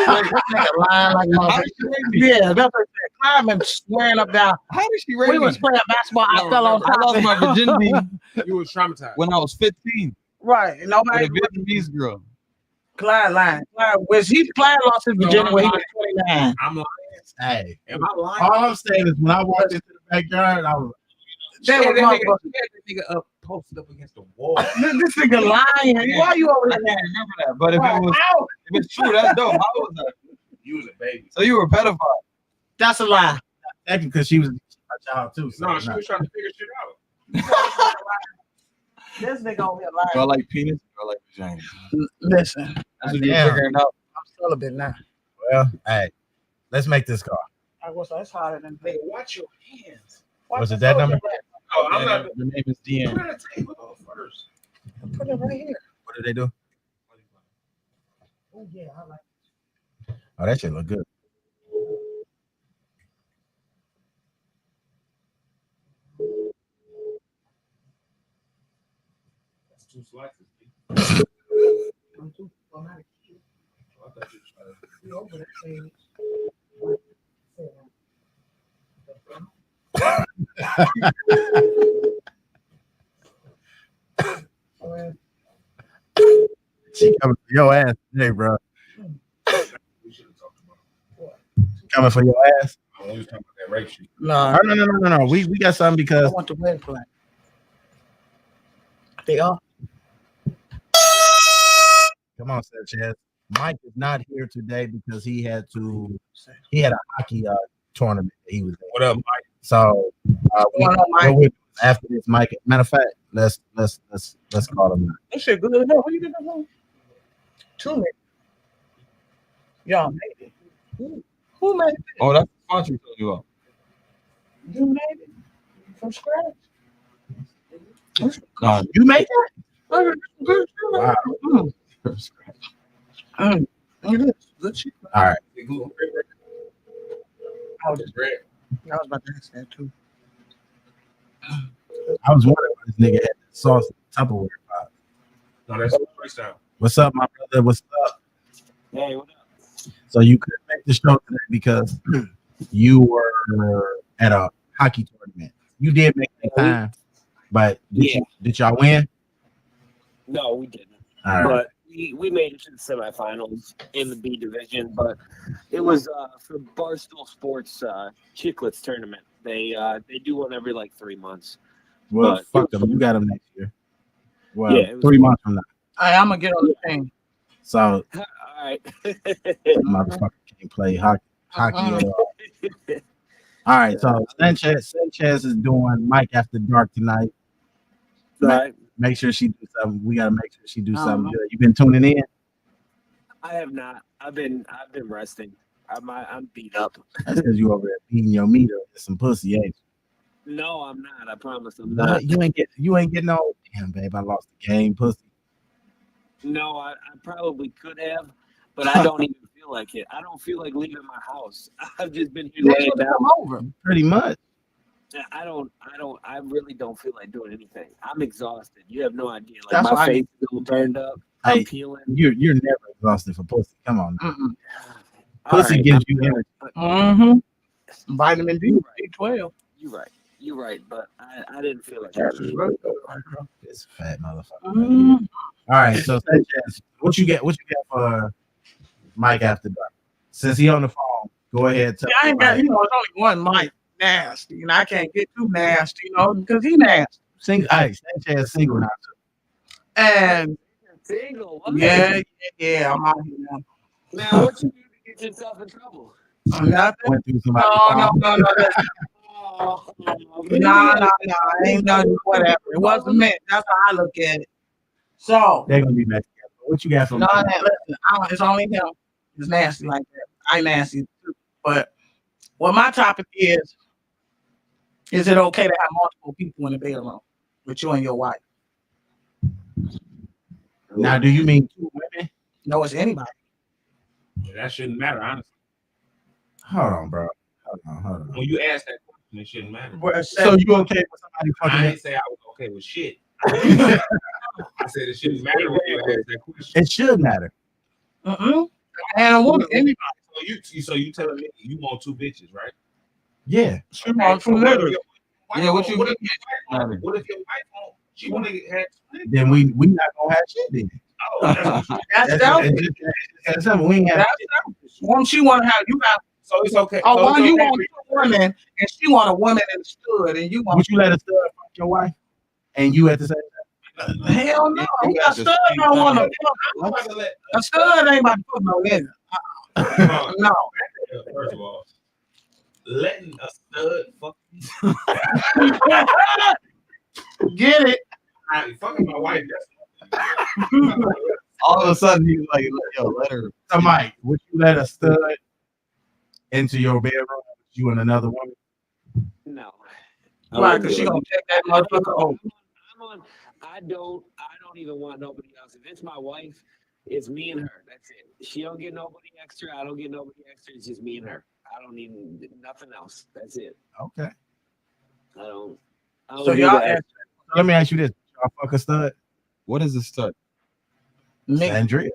nigga lying like motherfucker. Yeah, that's what I said. Clyde been swearing up down. How did she rape We me? was playing basketball. I fell on I top lost of my it. virginity You was traumatized. when I was 15 Right. with Nobody. a Vietnamese girl. Clyde lying. Clyde lost his virginity when he was 29. I'm lying. Hey, Am I lying? all I'm saying is when I walked into the backyard, I was That was motherfucker. That nigga up posted up against the wall. This nigga lying. Why you over I there? can't remember that, but if it's true, that's dope. How was that? You was a baby. So you were a pedophile. That's a lie. acting because she was a child too. So No, she was trying to figure shit out. This nigga over here Do I lying. like penis? Do I like vagina? Listen, That's what you're Damn. figuring out. I'm celibate now. well, hey, let's make this call. That's harder than Nigga, watch your hands. Was it that number? Oh, I'm not. The name is DM. Put it on the table though first. Put it right here. What did they do? Oh yeah, I like. Oh, that shit look good. That's 2 slices. I'm too. I'm not a kid. I thought you were trying to- We over that page. She coming for your ass today, bro. We should have talked about Coming for your ass. it. When we was talking about that rape shit. No, No. We got something I because want the red flag. They are. come on, Sanchez. Mike is not here today because he had a hockey tournament that he was in. What up, Mike? So Going on, Mike? what we'll do after this, Mike. Matter of fact, let's call him. This shit good enough. What you doing? 2 minutes. Y'all made it. Who made it? Oh, that's the sponsor you told me about. You made it from scratch. No, You made that? Wow. It is good shit. All right. I was about to ask that too. I was wondering why this nigga had the sauce Tupperware pot. No, that's freestyle. What's up, my brother? What's up? Hey, what up? So you couldn't make the show today because you were at a hockey tournament. You did make the time, but did y'all win? No, we didn't. All right. But we made it to the semifinals in the B division. But it was for Barstool Sports Chicklets tournament. They do one every like 3 months. Well, but fuck them. You got them next year. Well, Yeah, it was 3 months from now. I'm gonna get on the thing. So all right. motherfucker can't play hockey at all. All right, so Sanchez is doing Mike After Dark tonight. Right. Make sure she do something. We gotta make sure she do something good. You been tuning in? I have not. I've been resting. I'm beat up. That's because you over there beating your meat up with some pussy, ain't you? No, I'm not. I promise I'm No, not. you ain't getting no. Damn, babe, I lost the game, pussy. No, I probably could have, but I don't even feel like it. I don't feel like leaving my house. I've just been here laying down. Come over. Pretty much. I really don't feel like doing anything. I'm exhausted. You have no idea. Like That's my why face is all turned up. I'm Hey, peeling. you're never exhausted for pussy. Come on, now. All Pussy right, gives you energy. Mm-hmm. Vitamin D, B12. You're right, but I didn't feel like that. This fat motherfucker. Mhm. All right, so Sanchez, what you get for Mike After Dark? Since he on the phone, go ahead. Tell I ain't got, it's only one Mike nasty, and I can't get too nasty, because he nasty. Sanchez single now too. And Single. What? yeah, I'm out here now. Now, what you do to get yourself in trouble? Nothing. Went through somebody's No. No. I ain't nothing. Whatever. It wasn't meant. That's how I look at it. So They're gonna be messy. What you got for no, Mike? listen, it's only him. It's nasty like that. I nasty too. But what my topic is it okay to have multiple people in the bedroom with you and your wife? Now, do you mean 2 women? No, it's anybody. That shouldn't matter, honestly. Hold on, bro. Hold on. When you ask that question, it shouldn't matter. So you okay with somebody I fucking? didn't say I was okay with shit. I said it shouldn't matter when you ask that question. It should matter. And a woman, anybody. So you telling me you want 2 bitches, right? Yeah. She wants two niggas. Yeah, what you What mean? if your wife won't? She want to have 2 niggas. Then we not gonna have shit then. Oh, That's selfish. That's something we ain't have. That's selfish. One she want to have, you got. so it's okay. Oh, So one it's you okay want two women, and she want a woman in the stud, and you want. Would you let a stud fuck your wife and you at the same time? Hell no. You A got stud the same don't want to time. I'm about to let. fuck. A stud ain't about to fuck no nigga. No. First of all, letting a stud fuck Get it? me, fucking my wife. All of a sudden, he was like, yo, let her. So Mike, would you let a stud into your bedroom with you and another woman? No. Right, because she gonna take that motherfucker over. I don't even want nobody else. If it's my wife, it's me and her. That's it. She don't get nobody extra. I don't get nobody extra. It's just me and her. I don't need nothing else. That's it. Okay. I don't So do y'all that. Let me ask you this: y'all fuck a stud? What is a stud? Andrea.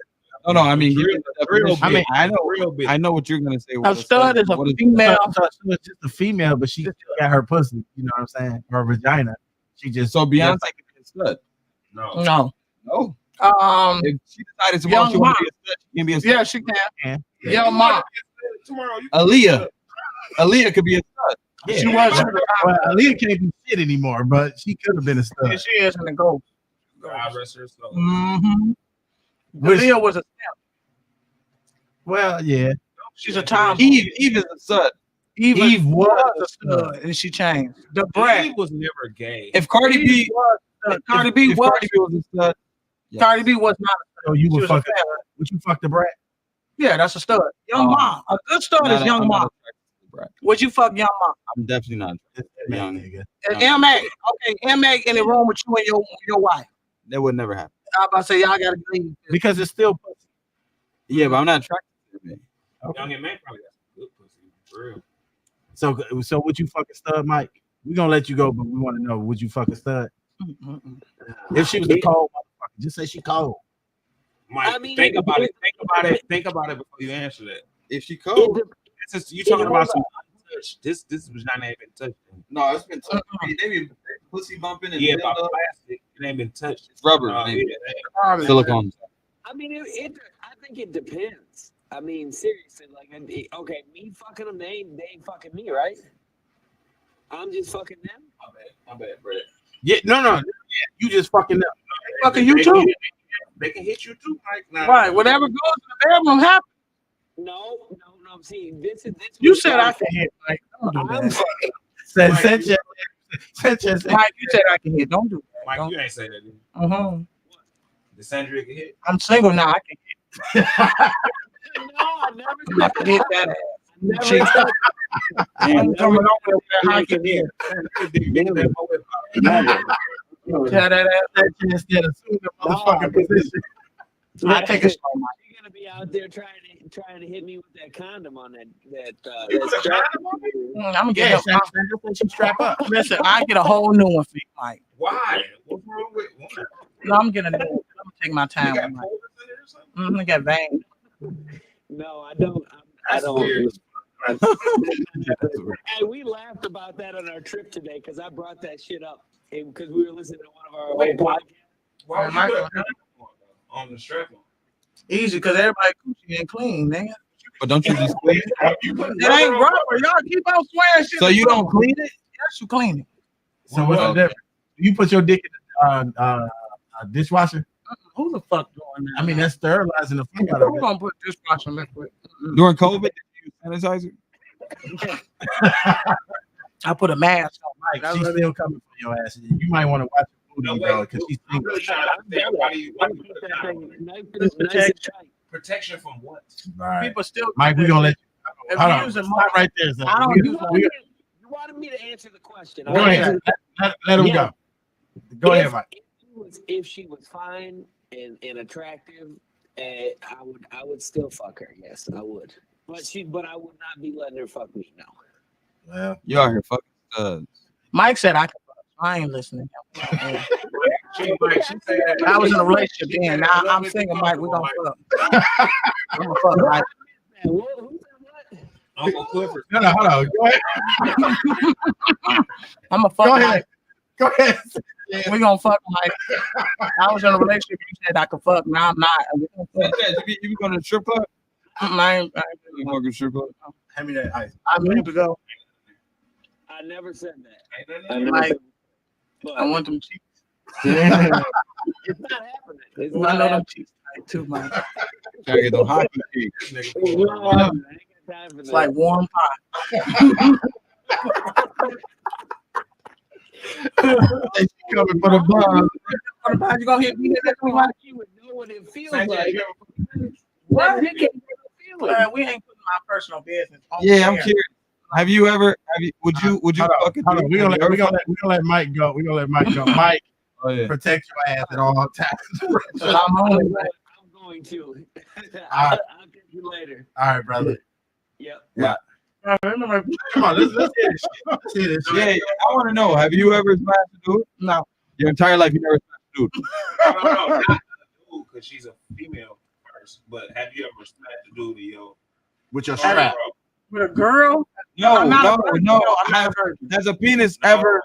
No, I mean, give me the definition. I mean, I know what you're gonna say. A stud is a female. So it's just a female, but she got her pussy. You know what I'm saying? Her vagina. She just So Beyonce could be a stud. No. No. If she decided tomorrow Young she wants to be a stud, she can be a stud. Yeah, she can. Yeah. Young mom. Tomorrow, Aaliyah could be a stud. Yeah. She was. Well, Aaliyah can't do shit anymore, but she could have been a stud. Yeah, she is in the goal. God rest her soul. Mm-hmm. Which- Aaliyah was a Well, yeah. She's a time. Eve is a stud. Eve was a stud, and she changed. The brat. He was never gay. If Cardi B, Cardi B if was. Cardi B was a stud, yes. Cardi B was not. So you She would was a fuck. fan. Would you fuck the brat? Yeah, that's a stud. Young mom. A good stud is young mom. Would you fuck young mom? I'm definitely not. Young nigga. And MA. Okay, MA in the room with you and your wife. That would never happen. I about to say y'all gotta leave. because it's still pussy. Yeah, but I'm not attracted to it. Young and man probably got some good pussy for real. So would you fuck a stud, Mike? We gonna let you go, but we want to know: would you fuck a stud? If she was the cold motherfucker, just say she cold. Mike, I mean, think about it. Think about it before you answer that. If she cold, You talking about some untouched? This vagina ain't been touched. no, it's been touched. They be pussy bumping and Yeah, build about up. plastic. It ain't been touched. It's rubber, Yeah, maybe. yeah. Silicone. I mean, I think it depends. I mean, seriously, like, okay, me fucking them, they ain't fucking me, right? I'm just fucking them. My bad, Brett. Yeah, no. You just fucking up. Fucking you too. They can hit you too, Mike. Nah, Right. Whatever goes in the bedroom happens. No. See, this. You said I can hit. Like, don't do I'm that. fucking. Sanchez. Mike, you said I can hit. Don't do that. Mike, Don't. you ain't say that. Did you? The Sandra can hit. I'm single now. I can hit. No, I never I can hit that ass. Never Shit. said I'm coming over there with that high kick in. Tell that ass Sanchez did assume the motherfucking position. I take a slow, Mike. You're gonna be out there trying to hit me with that condom on that You put a strap. condom on it? I'm gonna Yeah, get Sanchez let you strap up. Listen, I get a whole new one for you, Mike. Why? What's wrong with one? No, I'm getting a new one. I'm gonna take my You time got with Mike. folders in it or something? I got veins. No, I don't. I That's don't. weird. Hey, we laughed about that on our trip today because I brought that shit up because we were listening to one of our old podcasts. Why would you put a condom on the strap on? Easy, because everybody coochie ain't clean, nigga. But don't you just clean it? It ain't rubber. Y'all keep on swearing shit. So you don't clean it? Yes, you clean it. So what's the difference? You put your dick in the dishwasher? Who the fuck doing that? I mean, that's sterilizing the fuck out of Who it. gonna put dishwasher liquid? During COVID, did you use sanitizer? I put a mask on. Mike, she's still coming for your ass. You might want to watch the No, movie, wait. though, because she's I'm single. really trying to understand why do you put a condom on? Nice and tight. Protection from what? All right. People still. Mike, we're going to let you. If Hold you on. use a Stop right there, Zach. I don't We- use we- You wanted me to answer the question. Go ahead. Let him go. Go ahead, Mike. If she was fine and attractive, I would still fuck her. Yes, I would. But I would not be letting her fuck me. No. Well, You out here fucking studs. Mike said I could. I ain't listening. She said that. I was in a relationship then. Now I'm single, Mike. We gonna fuck. I'm gonna fuck, Mike. Who said what? Uncle Clifford. no, hold on. Go ahead. I'm gonna fuck, Go ahead. Mike. Go ahead. We gonna fuck, Mike. I was in a relationship. You said I could fuck. Now I'm not. We gonna fuck. You be going to the strip club? I ain't You fucking strip club? Hand me that ice. I need to go. I never said that. Ain't I that never Mike, said that. I want them cheeks. It's not happening. It's I not know them happening. cheeks tight too, Mike. Trying to get them hockey cheeks. This nigga It's full not of- happening. I ain't got time for It's that. like warm They coming for the bomb. pie. You gonna hit me? You would know what it feels Sanchez, like. you ever- What? Dick ain't never feel it. We ain't putting my personal business on Yeah, I'm there. curious. Would you Hold on, fucking hold on. do- We're have gonna you ever let Mike go. We're gonna let Mike go. Mike, Oh, yeah. protect your ass at all times. I'm only like, I'm going to. All right. I'll get you later. All right, brother. Yep. I remember. Come on, let's hear this shit. Let's hear this shit. Yeah, I want to know. Have you ever smashed a dude? No. Your entire life, you never smashed a dude. No, not the dude, because she's a female first. But have you ever smacked a dude to your With your strap. With a girl? No, I'm not no, a virgin. no. I'm not a virgin. Has a penis No, ever?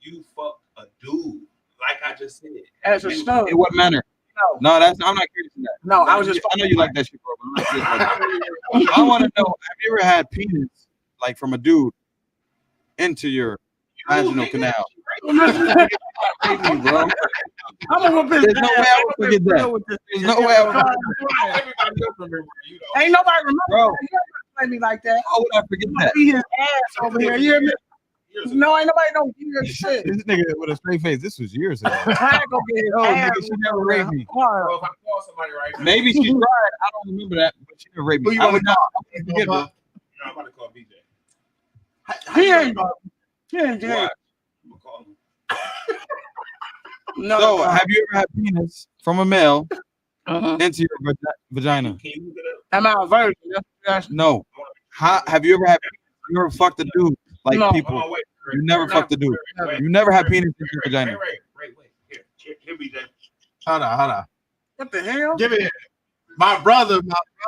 You fucked a dude, like I just said. As a stud. In what manner? No. No, that's. I'm not curious in that. No, I was just. I know you like that shit, bro. But I'm not curious about that. I want to know. Have you ever had penis like from a dude into your vaginal canal? Crazy, bro. I'm gonna whoop his There's no ass. way I would forget that. There's no way I would. Everybody else remember you though. Ain't nobody remember. Bro. You never play me like that. How would I forget that? See his ass over here. You hear me? No, ain't nobody know you hear shit. This nigga with a straight face. This was years ago. I ain't gonna get his No, ass. nigga, she never raped me. Why? So if I call somebody right now, Maybe she tried. I don't remember that, but she never raped Who me. you I wanna would not forget, bro. no, I'm about to call BJ. He ain't. He ain't Why? gay. I'm gonna call him. No. So, have you ever had penis from a male Uh-huh. into your vagina? Am I a virgin? That's No. How have you ever had? You ever fucked a dude like No. people? You never fucked a dude. You never had penis into your vagina. Here, BJ. Hold on. what the hell? Give me it. My brother.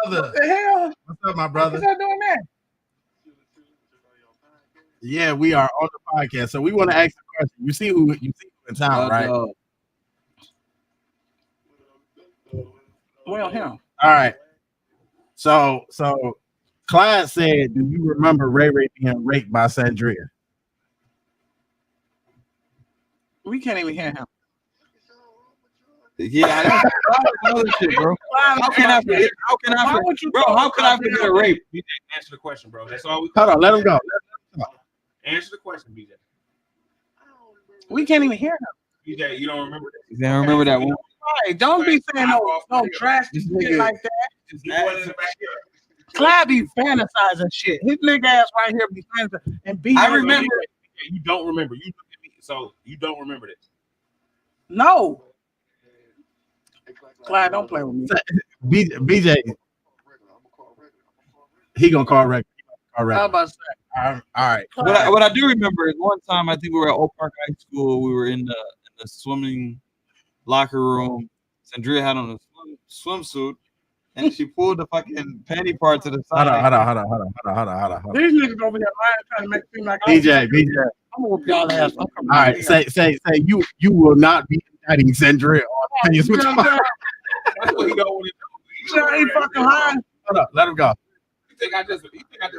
What the hell? What's up, my What's brother? that doing that? Yeah, we are on the podcast. So we want to ask a question. You see who in town, right? Well, him. All right. So Clyde said, do you remember Ray Ray being raped by Sandria? We can't even hear him. Yeah, that's other shit, bro. How can I forget? Bro, how can I forget a rape? BJ, answer the question, bro. That's all we. Hold on, let him go. Answer the question, BJ. We can't even hear him. BJ, you don't remember that? You don't remember that one? Right, don't be saying no drastic shit like that. Clyde be fantasizing shit. His nigga ass right here be fantasizing and be. I remember. You don't remember. You look at me, so you don't remember this. No. Clyde, don't play with me. BJ, he gonna call record. How about that? All right. What I do remember is one time I think we were at Oak Park High School. We were in the swimming locker room. Sandria had on a swimsuit, and she pulled the fucking panty part to the side. Hold on. These niggas over here lying, trying to make it seem like BJ. I'm gonna whoop y'all ass. All right, say you will not be indicting Sandria on opinions with That's what he don't want to do. You ain't fucking lying. Hold on, let him go. You think I just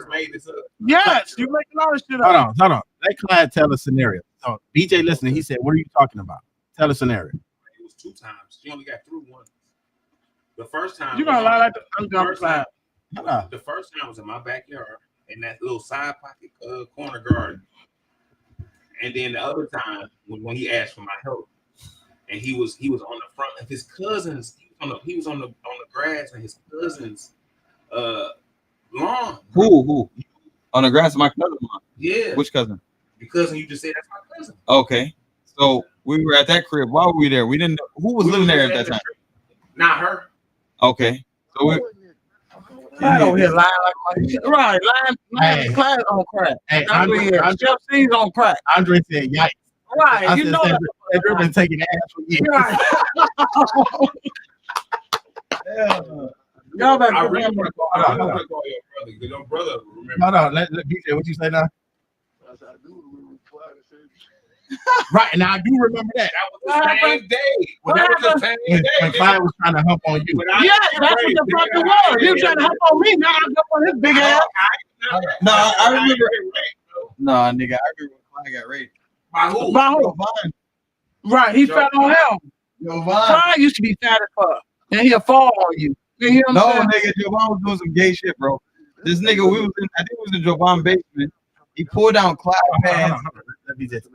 made this up? Yes, you make a lot of shit up. Hold on. Let Clyde tell a scenario. So BJ listening, he said, what are you talking about? Tell a scenario. It was 2 times. She only got through once. The first time. You gonna lie like the I'm dumb Clyde. The first time was in my backyard in that little side pocket corner garden. And then the other time was when he asked for my help. And he was on the front of his cousins. He was on the grass and his cousins lawn. Who? On the grass of my cousin. Yeah. Which cousin? The cousin you just said, that's my cousin. Okay. So we were at that crib. Why were we there? We didn't know who was living there at that time. Not her. Okay. So we Clyde over here lying like right, lying. Clyde on crack. Hey, Andre Jeff C's on crack. Andre said, yikes. Right, I you said, know that. Sandria been taking ass for years. Right. Y'all better I put really him want to call your brother. Because your brother remember. Hold on, let BJ, what you say now? Right, now I do remember that. That was the same day. What That was the happened? same When day. Clyde was trying to hump on you. Yeah, that's what the fuck it was. He was trying to help on me. Now I'm up on his big ass. No, I remember. No, nigga, I remember when Clyde got raped. By who? By who? Right, he fell on him. Yo, Clyde used to be fat as fuck. And he'll fall on you. You hear what I'm saying? Nigga, Jovan was doing some gay shit, bro. This nigga, I think we was in Jovan basement. He pulled down Clyde pants. Let me just.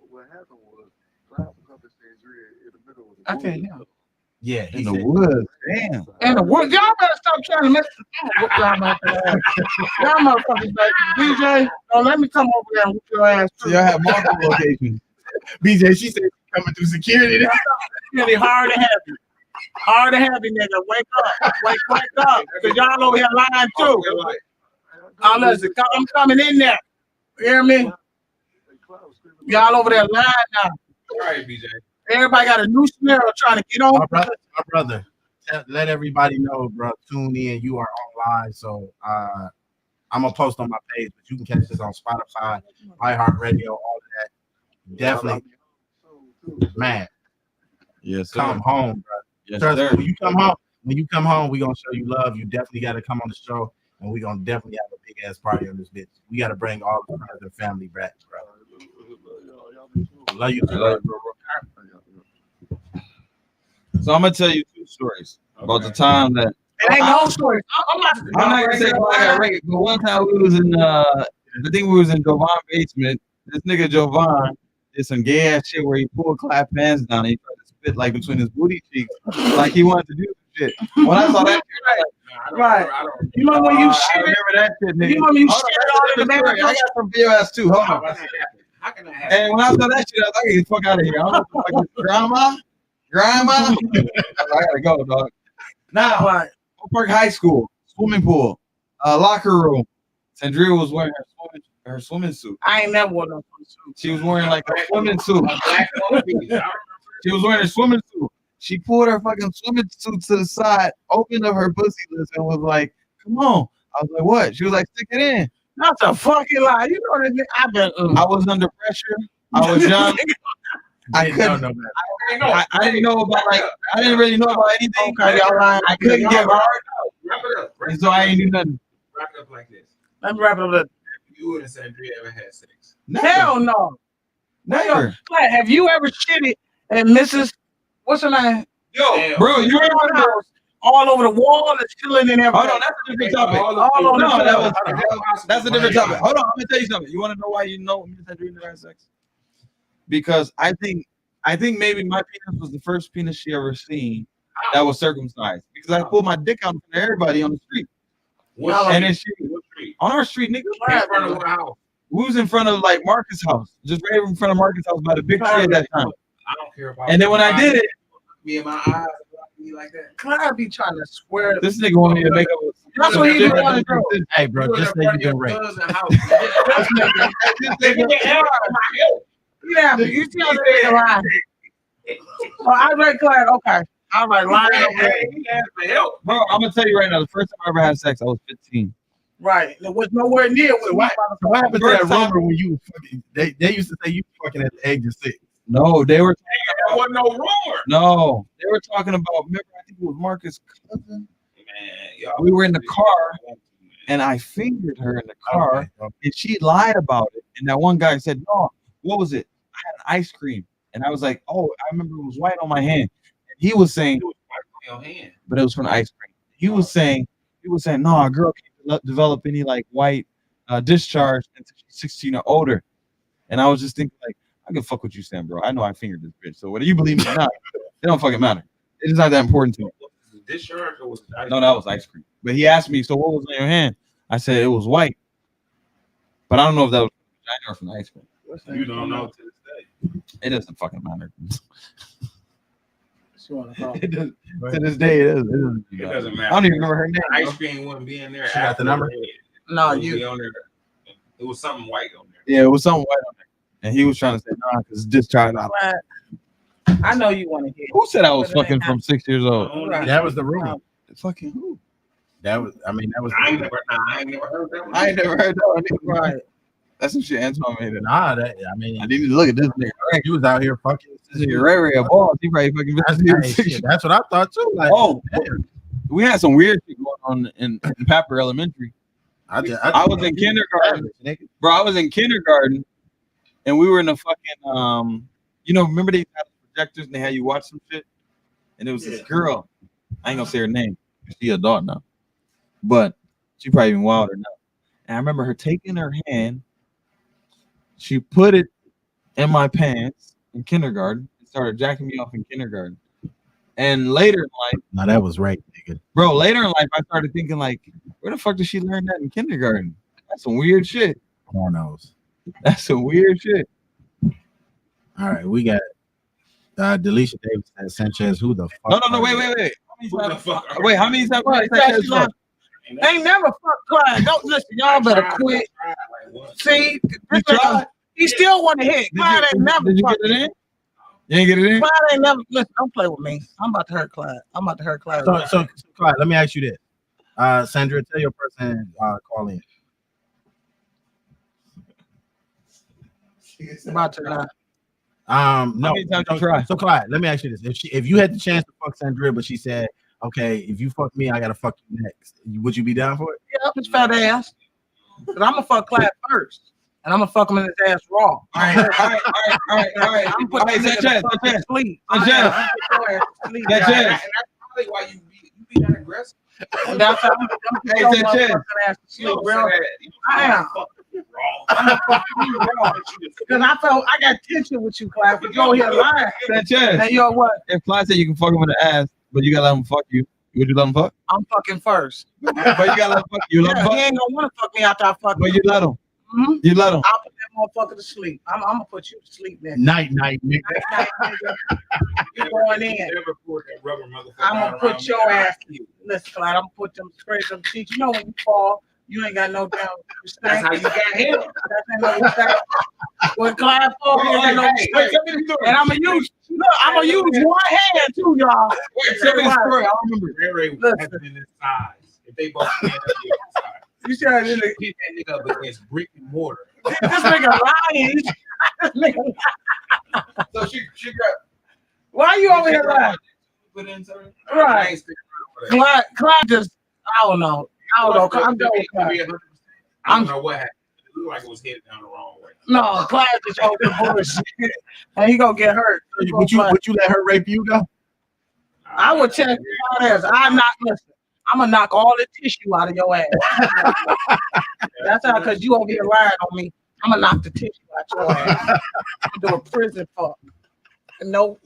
What happened was, Clyde was up in Sandria in the middle of the I can't hear him. Yeah, he In the said, woods. Damn. And the word, y'all better stop trying to mess. Whoop y'all motherfuckers. Y'all motherfuckers like DJ. Don't let me come over there and whoop your ass. So y'all have multiple locations. BJ, she said she's coming through security. Really hard to have you. Hard to have you, nigga. Wake up. Wake up. Because y'all over here lying too. Oh, listen, I'm coming in there. You hear me? Y'all over there lying now. All right, BJ. Everybody got a new scenario trying to get on. My brother, let everybody know, bro. Tune in. You are online, so I'm gonna post on my page, but you can catch this on Spotify, iHeartRadio, all of that. Definitely, man. Yes, sir. Come home, bro. Yes, Trust me, sir. when you come home, we gonna show you love. You definitely got to come on the show, and we gonna definitely have a big ass party on this bitch. We got to bring all the friends and family back, bro. Love you, bro. So I'm gonna tell you 2 stories about the time that It ain't no story. I'm not gonna say I got raped, but one time we was in I think we was in Jovan basement. This nigga Jovan did some gay ass shit where he pulled Clyde pants down and he tried to spit like between his booty cheeks, like he wanted to do some shit. When I saw that, right. You know when you I shit? remember that shit, nigga. You know when you Hold shit on, all in the I bathroom? got some for your ass too. Hold on. How can I have? And when I saw that shit, I was like, get the fuck out of here. I don't know what the fuck is grandma. I gotta go, dog. Now, Oak Park High School, swimming pool, locker room. Sandria was wearing her swimming suit. I ain't never worn no suit. She was wearing like a swimming suit. She was wearing a swimming suit. She pulled her fucking swimming suit to the side, opened up her pussy list, and was like, "Come on." I was like, "What?" She was like, "Stick it in." That's a fucking lie. You know that? I was under pressure. I was young. I couldn't know. I didn't know about I didn't really know about anything. Okay, y'all lying. I couldn't get hard, Wrap it up. and so I ain't do nothing. Wrap it up like this. Let me wrap it up. Have you and Sandria ever had sex? Hell no. Never. Like, have you ever shitted at Mrs. What's her name? Yo, bro, you remember all over the wall and chilling and everything. Hold on, that's a different topic. All over That's a different topic. Hold on, I'm gonna tell you something. You want to know why you know me and Sandrine never had sex? Because I think maybe my penis was the first penis she ever seen that was circumcised. Because I pulled my dick out in front of everybody on the street. And then on our street, nigga. In front of what house? We was in front of like Marcus' house, just right in front of Marcus' house by the big tree at that time. I don't care about. And then when I did it, me and my eyes me like that. Clyde be trying to swear. This nigga wanted me to make up. That's what he be wanting to do. Hey, bro, just say you've been raped. Yeah, you see how they lie. Well, I read Clyde. Okay. All right, lying. Bro, I'm gonna tell you right now, the first time I ever had sex, I was 15. Right. It was nowhere near what happened to that rumor when you fucking, they used to say you fucking at the age of 6? No, they were There wasn't no rumor. No, they were talking about, remember, I think it was Marcus' cousin. Man, we were in the car and I fingered her in the car and she lied about it. And that one guy said, "No, what was it? I had an ice cream." And I was like, "Oh, I remember it was white on my hand." And he was saying, Your hand. but it was from the ice cream. He was saying, "No, a girl can't develop any like white discharge until she's 16 or older." And I was just thinking, like, I can fuck what you saying, bro. I know I fingered this bitch. So whether you believe me or not, it don't fucking matter. It is not that important to me. Discharge or was it ice cream? No, that was ice cream. But he asked me, "So what was on your hand?" I said it was white. But I don't know if that was from vagina or from the ice cream. You don't know to this day. It doesn't fucking matter. It does, to this day, it doesn't matter. I don't even remember her name. Ice cream wouldn't be in there. She got the number? No, you. On there. It was something white on there. Yeah, it was something white on there. And he was trying to say, "Nah, because discharge out." I know you want to hear. Who said I was fucking from 6 years old? That was the rumor. Fucking who? That was. I ain't never heard that one. I ain't never heard that one. Right. That's some shit Antoine made. Nah, I need to look at this nigga. Right. He was out here fucking. This nigga Ray a ball. He probably fucking. That's what I thought too. Like, we had some weird shit going on in Papper Elementary. I was in kindergarten, bro. I was in kindergarten, and we were in the fucking remember they had projectors and they had you watch some shit, and it was this girl. I ain't gonna say her name. She's an adult now, but she probably even wilder now. And I remember her taking her hand. She put it in my pants in kindergarten and started jacking me off in kindergarten. And later in life, now that was rape, nigga. Bro, later in life, I started thinking, like, where the fuck did she learn that in kindergarten? That's some weird shit. Pornos. That's some weird shit. All right, we got Delisha Davis and Sanchez. Who the fuck? No, wait. How many times? Ain't never fuck Clyde. Don't listen. Y'all better quit. See, he still want to hit. Clyde ain't never. Did you get it in? You ain't get it in? Clyde ain't never. Listen, don't play with me. I'm about to hurt Clyde. So Clyde, let me ask you this. Sandra, tell your person call in. About to now. No. So Clyde, let me ask you this: if you had the chance to fuck Sandra, but she said, "Okay, if you fuck me, I gotta fuck you next," would you be down for it? Yeah, up his fat ass. But I'm gonna fuck Clyde first, and I'm gonna fuck him in his ass raw. All right. I'm putting that nigga to sleep. That's probably why you be that aggressive. That's how I am. I'm gonna fuck you raw because I got tension with you, Clyde. But you're here lying. And you're what? If Clyde said you can fuck him in the ass, but you gotta let him fuck you, would you let him fuck? I'm fucking first. But you gotta let him fuck you. Let him fuck. He ain't gonna want to fuck me after I fuck But him. you let him. Mm-hmm. You let him. I'll put that motherfucker to sleep. I'm gonna put you to sleep next. Night, nigga. Night, nigga. You going in? I'm gonna put your ass. Listen, Clyde, I'm gonna put them sprays on the teeth. You know when you fall, you ain't got no damn respect. That's how you got him. That ain't no respect. When Clyde falls, he ain't got no respect. And I'm gonna use one hand too, y'all. Wait, tell me the story. I remember Ray Ray was in his size. If they both stand up the side. You see how this Hit that nigga up against brick and mortar. This nigga lying. This nigga So she got. Why you over here lying? Put in something? Right. Clyde just, I don't know. I'm done with Clyde. I don't know what happened. It looked like it was headed down the wrong way. No, Clyde just open bullshit. And he gonna get hurt. Would you let her rape you though? I would check Clyde ass. I'm gonna knock all the tissue out of your ass. That's how, cause you over here lying on me. I'm gonna knock the tissue out your ass. I'm gonna do a prison fuck. No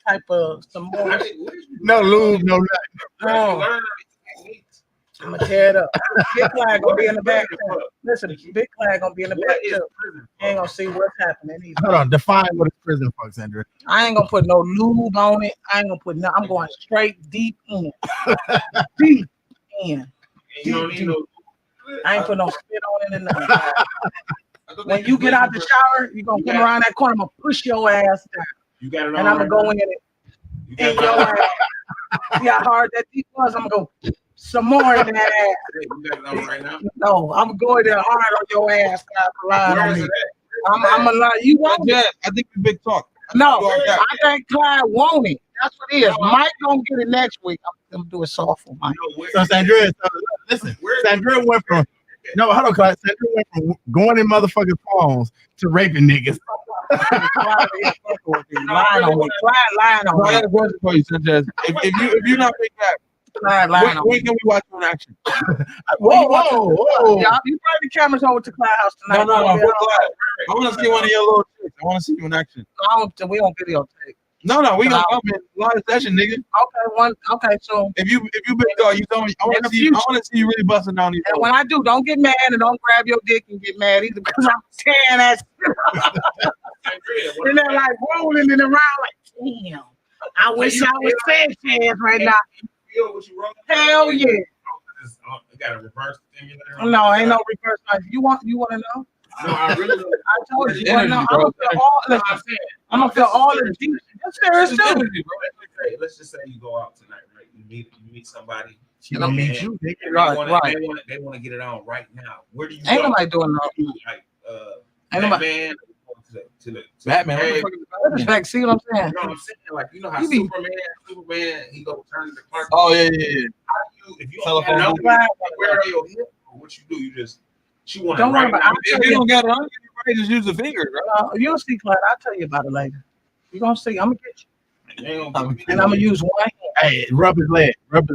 type of some more. No lube, no nothing. Oh. I'm gonna tear it up. Big Clyde gonna be in the back too. Listen, Big Clyde gonna be in the back too. You ain't gonna see what's happening either. Hold on, define what is prison fuck, Sandra. I ain't gonna put no lube on it. I ain't gonna put no. I'm going straight deep in. Deep in. You don't need no. I ain't put no spit on it and nothing. When you get out the shower, you gonna come around that corner. I'm gonna push your ass down. You got it on. And I'm gonna go in it. In your ass. See how hard that deep was? I'm gonna go some more in that ass. You got it on right now? No, I'm going there hard on your ass. Where is it at? I'm gonna lie. You want it? I think we big talk. No, I think Clyde want it. That's what it is. Mike gonna get it next week. I'm gonna do it soft for Mike. So Sandra, listen, Sandra went from hold on, Clyde. Sandra went from going in motherfuckers' phones to raping niggas. Lying on me. Clyde lying on me. I got a question for you, Sanchez. If you're not big back, when can we watch you in action? Whoa. Y'all, you bring the cameras over to Clyde house tonight. No. I want to see one of your little tricks. I want to see you in action. We don't videotape. No, we gonna come in live session, nigga. Okay, so if you big dog, you told me I want to see you really busting down these. And when I do, don't get mad and don't grab your dick and get mad either because I'm tearing that shit. And they're like rolling it around like, damn. I wish I was Sanchez right now. Hell yeah. Got a reverse thing in there? No, ain't no reverse. You want to know? No, I really. I told you. I'm gonna feel all the deep. That's fair too. Let's just say you go out tonight, right? You meet somebody. She gonna meet you. They want to get it on right now. Where do you? Ain't nobody doing no. Like ain't Batman. To Batman. Hey, like, see what I'm saying? You know what I'm saying? Like, you know how Superman, he go turn to Clark. Oh yeah. How do you, if you don't have no where are your hip, or what you do, she want to. Don't worry about it. If you don't got it on, you just use the finger, right? You'll see, Clyde. I'll tell you about it later. You're gonna see. I'm gonna get you. And I'm gonna use one hand. Hey, rub his leg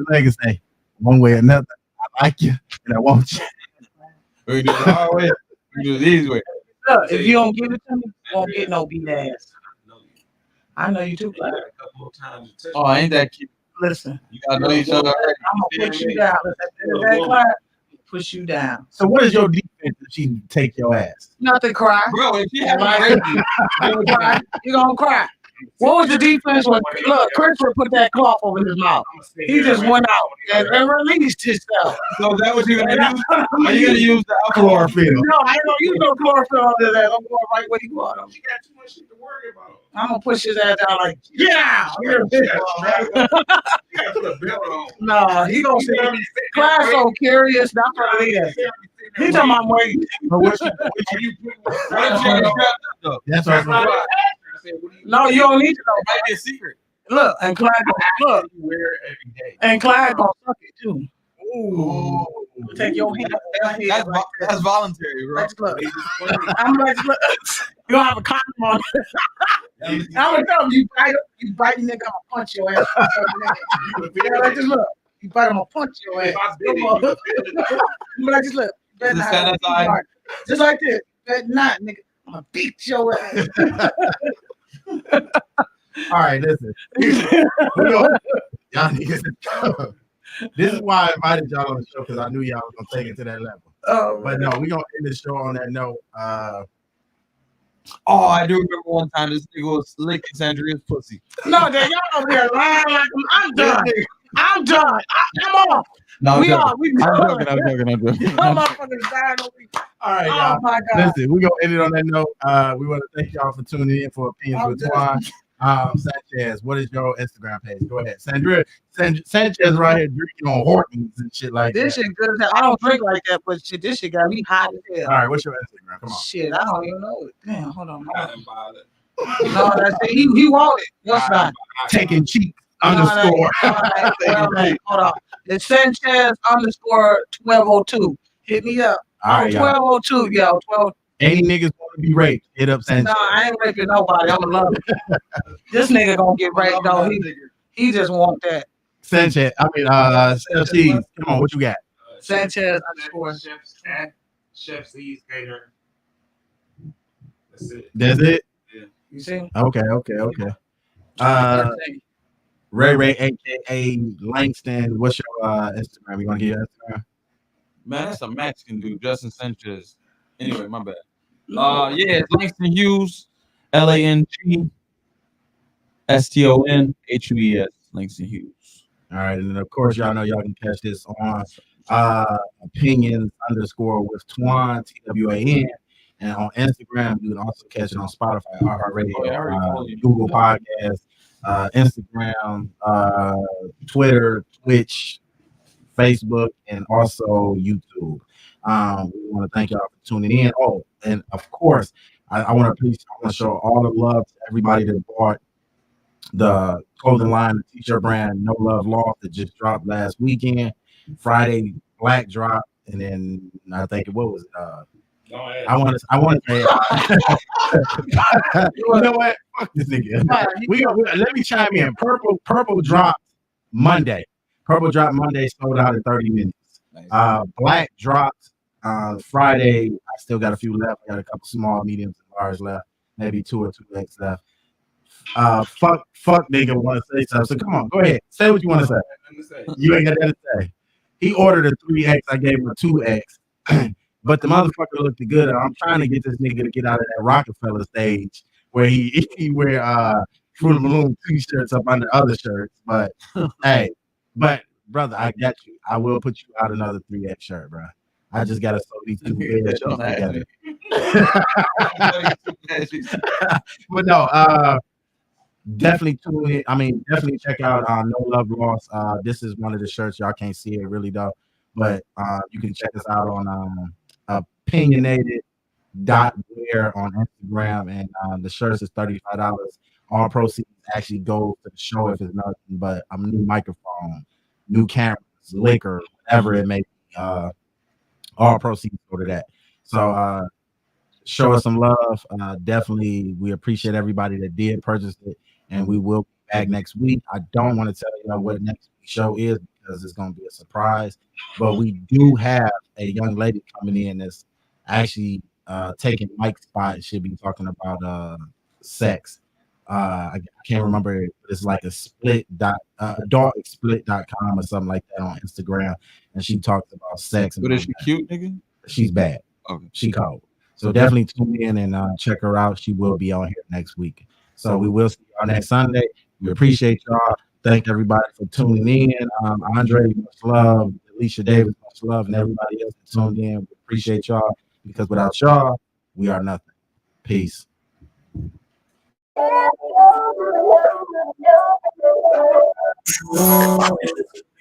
and say, one way or another, I like you and I want you. We do it the hard way. We do it the easy way. Look, if you don't give it to me, you won't get no beat ass. I know you too, Clyde. Oh, ain't that cute? Listen, you gotta know each other. I'm gonna push you down. Listen, Clyde, push you down. So what is your defense if she take your ass? Nothing, cry. Bro, if she had you gonna cry. What was the defense when look, Christopher put that cloth over his mouth? He just went out and released himself. So that was you gonna use? Are you gonna use the chlorophyll? No, I ain't gonna use no chlorophyll under that. I'm going right where you going. She got too much shit to worry about. I'm gonna push his ass down like, get out! No, he gonna say, Clyde's so curious. That's what it is. He talking about waiting. That's right. No, you don't need to know. It might be a secret. Look, and Clyde gonna look. Wear it every day. And Clyde gonna suck it too. Ooh. Take your hand. That's voluntary, bro. I'm like, look, you don't have a condom on. I'm gonna tell you, you bite nigga, I'm gonna punch your ass. Like, just look, you bite, I'm gonna punch your ass. Like, just look, just like this. Better not, nigga. I'm gonna beat your ass. All right, listen. Y'all niggas. This is why I invited y'all on the show because I knew y'all was gonna take it to that level. Oh, but no, we're gonna end the show on that note. Oh, I do remember one time this nigga was licking Sandria's pussy. No, Dad, y'all over here lying like I'm done. I'm done. I'm off. No, We I'm are. joking. We I'm done. joking. I'm joking. I'm joking. Y'all motherfuckers dying over here. All right, Oh y'all. my God. Listen, we're gonna end it on that note. We want to thank y'all for tuning in for Opinions with Twan. Sanchez, what is your Instagram page? Go ahead. Sanchez right here drinking on Hortons and shit like This that. shit good as hell. I don't drink like that, but shit, this shit got me hot as hell. All right, what's your Instagram? Come on. Shit, I don't even know it. Damn, hold on. I am bothered. No, that's it. He want it. What's that? Taking cheeks No, underscore. Hold on. It's Sanchez underscore 1202. Hit me up. All right, y'all. 1202, yo. 12. Any niggas want to be raped, hit up Sanchez. No, I ain't raping nobody. I'm a lover. This nigga gonna get raped though. He just want that. Sanchez. Chef Cheese. Come on, what you got? Sanchez underscore. Chef C's Gator. That's it. That's it? You see? Okay. Ray, aka Langston. What's your Instagram? You want to give your Instagram? Man, that's a Mexican dude, Justin Sanchez. Anyway, my bad. Yeah, it's Langston Hughes, LANGSTONHUES, Langston Hughes. All right, and then of course y'all know y'all can catch this on opinions underscore with Twan TWAN, and on Instagram you can also catch it on Spotify, iHeartRadio, Google Podcasts, Instagram, Twitter, Twitch, Facebook, and also YouTube. We want to thank y'all for tuning in. Oh, and of course, I want to show all the love to everybody that bought the clothing line, the t-shirt brand No Love Lost that just dropped last weekend. Friday, Black drop, and then I think what was it? I want to say. You know what? Fuck this nigga. Let me chime in. Purple dropped Monday. Purple dropped Monday, sold out in 30 minutes. Black dropped Friday. I still got a few left. I got a couple small, mediums, and large left. Maybe 2 or 2X left. Fuck nigga want to say something. So come on, go ahead. Say what you want to say. You ain't got that to say. He ordered a 3X. I gave him a 2X. But the motherfucker looked good. I'm trying to get this nigga to get out of that Rockefeller stage where he wear Fruit of the Loom t-shirts up under other shirts. But hey, brother, I got you. I will put you out another 3X shirt, bro. I just gotta sew these two beds together. But no, definitely tune in. I mean, definitely check out No Love Lost. This is one of the shirts. Y'all can't see it really though, but you can check us out on opinionated.wear on Instagram, and the shirts is $35. All proceeds actually go to the show if it's nothing but a new microphone, new cameras, liquor, whatever it may be. All proceeds go to that. So show us some love. Definitely, we appreciate everybody that did purchase it, and we will be back next week. I don't want to tell you what next week's show is because it's going to be a surprise, but we do have a young lady coming in that's actually taking Mike's spot. She'll be talking about sex. I can't remember it, but it's like a adultsplit.com or something like that on Instagram, and she talks about sex. But is she cute, nigga? She's bad. Okay. She cold. So definitely tune in and check her out. She will be on here next week. So we will see y'all next Sunday. We appreciate y'all. Thank everybody for tuning in. Andre, much love. Alicia Davis, much love. And everybody else that tuned in. We appreciate y'all because without y'all, we are nothing. Peace.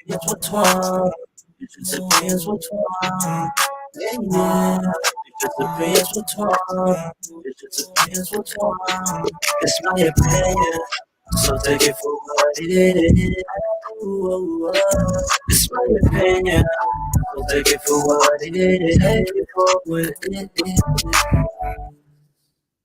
It's what Twan. It just depends what Twan. Yeah. It just depends what Twan. It just depends what Twan. It's my opinion, so take it for what it is. It's my opinion, so take it for what it is. Take it for what it is.